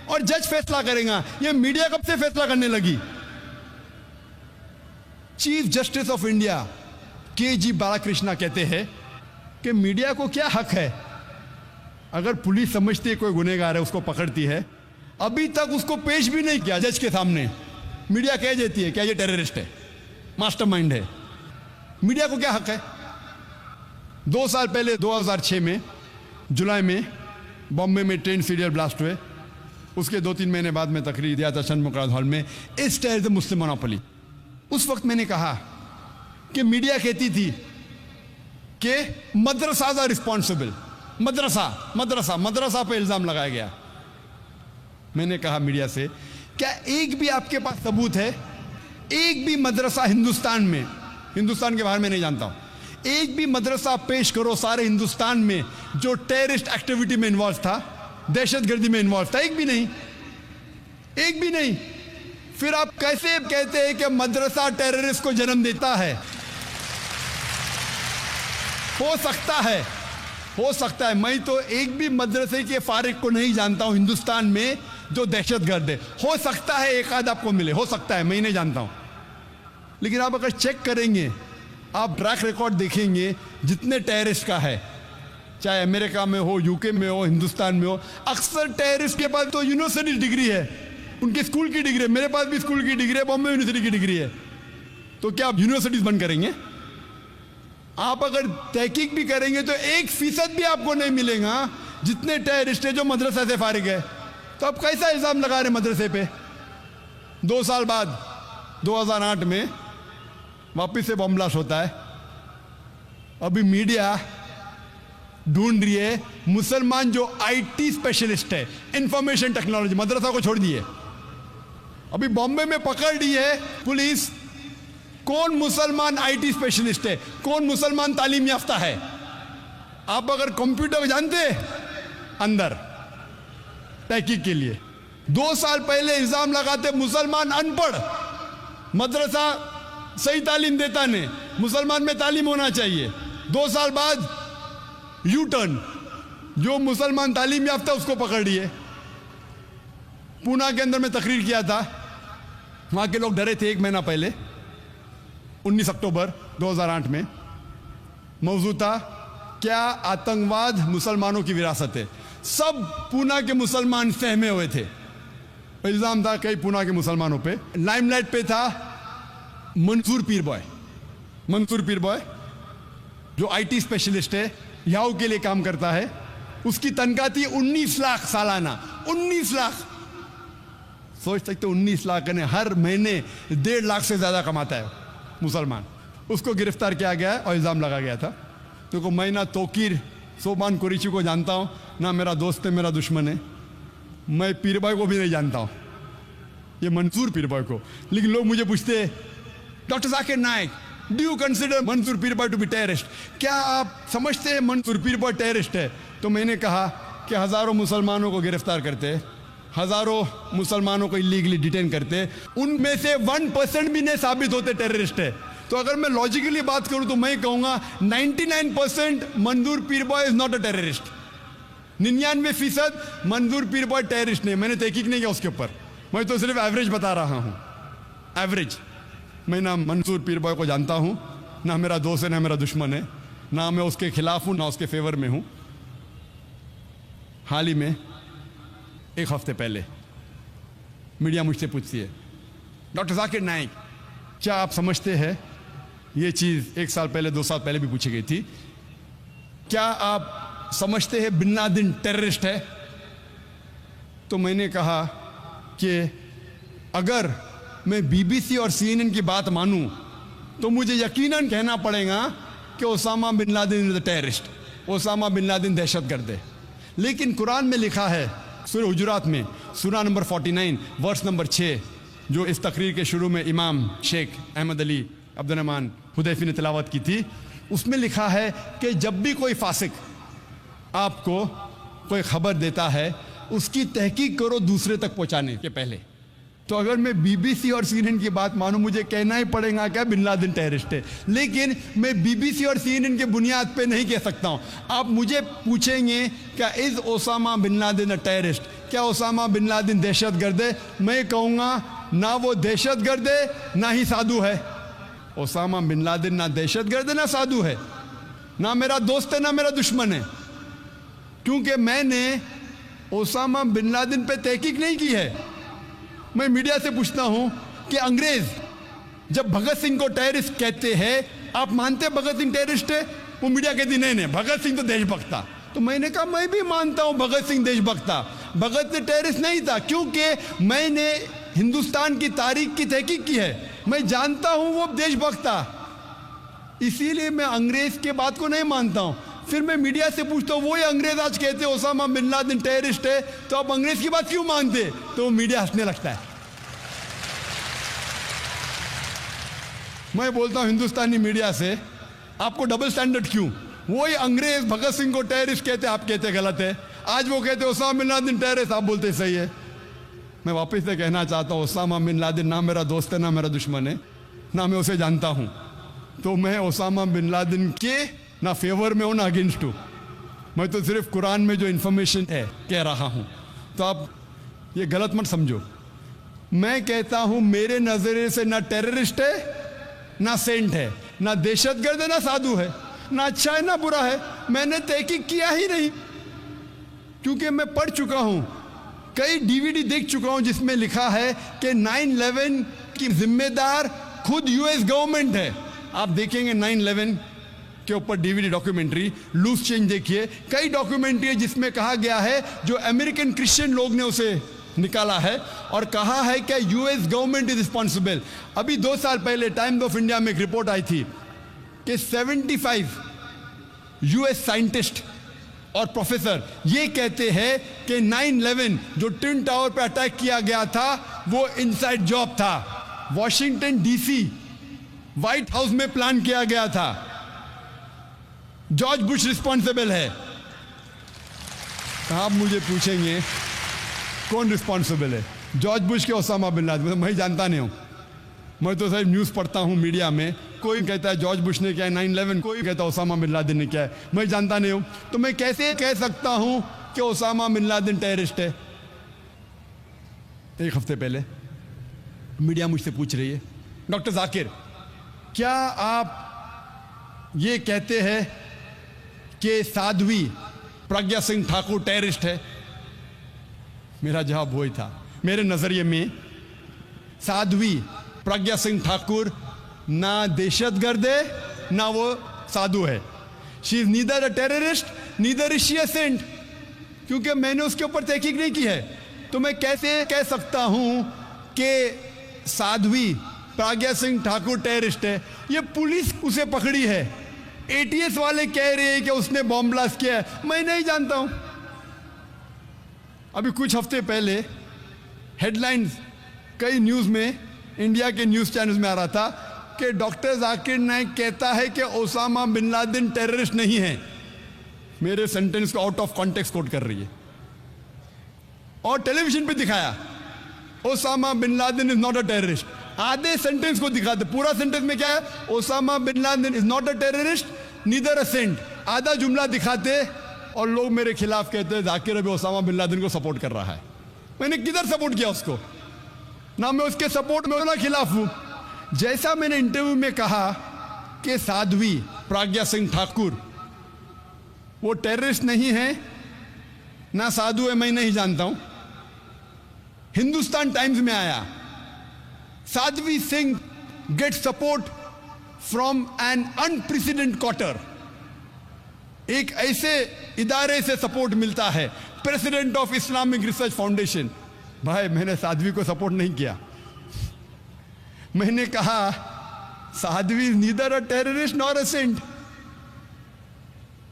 और जज फैसला करेगा। ये मीडिया कब से फैसला करने लगी? Chief Justice of India KG. Balakrishnan कहते हैं कि मीडिया को क्या हक है? अगर पुलिस समझती है कोई गुनहगार है, उसको पकड़ती है, अभी तक उसको पेश भी नहीं किया जज के सामने, मीडिया कह देती है क्या ये टेररिस्ट है, मास्टरमाइंड है। मीडिया को क्या हक है? 2 साल पहले 2006 में जुलाई में बॉम्बे में ट्रेन सीरियल ब्लास्ट हुए, उसके 2-3 महीने बाद में तकरीर दिया था चंद मुकराद हॉल में, इस टेयर द मुस्लिम मोनोपोली। उस वक्त मैंने कहा कि मीडिया कहती थी कि मदरसाज आर रिस्पॉन्सिबल। मदरसा पे इल्जाम लगाया गया। मैंने कहा मीडिया से, क्या एक भी आपके पास सबूत है? एक भी मदरसा हिंदुस्तान में, हिंदुस्तान के बाहर में नहीं जानता हूं, एक भी मदरसा पेश करो सारे हिंदुस्तान में जो टेररिस्ट एक्टिविटी में इन्वॉल्व था, दहशतगर्दी में इन्वॉल्व था? एक भी नहीं, एक भी नहीं। फिर आप कैसे कहते हैं कि मदरसा टेररिस्ट को जन्म देता है? हो सकता है। मैं तो एक भी मदरसे के फारिग को नहीं जानता हूं हिंदुस्तान में जो दहशतगर्द है। हो सकता है एक आध आपको मिले, हो सकता है, मैं नहीं जानता हूं। लेकिन आप अगर चेक करेंगे, आप ट्रैक रिकॉर्ड देखेंगे जितने टेररिस्ट का है, चाहे अमेरिका में हो, यूके में हो, हिंदुस्तान में हो, अक्सर टेररिस्ट के पास तो यूनिवर्सिटी डिग्री है, उनके स्कूल की डिग्री है। मेरे पास भी स्कूल की डिग्री है, बॉम्बे यूनिवर्सिटी की डिग्री है। तो क्या आप यूनिवर्सिटीज बंद करेंगे? आप अगर तहकीक भी करेंगे तो 1% भी आपको नहीं मिलेगा जितने टेररिस्ट है जो मदरसा से फारिग है। तो आप कैसा इल्जाम लगा रहे मदरसे पे? 2 साल बाद 2008 में वापिस से बम ब्लास्ट होता है। अभी मीडिया ढूंढ रही है मुसलमान जो आईटी स्पेशलिस्ट है, इंफॉर्मेशन टेक्नोलॉजी, मदरसा को छोड़ दिए। अभी बॉम्बे में पकड़ ली है पुलिस कौन मुसलमान आईटी स्पेशलिस्ट है, कौन मुसलमान तालीम याफ्ता है। आप अगर कंप्यूटर जानते अंदर तहकीक के लिए, 2 साल पहले इल्जाम लगाते मुसलमान अनपढ़, मदरसा सही तालीम देता नहीं, मुसलमान में तालीम होना चाहिए। 2 साल बाद यू टर्न, जो मुसलमान तालीम याफ्ता उसको पकड़ लिए। पूना के अंदर में तकरीर किया था, वहां के लोग डरे थे 1 महीना पहले, 19 अक्टूबर 2008 में। मौजूद था क्या आतंकवाद मुसलमानों की विरासत है। सब पूना के मुसलमान सहमे हुए थे। इल्जाम था कई पूना के मुसलमानों पे। लाइमलाइट पे था मंसूर पीर बॉय जो आईटी स्पेशलिस्ट है, याहू के लिए काम करता है। उसकी तनख्वाह थी 19 लाख सालाना। 19 लाख, सोच सकते 19 लाख ने हर महीने 1.5 लाख से ज्यादा कमाता है मुसलमान। उसको गिरफ्तार किया गया है और इल्ज़ाम लगा गया था। क्योंकि मैं ना तौकीर सोबान कुरैशी को जानता हूँ, ना मेरा दोस्त है, मेरा दुश्मन है। मैं पीर भाई को भी नहीं जानता हूँ, ये मंसूर पीर भाई को। लेकिन लोग मुझे पूछते हैं, doctor Zakir Naik, do you consider Mansoor Peerbhoy to be terrorist? क्या आप समझते हैं मंसूर पीर भाई टेररिस्ट है? तो मैंने कहा कि हज़ारों मुसलमानों को गिरफ्तार करते, हज़ारों मुसलमानों को इलीगली डिटेन करते, उनमें से 1% भी नहीं साबित होते टेररिस्ट है। तो अगर मैं लॉजिकली बात करूं तो मैं कहूंगा 99% Mansoor Peerbhoy is not a terrorist. 99% Mansoor Peerbhoy terrorist नहीं। मैंने तहकीक नहीं किया उसके ऊपर, मैं तो सिर्फ एवरेज बता रहा हूं। एवरेज। मैं ना मंसूर पीर बॉय को जानता हूं, ना मेरा दोस्त है ना मेरा दुश्मन है, ना मैं उसके खिलाफ हूं ना उसके फेवर में हूं। हाल ही में एक हफ्ते पहले मीडिया मुझसे पूछती है, डॉक्टर जाकिर नाइक, क्या आप समझते हैं, ये चीज़ 1 साल पहले 2 साल पहले भी पूछी गई थी, क्या आप समझते हैं बिन लादेन टेररिस्ट है? तो मैंने कहा कि अगर मैं बीबीसी और सीएनएन की बात मानूं तो मुझे यकीनन कहना पड़ेगा कि Osama bin Laden is a terrorist, Osama bin Laden दहशतगर्द है। लेकिन कुरान में लिखा है सूरह हुजुरात में सूरा नंबर 49 वर्स नंबर 6, जो इस तकरीर के शुरू में इमाम शेख अहमद अली अब्दुर्रहमान हुदैफी ने तिलावत की थी, उसमें लिखा है कि जब भी कोई फासिक आपको कोई खबर देता है उसकी तहकीक करो दूसरे तक पहुंचाने के पहले। तो अगर मैं बीबीसी और सीएनएन की बात मानूं, मुझे कहना ही पड़ेगा क्या बिन लादेन टेररिस्ट है। लेकिन मैं बीबीसी और सीएनएन के बुनियाद पे नहीं कह सकता हूं। आप मुझे पूछेंगे क्या is Osama bin Laden a terrorist, क्या ओसामा बिन लादेन दहशतगर्द है, मैं कहूँगा ना वो दहशतगर्द है ना ही साधु है। ओसामा बिन लादेन ना दहशतगर्द है ना साधु है, ना मेरा दोस्त है ना मेरा दुश्मन है, क्योंकि मैंने ओसामा बिन लादेन पे तहकीक नहीं की है। मैं मीडिया से पूछता हूं कि अंग्रेज जब भगत सिंह को टेररिस्ट कहते हैं, आप मानते हैं भगत सिंह टेररिस्ट है? वो मीडिया कहती नहीं नहीं, भगत सिंह तो देशभक्त था। तो मैंने कहा मैं भी मानता हूं भगत सिंह देशभक्त था, भगत सिंह टेररिस्ट नहीं था, क्योंकि मैंने हिंदुस्तान की तारीख की तहकीक की है, मैं जानता हूं वो देशभक्त था। इसीलिए मैं अंग्रेज के बात को नहीं मानता हूं। फिर मैं मीडिया से पूछता हूँ, वही अंग्रेज आज कहते हैं ओसामा बिन लादेन टेररिस्ट है, तो आप अंग्रेज की बात क्यों मानते? तो मीडिया हंसने लगता है। मैं बोलता हूँ हिंदुस्तानी मीडिया से, आपको डबल स्टैंडर्ड क्यों? वही अंग्रेज भगत सिंह को टेररिस्ट कहते, आप कहते गलत है। आज वो कहते ओसामा बिन लादेन टेररिस्ट, आप बोलते सही है। मैं वापस से कहना चाहता हूँ, ओसामा बिन लादेन ना मेरा दोस्त है ना मेरा दुश्मन है, ना मैं उसे जानता हूँ। तो मैं ओसामा बिन लादेन के ना फेवर में हो ना अगेंस्ट हो, मैं तो सिर्फ कुरान में जो इन्फॉर्मेशन है कह रहा हूँ। तो आप ये गलत मत समझो। मैं कहता हूँ मेरे नज़रिए से ना टेररिस्ट है ना सेंट है, ना दहशतगर्द है ना साधु है, ना अच्छा है ना बुरा है। मैंने तहकीक किया ही नहीं, क्योंकि मैं पढ़ चुका हूँ, कई डीवीडी देख चुका हूँ जिसमें लिखा है कि 9/11 की जिम्मेदार खुद यूएस गवर्नमेंट है। आप देखेंगे 9/11 के ऊपर डीवीडी डॉक्यूमेंट्री लूज चेंज देखिए, कई डॉक्यूमेंट्री है जिसमें कहा गया है, जो अमेरिकन क्रिश्चियन लोग ने उसे निकाला है और कहा है कि यूएस गवर्नमेंट इज रिस्पॉन्सिबल। अभी 2 साल पहले टाइम्स ऑफ इंडिया में एक रिपोर्ट आई थी कि 75 यूएस साइंटिस्ट और प्रोफेसर ये कहते हैं कि 9/11 जो ट्विन टावर पर अटैक किया गया था वो इनसाइड जॉब था, वॉशिंगटन डीसी व्हाइट हाउस में प्लान किया गया था, जॉर्ज बुश रिस्पॉन्सिबल है। आप मुझे पूछेंगे कौन रिस्पॉन्सिबल है, जॉर्ज बुश के ओसामा बिन लादेन? मैं जानता नहीं हूँ, मैं तो सिर्फ न्यूज़ पढ़ता हूँ मीडिया में। कोई कहता है जॉर्ज बुश ने क्या है 9/11, कोई कहता है ओसामा बिन लादेन ने क्या है, मैं जानता नहीं हूँ। तो मैं कैसे कह सकता हूँ कि ओसामा बिन लादेन टेररिस्ट है? 1 हफ्ते पहले मीडिया मुझसे पूछ रही है, डॉक्टर जाकिर क्या आप ये कहते हैं कि साध्वी प्रज्ञा सिंह ठाकुर टेररिस्ट है? मेरा जवाब वही था, मेरे नज़रिए में साध्वी प्रज्ञा सिंह ठाकुर ना दहशतगर्द है ना वो साधु है। She is neither a terrorist neither is she a saint, क्योंकि मैंने उसके ऊपर तहकीक नहीं की है। तो मैं कैसे कह सकता हूं कि साध्वी प्रज्ञा सिंह ठाकुर टेररिस्ट है? ये पुलिस उसे पकड़ी है, एटीएस वाले कह रहे हैं कि उसने बॉम्ब ब्लास्ट किया है, मैं नहीं जानता हूं। अभी कुछ हफ्ते पहले हेडलाइंस कई न्यूज़ में, इंडिया के न्यूज़ चैनल्स में आ रहा था कि डॉक्टर जाकिर नाइक कहता है कि ओसामा बिन लादेन टेररिस्ट नहीं है। मेरे सेंटेंस को आउट ऑफ कॉन्टेक्स्ट कोट कर रही है और टेलीविजन पे दिखाया Osama bin Laden is not a terrorist. आधे सेंटेंस को दिखाते, पूरा सेंटेंस में क्या है, Osama bin Laden is not a terrorist neither a saint. आधा जुमला दिखाते और लोग मेरे खिलाफ कहते हैं जाकिर अभी ओसामा बिन लादेन को सपोर्ट कर रहा है। मैंने किधर सपोर्ट किया उसको? ना मैं उसके सपोर्ट में ना खिलाफ हूं। जैसा मैंने इंटरव्यू में कहा कि साध्वी प्रज्ञा सिंह ठाकुर वो टेररिस्ट नहीं है, ना साधु है, मैं नहीं जानता हूं। हिंदुस्तान टाइम्स में आया, Sadhvi Singh get support from an unprecedented quarter. एक ऐसे इदारे से सपोर्ट मिलता है, president of Islamic Research Foundation. भाई मैंने साध्वी को सपोर्ट नहीं किया, मैंने कहा Sadhvi is neither a terrorist nor a saint.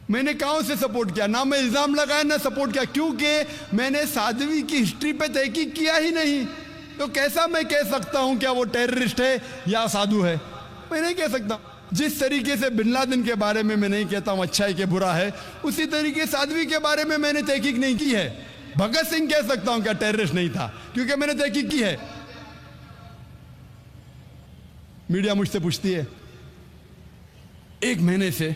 मैंने कहां से सपोर्ट किया, ना मैं इल्जाम लगाया ना सपोर्ट किया, क्योंकि मैंने साध्वी की हिस्ट्री पे तहकीक किया ही नहीं। तो कैसा मैं कह सकता हूं क्या वो टेररिस्ट है या साधु है? मैं नहीं कह सकता। जिस तरीके से बिन लादेन के बारे में मैं नहीं कहता हूं अच्छा है कि बुरा है, उसी तरीके साध्वी के बारे में मैंने तहकीक नहीं की है। भगत सिंह कह सकता हूं क्या टेररिस्ट नहीं था, क्योंकि मैंने तहकीक की है। मीडिया मुझसे पूछती है, एक महीने से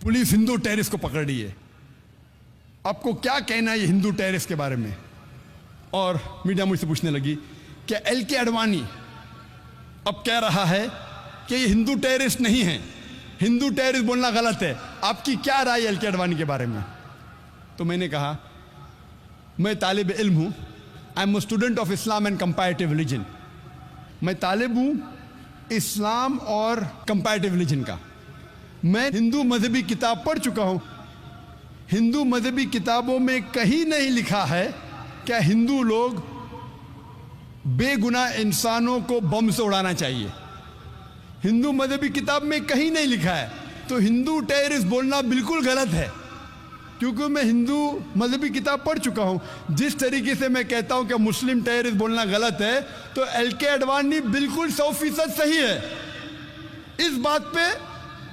पुलिस हिंदू टेररिस्ट को पकड़ रही है, आपको क्या कहना है ये हिंदू टेररिस्ट के बारे में? और मीडिया मुझसे पूछने लगी कि एलके अडवाणी अब कह रहा है कि ये हिंदू टेररिस्ट नहीं है, हिंदू टेररिस्ट बोलना गलत है, आपकी क्या राय है एलके अडवाणी के बारे में? तो मैंने कहा मैं तालिब इल्म हूं, I am student of Islam and comparative religion. मैं तालिब हूं इस्लाम और कंपैरेटिव रिलीजन का। मैं हिंदू मजहबी किताब पढ़ चुका हूं। हिंदू मजहबी किताबों में कहीं नहीं लिखा है क्या हिंदू लोग बेगुनाह इंसानों को बम से उड़ाना चाहिए। हिंदू मजहबी किताब में कहीं नहीं लिखा है। तो हिंदू टेररिस्ट बोलना बिल्कुल गलत है, क्योंकि मैं हिंदू मजहबी किताब पढ़ चुका हूं। जिस तरीके से मैं कहता हूं कि मुस्लिम टेररिस्ट बोलना गलत है, तो एलके अडवाणी बिल्कुल 100% सही है। इस बात पे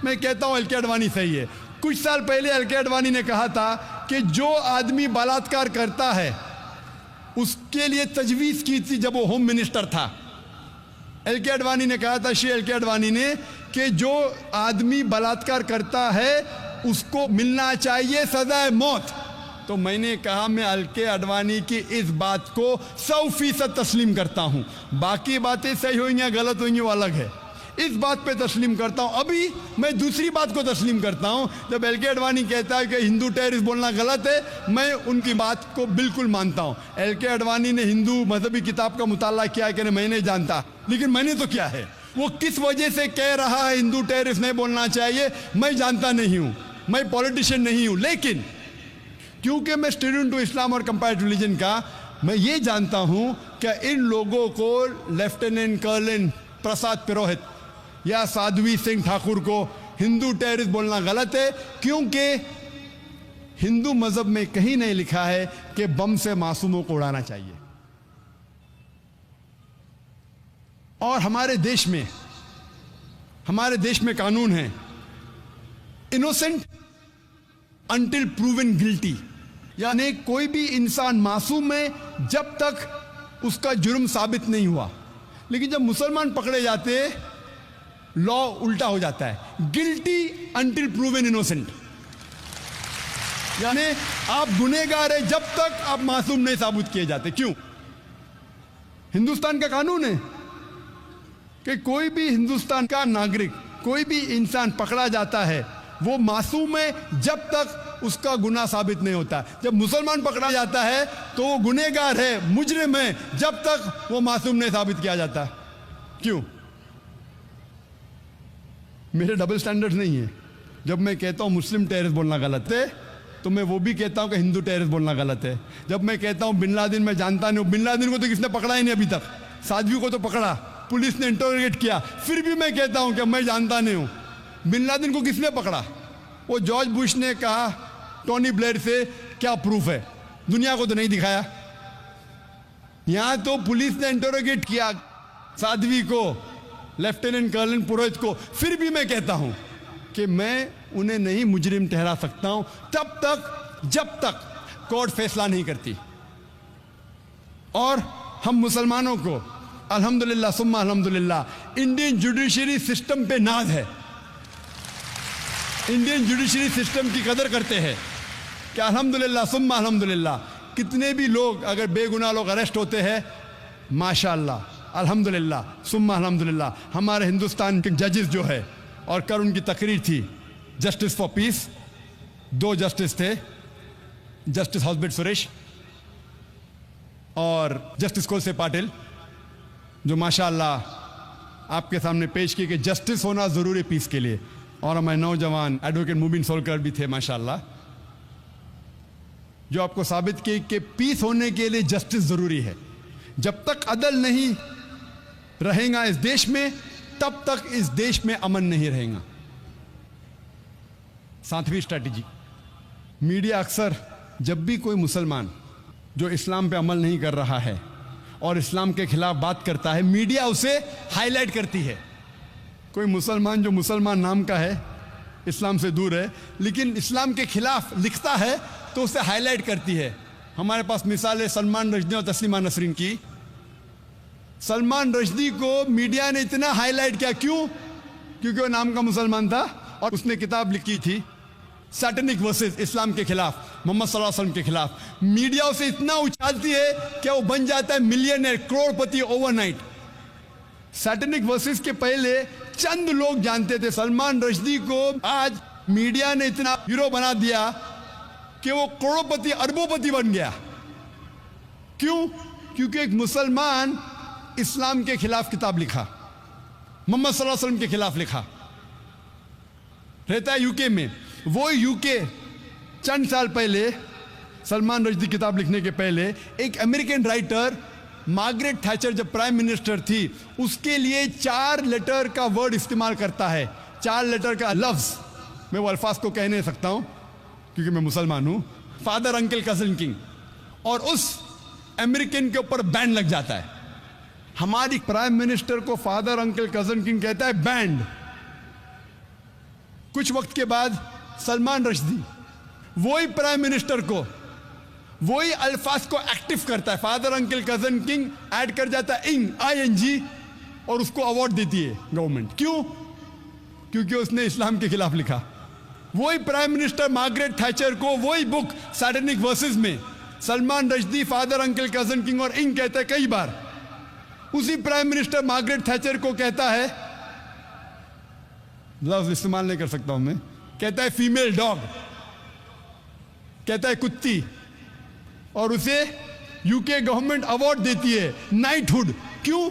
मैं कहता हूं एलके अडवाणी सही है। कुछ साल पहले एलके अडवाणी ने कहा था कि जो आदमी बलात्कार करता है उसके लिए तजवीज़ की थी जब वो होम मिनिस्टर था। एलके अडवाणी ने कहा था, श्री एलके अडवाणी ने, कि जो आदमी बलात्कार करता है उसको मिलना चाहिए सजाए मौत। तो मैंने कहा मैं एलके अडवाणी की इस बात को 100% तस्लीम करता हूं। बाकी बातें सही होंगी या गलत होंगी वो अलग है, इस बात पे तस्लीम करता हूं। अभी मैं दूसरी बात को तस्लीम करता हूं। जब एलके अडवाणी कहता है कि हिंदू टेररिस्ट बोलना गलत है, मैं उनकी बात को बिल्कुल मानता हूं। एलके अडवाणी ने हिंदू मजहबी किताब का मुताला किया है कि नहीं मैं नहीं जानता, लेकिन मैंने तो किया है। वो किस वजह से कह रहा है हिंदू टेररिस्ट नहीं बोलना चाहिए, मैं जानता नहीं हूं, मैं पॉलिटिशियन नहीं हूं। लेकिन क्योंकि मैं स्टूडेंट हूं इस्लाम और कंपैरेटिव रिलीजन का, मैं ये जानता हूं कि इन लोगों को लेफ्टिनेंट कर्नल प्रसाद पुरोहित या साध्वी सिंह ठाकुर को हिंदू टेररिस्ट बोलना गलत है, क्योंकि हिंदू मजहब में कहीं नहीं लिखा है कि बम से मासूमों को उड़ाना चाहिए। और हमारे देश में कानून है, इनोसेंट अंटिल प्रूवन गिल्टी, यानी कोई भी इंसान मासूम है जब तक उसका जुर्म साबित नहीं हुआ। लेकिन जब मुसलमान पकड़े जाते हैं लॉ उल्टा हो जाता है, गिल्टी अंटिल प्रूवन इनोसेंट, यानी आप गुनहगार है जब तक आप मासूम नहीं साबित किए जाते। क्यों? हिंदुस्तान का कानून है कि कोई भी हिंदुस्तान का नागरिक, कोई भी इंसान पकड़ा जाता है वो मासूम है जब तक उसका गुनाह साबित नहीं होता। जब मुसलमान पकड़ा जाता है तो वो गुनहगार है, मुजरिम है, जब तक वो मासूम नहीं साबित किया जाता। क्यों? मेरे डबल स्टैंडर्ड नहीं है। जब मैं कहता हूं मुस्लिम टेररिस्ट बोलना गलत है, तो मैं वो भी कहता हूं कि हिंदू टेररिस्ट बोलना गलत है। जब मैं कहता हूं बिन लादेन मैं जानता नहीं हूं, बिन लादेन को तो किसने पकड़ा ही नहीं अभी तक, साध्वी को तो पकड़ा, पुलिस ने इंटरोगेट किया, फिर भी मैं कहता हूं कि मैं जानता नहीं हूं। बिन लादेन को किसने पकड़ा? वो जॉर्ज बुश ने कहा टोनी ब्लेयर से क्या प्रूफ है, दुनिया को तो नहीं दिखाया। यहां तो पुलिस ने इंटरोगेट किया साध्वी को, लेफ्टिनेंट कर्नल पुरोहित को, फिर भी मैं कहता हूं कि मैं उन्हें नहीं मुजरिम ठहरा सकता हूं तब तक जब तक कोर्ट फैसला नहीं करती। और हम मुसलमानों को अल्हम्दुलिल्लाह सुम्मा अल्हम्दुलिल्लाह इंडियन जुडिशरी सिस्टम पे नाज है, इंडियन जुडिशरी सिस्टम की कदर करते हैं कि अल्हम्दुलिल्लाह सुम्मा अल्हम्दुलिल्लाह कितने भी लोग अगर बेगुनाह लोग अरेस्ट होते हैं माशाअल्लाह अल्हम्दुलिल्लाह सुम्मा अल्हम्दुलिल्लाह, हमारे हिंदुस्तान के जजेस जो है, और कल उनकी तकरीर थी जस्टिस फॉर पीस। 2 जस्टिस थे, जस्टिस हॉस्बिट सुरेश और जस्टिस कोलसे पाटिल, जो माशाअल्लाह आपके सामने पेश किए कि जस्टिस होना ज़रूरी पीस के लिए। और हमारे नौजवान एडवोकेट मुबीन सोलकर भी थे माशाअल्लाह, जो आपको साबित किए कि पीस होने के लिए जस्टिस ज़रूरी है। जब तक अदल नहीं रहेगा इस देश में, तब तक इस देश में अमन नहीं रहेगा। 7वीं स्ट्रैटेजी, मीडिया अक्सर जब भी कोई मुसलमान जो इस्लाम पे अमल नहीं कर रहा है और इस्लाम के खिलाफ बात करता है, मीडिया उसे हाईलाइट करती है। कोई मुसलमान जो मुसलमान नाम का है, इस्लाम से दूर है, लेकिन इस्लाम के खिलाफ लिखता है तो उसे हाईलाइट करती है। हमारे पास मिसाल है सलमान रश्दी और तस्लीमा नसरीन की। सलमान रश्दी को मीडिया ने इतना हाईलाइट किया, क्यों? क्योंकि वो नाम का मुसलमान था और उसने किताब लिखी थी सैटेनिक वर्सेस, इस्लाम के खिलाफ, मोहम्मद सल्लल्लाहु अलैहि वसल्लम के खिलाफ। मीडिया उसे इतना उछालती है कि वो बन जाता है मिलियनर, करोड़पति ओवरनाइट। सैटेनिक वर्सेस के पहले चंद लोग जानते थे। सलमान रश्दी को आज मीडिया ने इतना हीरो बना दिया कि वो करोड़पति अरबोपति बन गया। क्यों? क्योंकि एक मुसलमान इस्लाम के खिलाफ किताब लिखा, मोहम्मद सल्लल्लाहु अलैहि वसल्लम के खिलाफ लिखा। रहता है यूके में। वो यूके चंद साल पहले, सलमान रश्दी किताब लिखने के पहले, एक अमेरिकन राइटर मार्गरेट थैचर जब प्राइम मिनिस्टर थी, उसके लिए 4 लेटर का वर्ड इस्तेमाल करता है, 4 लेटर का लफ्ज। मैं वो अल्फाज को कह नहीं सकता हूं क्योंकि मैं मुसलमान हूं। फादर, अंकल, कजन, किंग, और उस अमेरिकन के ऊपर बैन लग जाता है। हमारी प्राइम मिनिस्टर को फादर, अंकल, कजन, किंग कहता है, बैंड। कुछ वक्त के बाद सलमान रश्दी वही प्राइम मिनिस्टर को वही अल्फाज को एक्टिव करता है, father, uncle, cousin, king add कर जाता है ING, और उसको अवार्ड देती है गवर्नमेंट। क्यों? क्योंकि उसने इस्लाम के खिलाफ लिखा। वही प्राइम मिनिस्टर मार्गरेट थैचर को वही बुक सैटेनिक वर्सेस में Salman Rushdie father, uncle, cousin, king और इंग कहता है कई बार। उसी प्राइम मिनिस्टर मार्गरेट थैचर को कहता है, लफ्ज इस्तेमाल नहीं कर सकता हूं मैं, कहता है फीमेल डॉग, कहता है कुत्ती, और उसे यूके गवर्नमेंट अवार्ड देती है नाइटहुड। क्यों?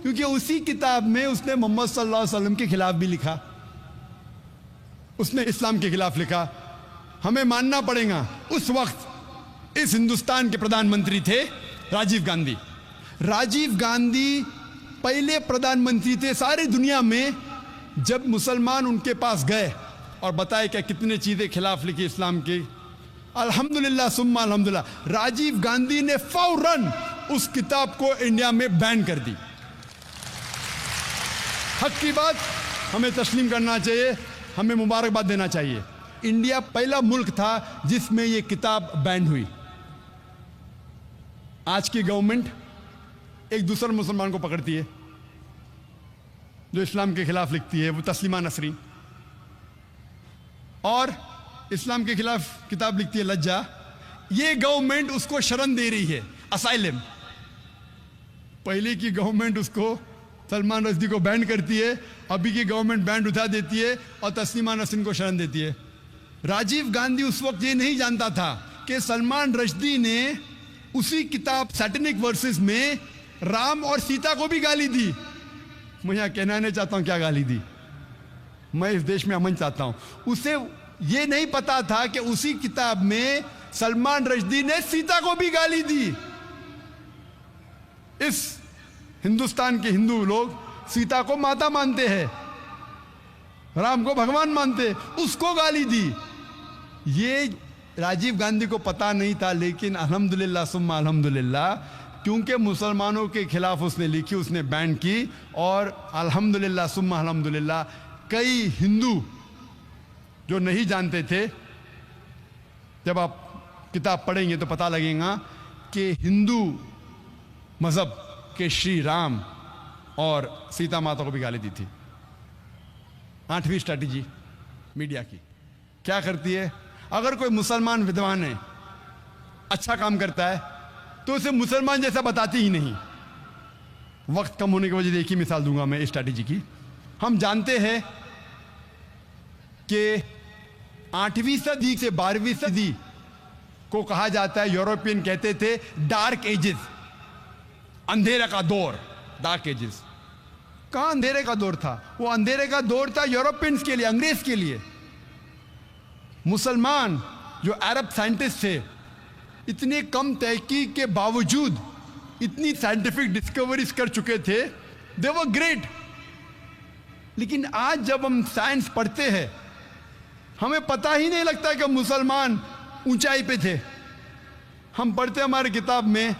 क्योंकि उसी किताब में उसने मोहम्मद सल्लल्लाहु अलैहि वसल्लम के खिलाफ भी लिखा, उसने इस्लाम के खिलाफ लिखा। हमें मानना पड़ेगा, उस वक्त इस हिंदुस्तान के प्रधानमंत्री थे राजीव गांधी। राजीव गांधी पहले प्रधानमंत्री थे सारी दुनिया में जब मुसलमान उनके पास गए और बताए कि कितने चीजें खिलाफ लिखी इस्लाम की। अल्हम्दुलिल्लाह सुम्मा अल्हम्दुलिल्लाह, राजीव गांधी ने फौरन उस किताब को इंडिया में बैन कर दी। हक की बात हमें तस्लीम करना चाहिए, हमें मुबारकबाद देना चाहिए। इंडिया पहला मुल्क था जिसमें यह किताब बैन हुई। आज की गवर्नमेंट एक दूसरे मुसलमान को पकड़ती है जो इस्लाम के खिलाफ लिखती है, वो तस्लीमा नसरीन, और इस्लाम के खिलाफ किताब लिखती है लज्जा। ये गवर्नमेंट उसको शरण दे रही है, असाइलम। पहले की गवर्नमेंट उसको, सलमान रश्दी को बैन करती है, अभी की गवर्नमेंट बैन उठा देती है और तस्लीमा नसरीन को शरण देती है। राजीव गांधी उस वक्त ये नहीं जानता था कि सलमान रश्दी ने उसी किताब सैटेनिक वर्सेस में राम और सीता को भी गाली दी। मैं यहां कहना नहीं चाहता हूं क्या गाली दी, मैं इस देश में अमन चाहता हूं। उसे ये नहीं पता था कि उसी किताब में सलमान रश्दी ने सीता को भी गाली दी। इस हिंदुस्तान के हिंदू लोग सीता को माता मानते हैं, राम को भगवान मानते, उसको गाली दी। ये राजीव गांधी को पता नहीं था, लेकिन अल्हम्दुलिल्लाह सुम्मा अल्हम्दुलिल्लाह, क्योंकि मुसलमानों के खिलाफ उसने लिखी, उसने बैन की, और अल्हम्दुलिल्लाह सुम्मा अल्हम्दुलिल्लाह कई हिंदू जो नहीं जानते थे, जब आप किताब पढ़ेंगे तो पता लगेगा कि हिंदू मजहब के श्री राम और सीता माता को भी गाली दी थी। 8वीं स्ट्रैटेजी मीडिया की क्या करती है? अगर कोई मुसलमान विद्वान है, अच्छा काम करता है, तो उसे मुसलमान जैसा बताती ही नहीं। वक्त कम होने की वजह से एक ही मिसाल दूंगा मैं इस स्ट्रैटेजी की। हम जानते हैं कि 8वीं सदी से 12वीं सदी को कहा जाता है, यूरोपियन कहते थे डार्क एजेस, अंधेरे का दौर। डार्क एजेस कहां अंधेरे का दौर था? वो अंधेरे का दौर था यूरोपियंस के लिए, अंग्रेज के लिए। मुसलमान जो अरब साइंटिस्ट थे, इतने कम तहकीक के बावजूद इतनी साइंटिफिक डिस्कवरीज कर चुके थे, दे वर ग्रेट। लेकिन आज जब हम साइंस पढ़ते हैं, हमें पता ही नहीं लगता कि मुसलमान ऊंचाई पे थे। हम पढ़ते हमारी किताब में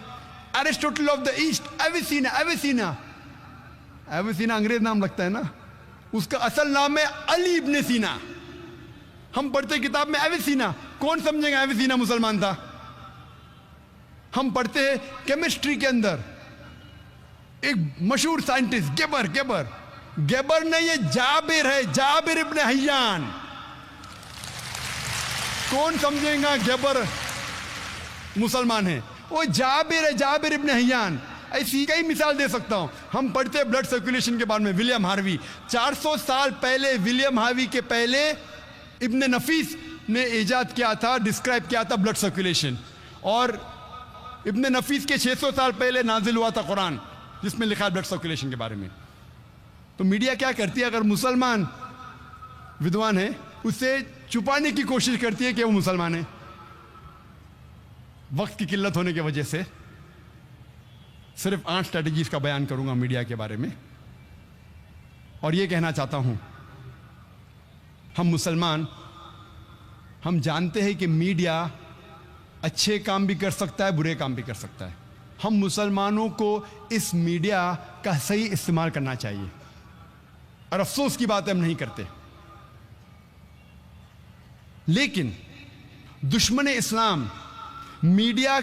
एरिस्टोटल ऑफ द ईस्ट, एविसीना। एविसीना एविसीना अंग्रेज नाम लगता है ना, उसका असल नाम है अली इब्ने सीना। हम पढ़ते किताब में एविसीना, कौन समझेगा एविसीना मुसलमान था? हम पढ़ते हैं केमिस्ट्री के अंदर एक मशहूर साइंटिस्ट गेबर। गेबर गेबर नहीं, ये जाबिर है, जाबिर इब्ने हय्यान। कौन समझेगा गेबर मुसलमान है? वो जाबिर है, जाबिर इब्ने हय्यान। ऐसी कई मिसाल दे सकता हूं। हम पढ़ते हैं ब्लड सर्कुलेशन के बारे में, विलियम हार्वी। 400 साल पहले, विलियम हार्वी के पहले इब्ने नफीस ने इजाद किया था, डिस्क्राइब किया था ब्लड सर्कुलेशन। और इब्ने नफीस के 600 साल पहले नाजिल हुआ था कुरान, जिसमें लिखा है ब्लड सर्कुलेशन के बारे में। तो मीडिया क्या करती है? अगर मुसलमान विद्वान है, उसे छुपाने की कोशिश करती है कि वो मुसलमान है। वक्त की किल्लत होने की वजह से सिर्फ 8 स्ट्रैटेजीज का बयान करूंगा मीडिया के बारे में, और ये कहना चाहता हूं, हम मुसलमान, हम जानते हैं कि मीडिया अच्छे काम भी कर सकता है, बुरे काम भी कर सकता है। हम मुसलमानों को इस मीडिया का सही इस्तेमाल करना चाहिए, और अफसोस की बात हम नहीं करते। लेकिन दुश्मन इस्लाम मीडिया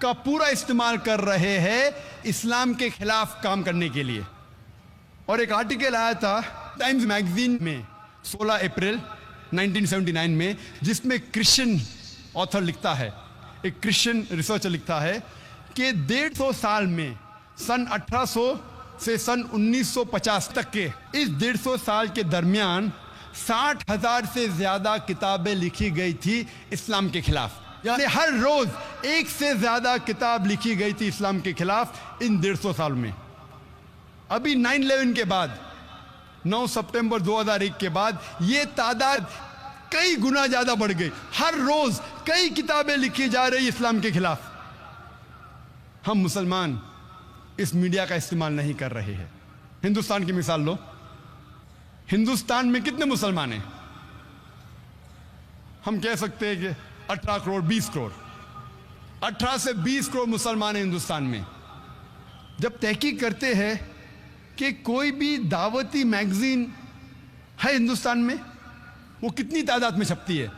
का पूरा इस्तेमाल कर रहे हैं इस्लाम के खिलाफ काम करने के लिए। और एक आर्टिकल आया था टाइम्स मैगजीन में 16 अप्रैल 1979 में, जिसमें क्रिश्चियन ऑथर लिखता है, एक क्रिश्चियन रिसर्चर लिखता है कि 150 साल में, सन 1800 से सन 1950 तक के इस 150 साल के दरमियान 60,000 से ज्यादा किताबें लिखी गई थी इस्लाम के खिलाफ। यानी हर रोज एक से ज्यादा किताब लिखी गई थी इस्लाम के खिलाफ इन 150 साल में। अभी 9/11 के बाद, 9 सितंबर 2001 के बाद, ये तादाद कई गुना ज्यादा बढ़ गई। हर रोज कई किताबें लिखी जा रही इस्लाम के खिलाफ। हम मुसलमान इस मीडिया का इस्तेमाल नहीं कर रहे हैं। हिंदुस्तान की मिसाल लो, हिंदुस्तान में कितने मुसलमान हैं? हम कह सकते हैं कि 18 करोड़, 20 करोड़, 18 से 20 करोड़ मुसलमान हैं हिंदुस्तान में। जब तहकीक करते हैं कि कोई भी दावती मैगजीन है हिंदुस्तान में, वो कितनी तादाद में छपती है?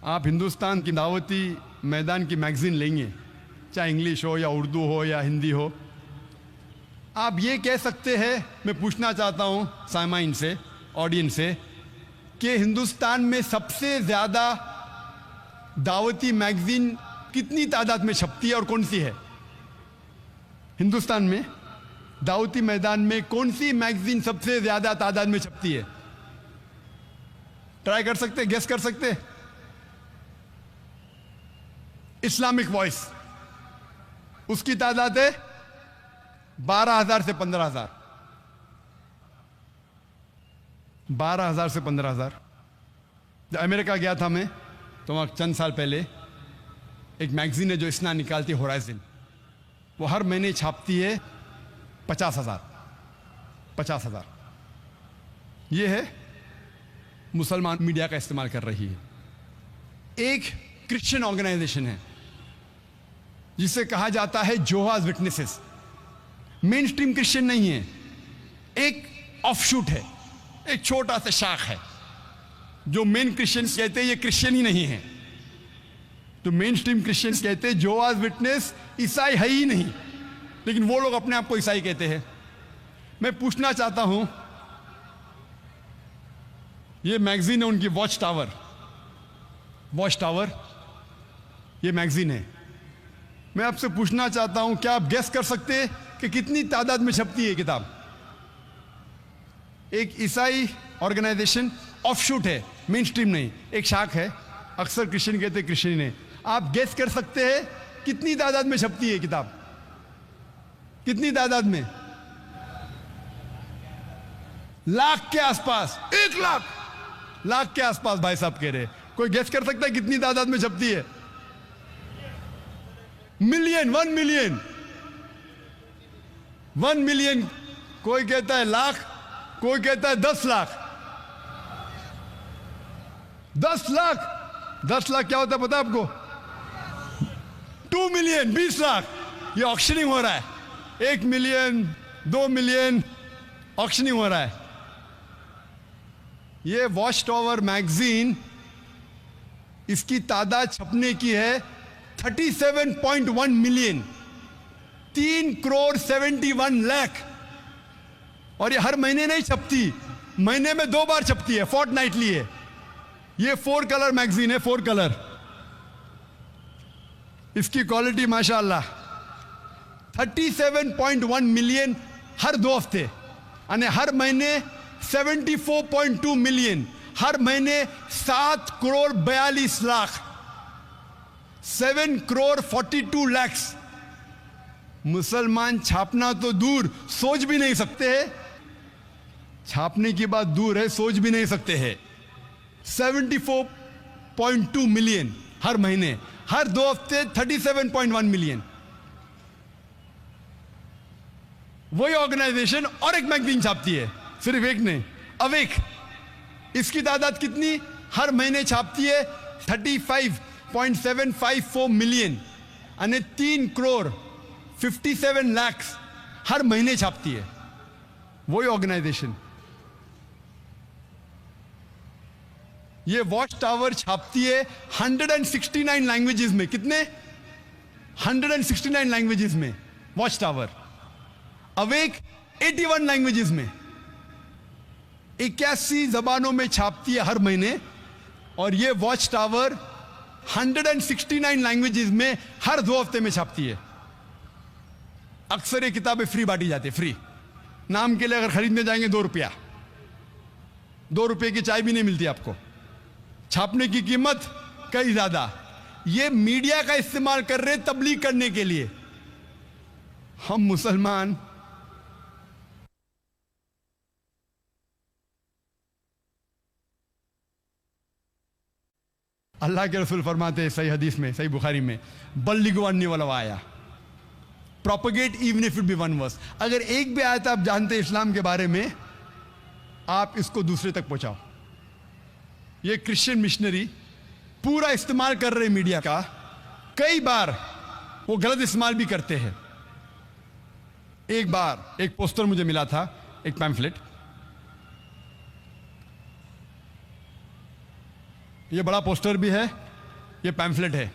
आप हिंदुस्तान की दावती मैदान की मैगजीन लेंगे, चाहे इंग्लिश हो या उर्दू हो या हिंदी हो, आप ये कह सकते हैं, मैं पूछना चाहता हूं सामाइन से, ऑडियंस से, कि हिंदुस्तान में सबसे ज्यादा दावती मैगजीन कितनी तादाद में छपती है और कौन सी है? हिंदुस्तान में दावती मैदान में कौन सी मैगजीन सबसे ज्यादा तादाद में छपती है? ट्राई कर सकते, गेस कर सकते? इस्लामिक वॉइस, उसकी तादाद है 12,000 से 15,000। 12,000 से 15,000। जब अमेरिका गया था मैं, तो वहाँ चंद साल पहले एक मैगजीन है जो इस्ना निकालती है, होराइजन। वो हर महीने छापती है 50,000। 50,000। ये है मुसलमान मीडिया का इस्तेमाल कर रही है। एक क्रिश्चियन ऑर्गेनाइजेशन है जिसे कहा जाता है जोहाज विटनेसेस। मेन स्ट्रीम क्रिश्चियन नहीं है, एक ऑफशूट है, एक छोटा सा शाख है। जो मेन क्रिश्चियंस कहते हैं ये क्रिश्चियन ही नहीं है, तो मेन स्ट्रीम क्रिश्चियंस कहते हैं जोहाज विटनेस ईसाई है ही नहीं, लेकिन वो लोग अपने आप को ईसाई कहते हैं। मैं पूछना चाहता हूं, ये मैगजीन है उनकी वॉच टावर। वॉच टावर ये मैगजीन है। मैं आपसे पूछना चाहता हूं, क्या आप गेस कर सकते हैं कि कितनी तादाद में छपती है किताब? एक ईसाई ऑर्गेनाइजेशन ऑफशूट है, मेन स्ट्रीम नहीं, एक शाख है। अक्सर क्रिश्चियन कहते हैं क्रिश्चियन है। आप गेस कर सकते हैं कितनी तादाद में छपती है किताब? कितनी तादाद में? लाख के आसपास, 1 लाख के आसपास भाई साहब कह रहे। कोई गेस कर सकता है कितनी तादाद में छपती है? Million, 1 million, 1 million. कोई कहता है लाख, कोई कहता है 10 लाख। 10 लाख, 10 लाख क्या होता है पता है आपको? 2 मिलियन, 20 लाख। ये ऑक्शनिंग हो रहा है। 1 मिलियन, 2 मिलियन, ऑक्शनिंग हो रहा है। ये वॉच टावर मैगजीन, इसकी तादाद छपने की है 37.1 मिलियन, 3 करोड़ 71 लाख। और ये हर महीने नहीं छपती, महीने में 2 बार छपती है, फोर्टनाइटली है। ये 4 कलर मैगजीन है, 4 कलर। इसकी क्वालिटी माशाअल्लाह। 37.1 मिलियन हर 2 हफ्ते, यानी हर महीने 74.2 मिलियन, हर महीने 7 करोड़ 42 लाख, 7 करोड़ 42 लाख। मुसलमान छापना तो दूर, सोच भी नहीं सकते हैं। छापने की बात दूर है, सोच भी नहीं सकते हैं। 74.2 मिलियन हर महीने, हर 2 हफ्ते 37.1 मिलियन। वही ऑर्गेनाइजेशन और एक मैगजीन छापती है, सिर्फ एक नहीं, अवेक। इसकी तादाद कितनी? हर महीने छापती है 35.754 मिलियन, यानी 3 करोड़ 57 लाख हर महीने छापती है वही ऑर्गेनाइजेशन। ये वॉच टावर छापती है 169 लैंग्वेजेस में। कितने? 169 लैंग्वेजेस में वॉच टावर। अवेक 81 लैंग्वेजेस में, 81 जबानों में छापती है हर महीने। और ये वॉच टावर 169 लैंग्वेजेस में हर 2 हफ्ते में छापती है। अक्सर ये किताबें फ्री बांटी जाती है, फ्री। नाम के लिए अगर खरीदने जाएंगे 2 रुपया, 2 रुपये की चाय भी नहीं मिलती आपको। छापने की कीमत कई ज्यादा। ये मीडिया का इस्तेमाल कर रहे तबलीग करने के लिए। हम मुसलमान अल्लाह के रसूल फरमाते हैं सही हदीस में, सही बुखारी में, बल्लिगु अन्नी वलौ आया, propagate even if it be 1 verse. अगर एक भी आयत आप जानते हैं इस्लाम के बारे में, आप इसको दूसरे तक पहुंचाओ। ये क्रिश्चियन मिशनरी पूरा इस्तेमाल कर रहे मीडिया का। कई बार वो गलत इस्तेमाल भी करते हैं। एक बार एक पोस्टर मुझे मिला था, एक पैम्फलेट। ये बड़ा पोस्टर भी है, ये पैम्फलेट है।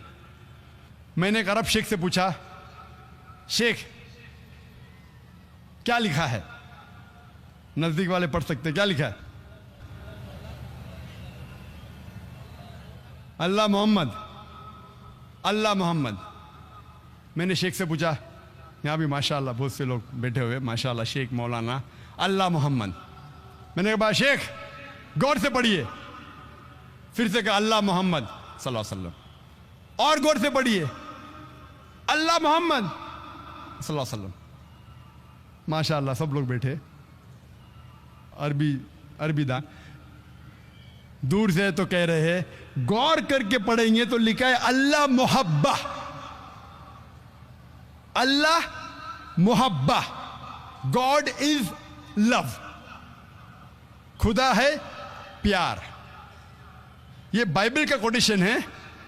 मैंने एक अरब शेख से पूछा, शेख क्या लिखा है? नजदीक वाले पढ़ सकते, क्या लिखा है? अल्लाह मोहम्मद, अल्लाह मोहम्मद। मैंने शेख से पूछा, यहाँ भी माशाअल्लाह बहुत से लोग बैठे हुए, माशाअल्लाह, शेख मौलाना, अल्लाह मोहम्मद। मैंने कहा शेख गौर से पढ़िए। फिर से कहा अल्लाह मोहम्मद सल्लल्लाहु अलैहि वसल्लम, और गौर से पढ़िए अल्लाह मोहम्मद सल्लल्लाहु अलैहि वसल्लम। माशाअल्लाह सब लोग बैठे, अरबी दान। दूर से तो कह रहे हैं, गौर करके पढ़ेंगे तो लिखा है अल्लाह मोहब्बा, अल्लाह मोहब्बा, गॉड इज लव, खुदा है प्यार। ये बाइबल का कोटेशन है,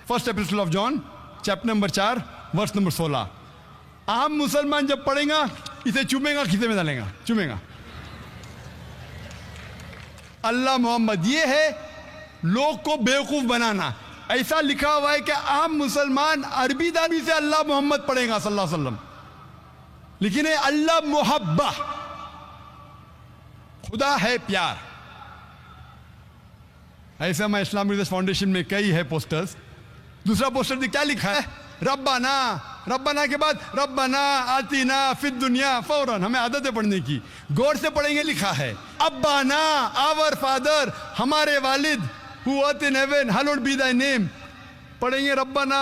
first epistle of John chapter number 4 verse number 16। आम मुसलमान जब पढ़ेगा इसे चूमेगा, खीसे में डालेगा, चूमेगा। अल्लाह मोहम्मद, ये है लोग को बेवकूफ बनाना। ऐसा लिखा हुआ है कि आम मुसलमान अरबी दानी से अल्लाह मोहम्मद पढ़ेगा सल्लल्लाहु अलैहि वसल्लम, लेकिन ये अल्लाह मोहब्बा, खुदा है प्यार। ऐसा मैं इस्लामिक रिसर्च फाउंडेशन में कई है पोस्टर्स। दूसरा पोस्टर क्या लिखा है? रब्बाना रब्बना के बाद रब्बना आतीना फिद दुनिया, फौरन हमें आदत है पढ़ने की, गौर से पढ़ेंगे। लिखा है अब्बाना, आवर फादर, हमारे वालिद, who art in heaven, hallowed B Dai name. पढ़ेंगे रब्बना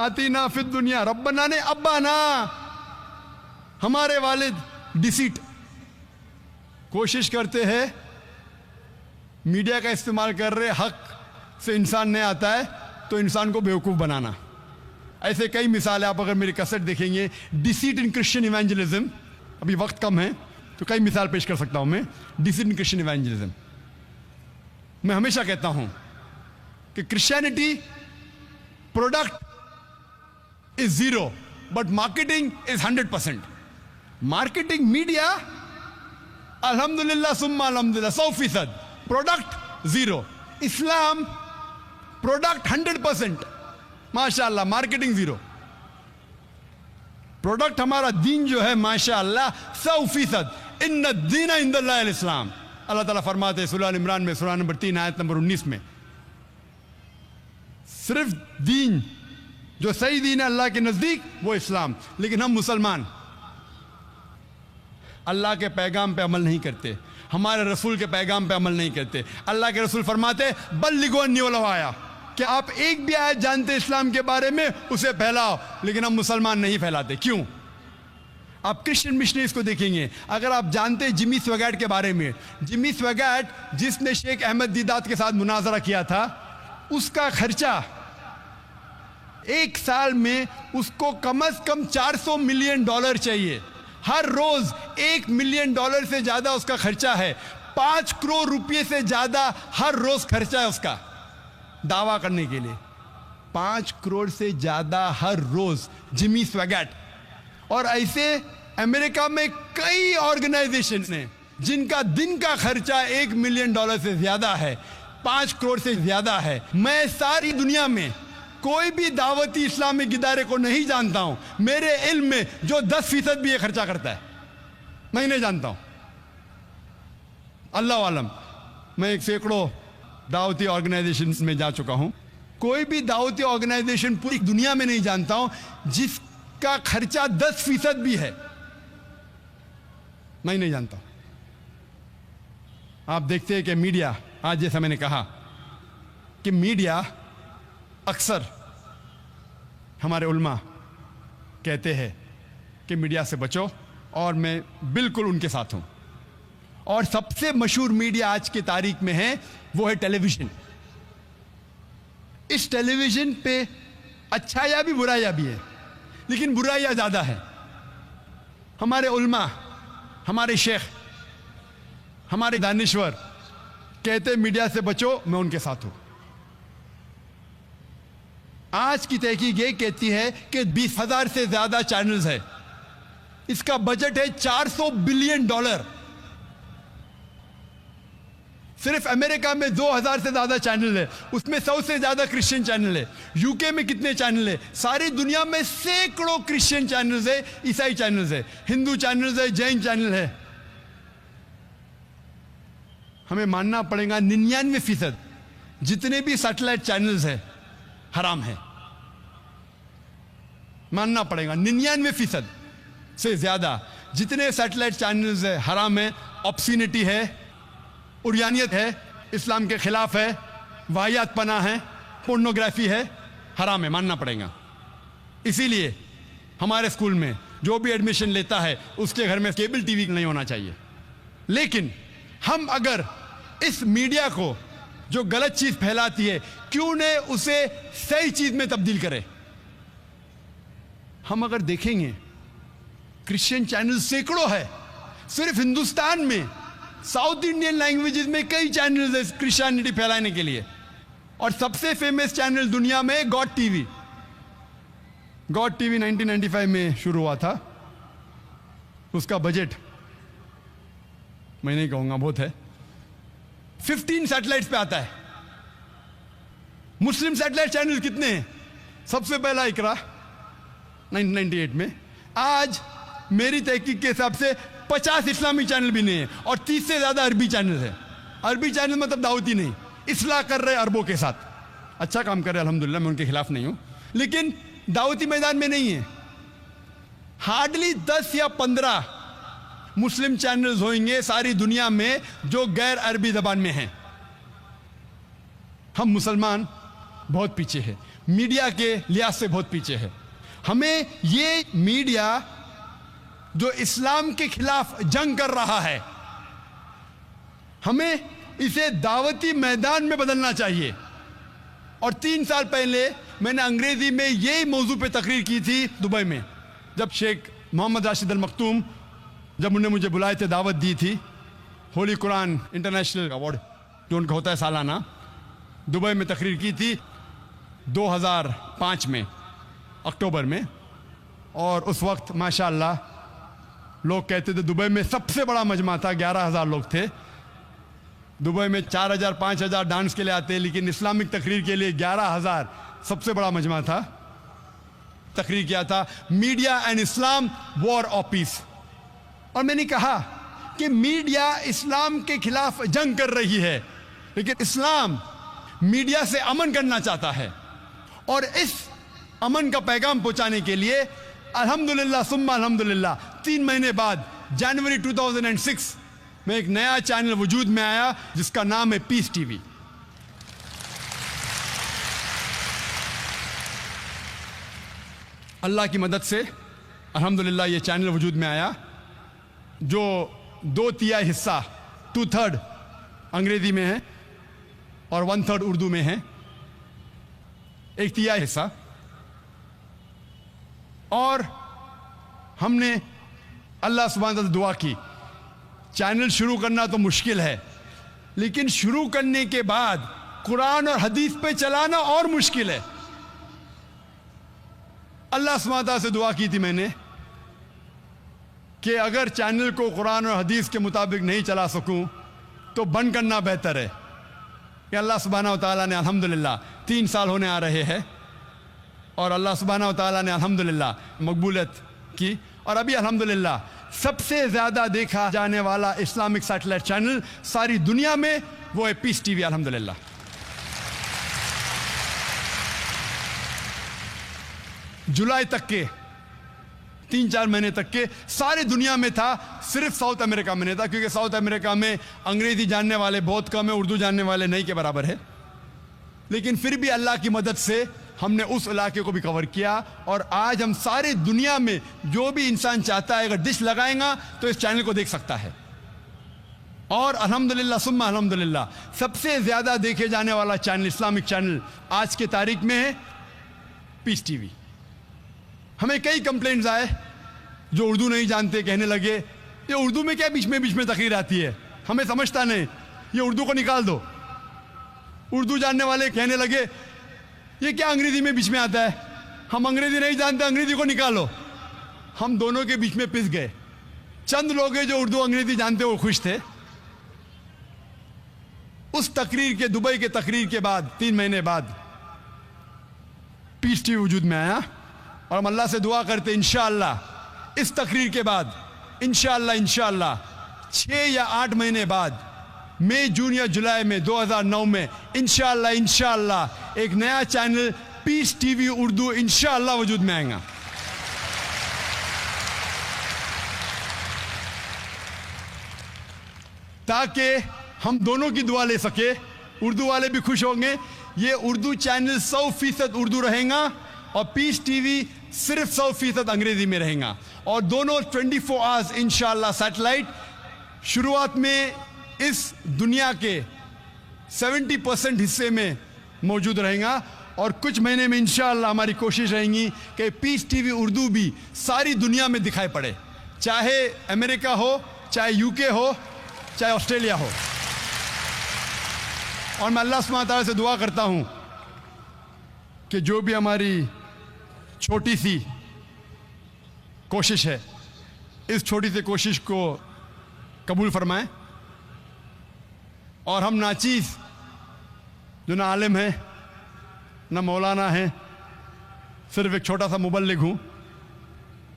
आतीना फिद दुनिया, रब्बना ने अब्बाना, हमारे वालिद। डिसीट, कोशिश करते हैं मीडिया का इस्तेमाल कर रहे, हक से इंसान नहीं आता है तो इंसान को बेवकूफ़ बनाना। ऐसे कई मिसाल है, आप अगर मेरी कैसेट देखेंगे डिसीट इन क्रिश्चियन इवेंजलिज्म, अभी वक्त कम है तो कई मिसाल पेश कर सकता हूं मैं। डिसीट इन क्रिश्चियन इवेंजलिज्म, मैं हमेशा कहता हूं कि Christianity product is 0 but marketing is 100%। Marketing media अल्हम्दुलिल्लाह सुम्मा अल्हम्दुलिल्लाह 100%, प्रोडक्ट 0। इस्लाम प्रोडक्ट 100%, माशाअल्लाह, मार्केटिंग 0। प्रोडक्ट हमारा दीन जो है माशाअल्लाह 100%। इन्ना दीना इंदल्लाह इस्लाम, अल्लाह ताला फरमाते हैं सूरह इमरान में, सूरह नंबर 3 आयत नंबर 19 में, सिर्फ दीन जो सही दीन है अल्लाह के नजदीक वो इस्लाम। लेकिन हम मुसलमान अल्लाह के पैगाम पे अमल नहीं करते, हमारे रसूल के पैगाम पे अमल नहीं करते। अल्लाह के रसूल फरमाते बल्लिगु अन्नी वलौ आया, कि आप एक भी आयत जानते इस्लाम के बारे में उसे फैलाओ, लेकिन हम मुसलमान नहीं फैलाते। क्यों? आप क्रिश्चियन मिशनरीज को देखेंगे, अगर आप जानते जिमी स्वैगैट के बारे में, जिमी स्वैगैट जिसने शेख अहमद दीदात के साथ मुनाजरा किया था, उसका खर्चा एक साल में उसको कम से कम $400 मिलियन चाहिए। हर रोज $1 मिलियन से ज्यादा उसका खर्चा है। 5 करोड़ रुपए से ज्यादा हर रोज खर्चा है उसका दावा करने के लिए। 5 करोड़ से ज्यादा हर रोज जिमी स्वैगैट। और ऐसे अमेरिका में कई ऑर्गेनाइजेशन हैं जिनका दिन का खर्चा $1 मिलियन से ज्यादा है, 5 करोड़ से ज्यादा है। मैं सारी दुनिया में कोई भी दावती इस्लामिक इदारे को नहीं जानता हूं मेरे इल्म में जो 10% भी ये खर्चा करता है, मैं नहीं जानता हूं। अल्लाह आलम, मैं एक सैकड़ों दावती ऑर्गेनाइजेशन में जा चुका हूं, कोई भी दावती ऑर्गेनाइजेशन पूरी दुनिया में नहीं जानता हूं जिसका खर्चा 10% भी है, मैं नहीं जानता। आप देखते हैं कि मीडिया, आज जैसा मैंने कहा कि मीडिया अक्सर, हमारे उल्मा कहते हैं कि मीडिया से बचो, और मैं बिल्कुल उनके साथ हूं। और सबसे मशहूर मीडिया आज की तारीख में है वो है टेलीविजन। इस टेलीविजन पे अच्छाइयां भी बुराइयां भी है, लेकिन बुराइयां ज्यादा है। हमारे उल्मा, हमारे शेख, हमारे दानिश्वर कहते मीडिया से बचो, मैं उनके साथ हूं। आज की तहकीक ये कहती है कि 20,000 से ज्यादा चैनल्स है, इसका बजट है $400 बिलियन। सिर्फ अमेरिका में 2,000 से ज्यादा चैनल है, उसमें 100 से ज्यादा क्रिश्चियन चैनल है। यूके में कितने चैनल है? सारी दुनिया में सैकड़ों क्रिश्चियन चैनल्स है, ईसाई चैनल्स है, हिंदू चैनल्स है, जैन चैनल है। हमें मानना पड़ेगा 99% जितने भी सैटेलाइट चैनल्स है हराम है, मानना पड़ेगा 99% से ज्यादा जितने सैटेलाइट चैनल्स है हराम है। ऑब्सिनिटी है, उरियानियत है, इस्लाम के खिलाफ है, वाहियात पना है, पोर्नोग्राफी है, हराम है, मानना पड़ेगा। इसीलिए हमारे स्कूल में जो भी एडमिशन लेता है उसके घर में केबल टीवी नहीं होना चाहिए। लेकिन हम अगर इस मीडिया को जो गलत चीज फैलाती है, क्यों ने उसे सही चीज में तब्दील करे? हम अगर देखेंगे क्रिश्चियन चैनल सैकड़ों है, सिर्फ हिंदुस्तान में साउथ इंडियन लैंग्वेजेस में कई चैनल्स है क्रिश्चियनिटी फैलाने के लिए। और सबसे फेमस चैनल दुनिया में गॉड टीवी। गॉड टीवी 1995 में शुरू हुआ था, उसका बजट मैं नहीं कहूंगा, बहुत है, 15 सैटेलाइट्स पे आता है। मुस्लिम सैटेलाइट चैनल कितने हैं? सबसे पहला इकरा 1998 में। आज मेरी तहकीक के हिसाब से 50 इस्लामी चैनल भी नहीं है, और 30 से ज्यादा अरबी चैनल है। अरबी चैनल मतलब दावती नहीं, इस्लाह कर रहे अरबों के साथ, अच्छा काम कर रहे अल्हम्दुलिल्लाह, मैं उनके खिलाफ नहीं हूं, लेकिन दावती मैदान में नहीं है। हार्डली 10 या 15 मुस्लिम चैनल्स होंगे सारी दुनिया में जो गैर अरबी जबान में हैं। हम मुसलमान बहुत पीछे हैं, मीडिया के लिहाज से बहुत पीछे है। हमें ये मीडिया जो इस्लाम के खिलाफ जंग कर रहा है, हमें इसे दावती मैदान में बदलना चाहिए। और 3 साल पहले मैंने अंग्रेजी में यही मौजू पे तकरीर की थी दुबई में, जब शेख मोहम्मद राशिद अल मखतूम जब उन्होंने मुझे बुलाए थे, दावत दी थी। होली कुरान इंटरनेशनल अवार्ड जो उनका होता है सालाना, दुबई में तकरीर की थी 2005 में अक्टूबर में। और उस वक्त माशाअल्लाह लोग कहते थे दुबई में सबसे बड़ा मजमा था, 11,000 लोग थे। दुबई में 4,000 5,000 डांस के लिए आते, लेकिन इस्लामिक तकरीर के लिए 11,000 सबसे बड़ा मजमा था। तकरीर किया था media and Islam war of peace. और मैंने कहा कि मीडिया इस्लाम के खिलाफ जंग कर रही है, लेकिन इस्लाम मीडिया से अमन करना चाहता है। और इस अमन का पैगाम पहुंचाने के लिए अल्हम्दुलिल्लाह सुम्मा अल्हम्दुलिल्लाह 3 महीने बाद जनवरी 2006 में एक नया चैनल वजूद में आया जिसका नाम है पीस टीवी। अल्लाह की मदद से अल्हम्दुलिल्लाह ये चैनल वजूद में आया, जो 2/3 हिस्सा 2/3 अंग्रेजी में है और 1/3 उर्दू में है, 1/3 हिस्सा। और हमने अल्लाह सुब्हानहू तआला से दुआ की। चैनल शुरू करना तो मुश्किल है, लेकिन शुरू करने के बाद कुरान और हदीस पे चलाना और मुश्किल है। अल्लाह सुब्हानहू तआला से दुआ की थी मैंने कि अगर चैनल को कुरान और हदीस के मुताबिक नहीं चला सकूं तो बंद करना बेहतर है। कि अल्लाह सुब्हानहू तआला ने अल्हम्दुलिल्लाह 3 साल होने आ रहे हैं और अल्लाह सुब्हानहू तआला ने अल्हम्दुलिल्लाह मकबूलियत की। और अभी अल्हम्दुलिल्लाह सबसे ज़्यादा देखा जाने वाला इस्लामिक सैटेलाइट चैनल सारी दुनिया में वो है पीस टीवी अल्हम्दुलिल्लाह। जुलाई तक के 3-4 महीने तक के सारी दुनिया में था, सिर्फ साउथ अमेरिका में नहीं था, क्योंकि साउथ अमेरिका में अंग्रेजी जानने वाले बहुत कम है, उर्दू जानने वाले नहीं के बराबर है। लेकिन फिर भी अल्लाह की मदद से हमने उस इलाके को भी कवर किया। और आज हम सारी दुनिया में जो भी इंसान चाहता है, अगर डिश लगाएगा तो इस चैनल को देख सकता है। और अल्हम्दुलिल्लाह सुम्मा अल्हम्दुलिल्लाह सबसे ज़्यादा देखे जाने वाला चैनल, इस्लामिक चैनल आज के तारीख में है पीस टीवी। हमें कई कंप्लेंट्स आए जो उर्दू नहीं जानते, कहने लगे ये उर्दू में क्या बीच में तकरीर आती है, हमें समझता नहीं, ये उर्दू को निकाल दो। उर्दू जानने वाले कहने लगे ये क्या अंग्रेजी में बीच में आता है, हम अंग्रेजी नहीं जानते, अंग्रेजी को निकालो। हम दोनों के बीच में पिस गए। चंद लोग हैं जो उर्दू अंग्रेजी जानते वो खुश थे। उस तकरीर के, दुबई के तकरीर के बाद 3 महीने बाद पीस टीवी वजूद में आया। और हम अल्लाह से दुआ करते इंशाअल्लाह इस तकरीर के बाद इंशाअल्लाह 6 या 8 महीने बाद, मई जून या जुलाई में 2009 में इंशाअल्लाह एक नया चैनल पीस टीवी उर्दू इंशाअल्लाह वजूद में आएगा। ताकि हम दोनों की दुआ ले सके, उर्दू वाले भी खुश होंगे। ये उर्दू चैनल 100% उर्दू रहेगा और पीस टीवी सिर्फ 100% अंग्रेजी में रहेगा। और दोनों 24 आवर्स इंशाअल्लाह सैटेलाइट शुरुआत में इस दुनिया के 70% हिस्से में मौजूद रहेगा। और कुछ महीने में इंशाअल्लाह हमारी कोशिश रहेगी कि पीस टीवी उर्दू भी सारी दुनिया में दिखाई पड़े, चाहे अमेरिका हो, चाहे यूके हो, चाहे ऑस्ट्रेलिया हो। और मैं अल्लाह सुब्हानहू तआला से दुआ करता हूँ कि जो भी हमारी छोटी सी कोशिश है, इस छोटी सी कोशिश को कबूल फरमाएं। और हम नाचीज़ जो ना आलिम है ना मौलाना है, सिर्फ एक छोटा सा मुबल्लिग हूँ,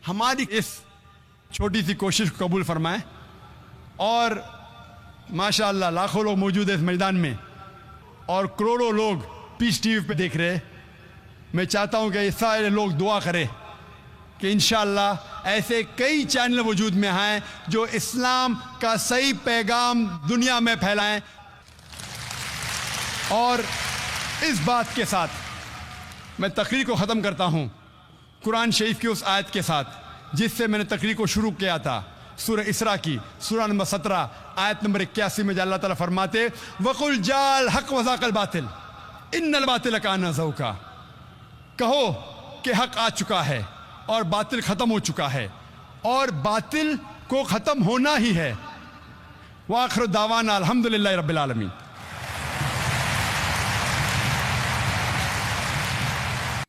हमारी इस छोटी सी कोशिश को कबूल फरमाएं। और माशाअल्लाह लाखों लोग मौजूद है इस मैदान में और करोड़ों लोग पीस टीवी पे देख रहे हैं। मैं चाहता हूँ कि ये सारे लोग दुआ करें कि इंशाअल्लाह ऐसे कई चैनल वजूद में हैं जो इस्लाम का सही पैगाम दुनिया में फैलाएं। और इस बात के साथ मैं तकरीर को ख़त्म करता हूँ कुरान शरीफ की उस आयत के साथ जिससे मैंने तकरीर को शुरू किया था, सूरह इसरा की सूरह नंबर 17 आयत नंबर 81 में अल्लाह ताला फरमाते वकुल जाल हक वज़ाकल बातिल इन्नल बातिल काना ज़ऊका। कहो कि हक आ चुका है और बातिल ख़त्म हो चुका है और बातिल को ख़त्म होना ही है। वाखिर दावाना अल्हम्दुलिल्लाहि रब्बिल आलमीन।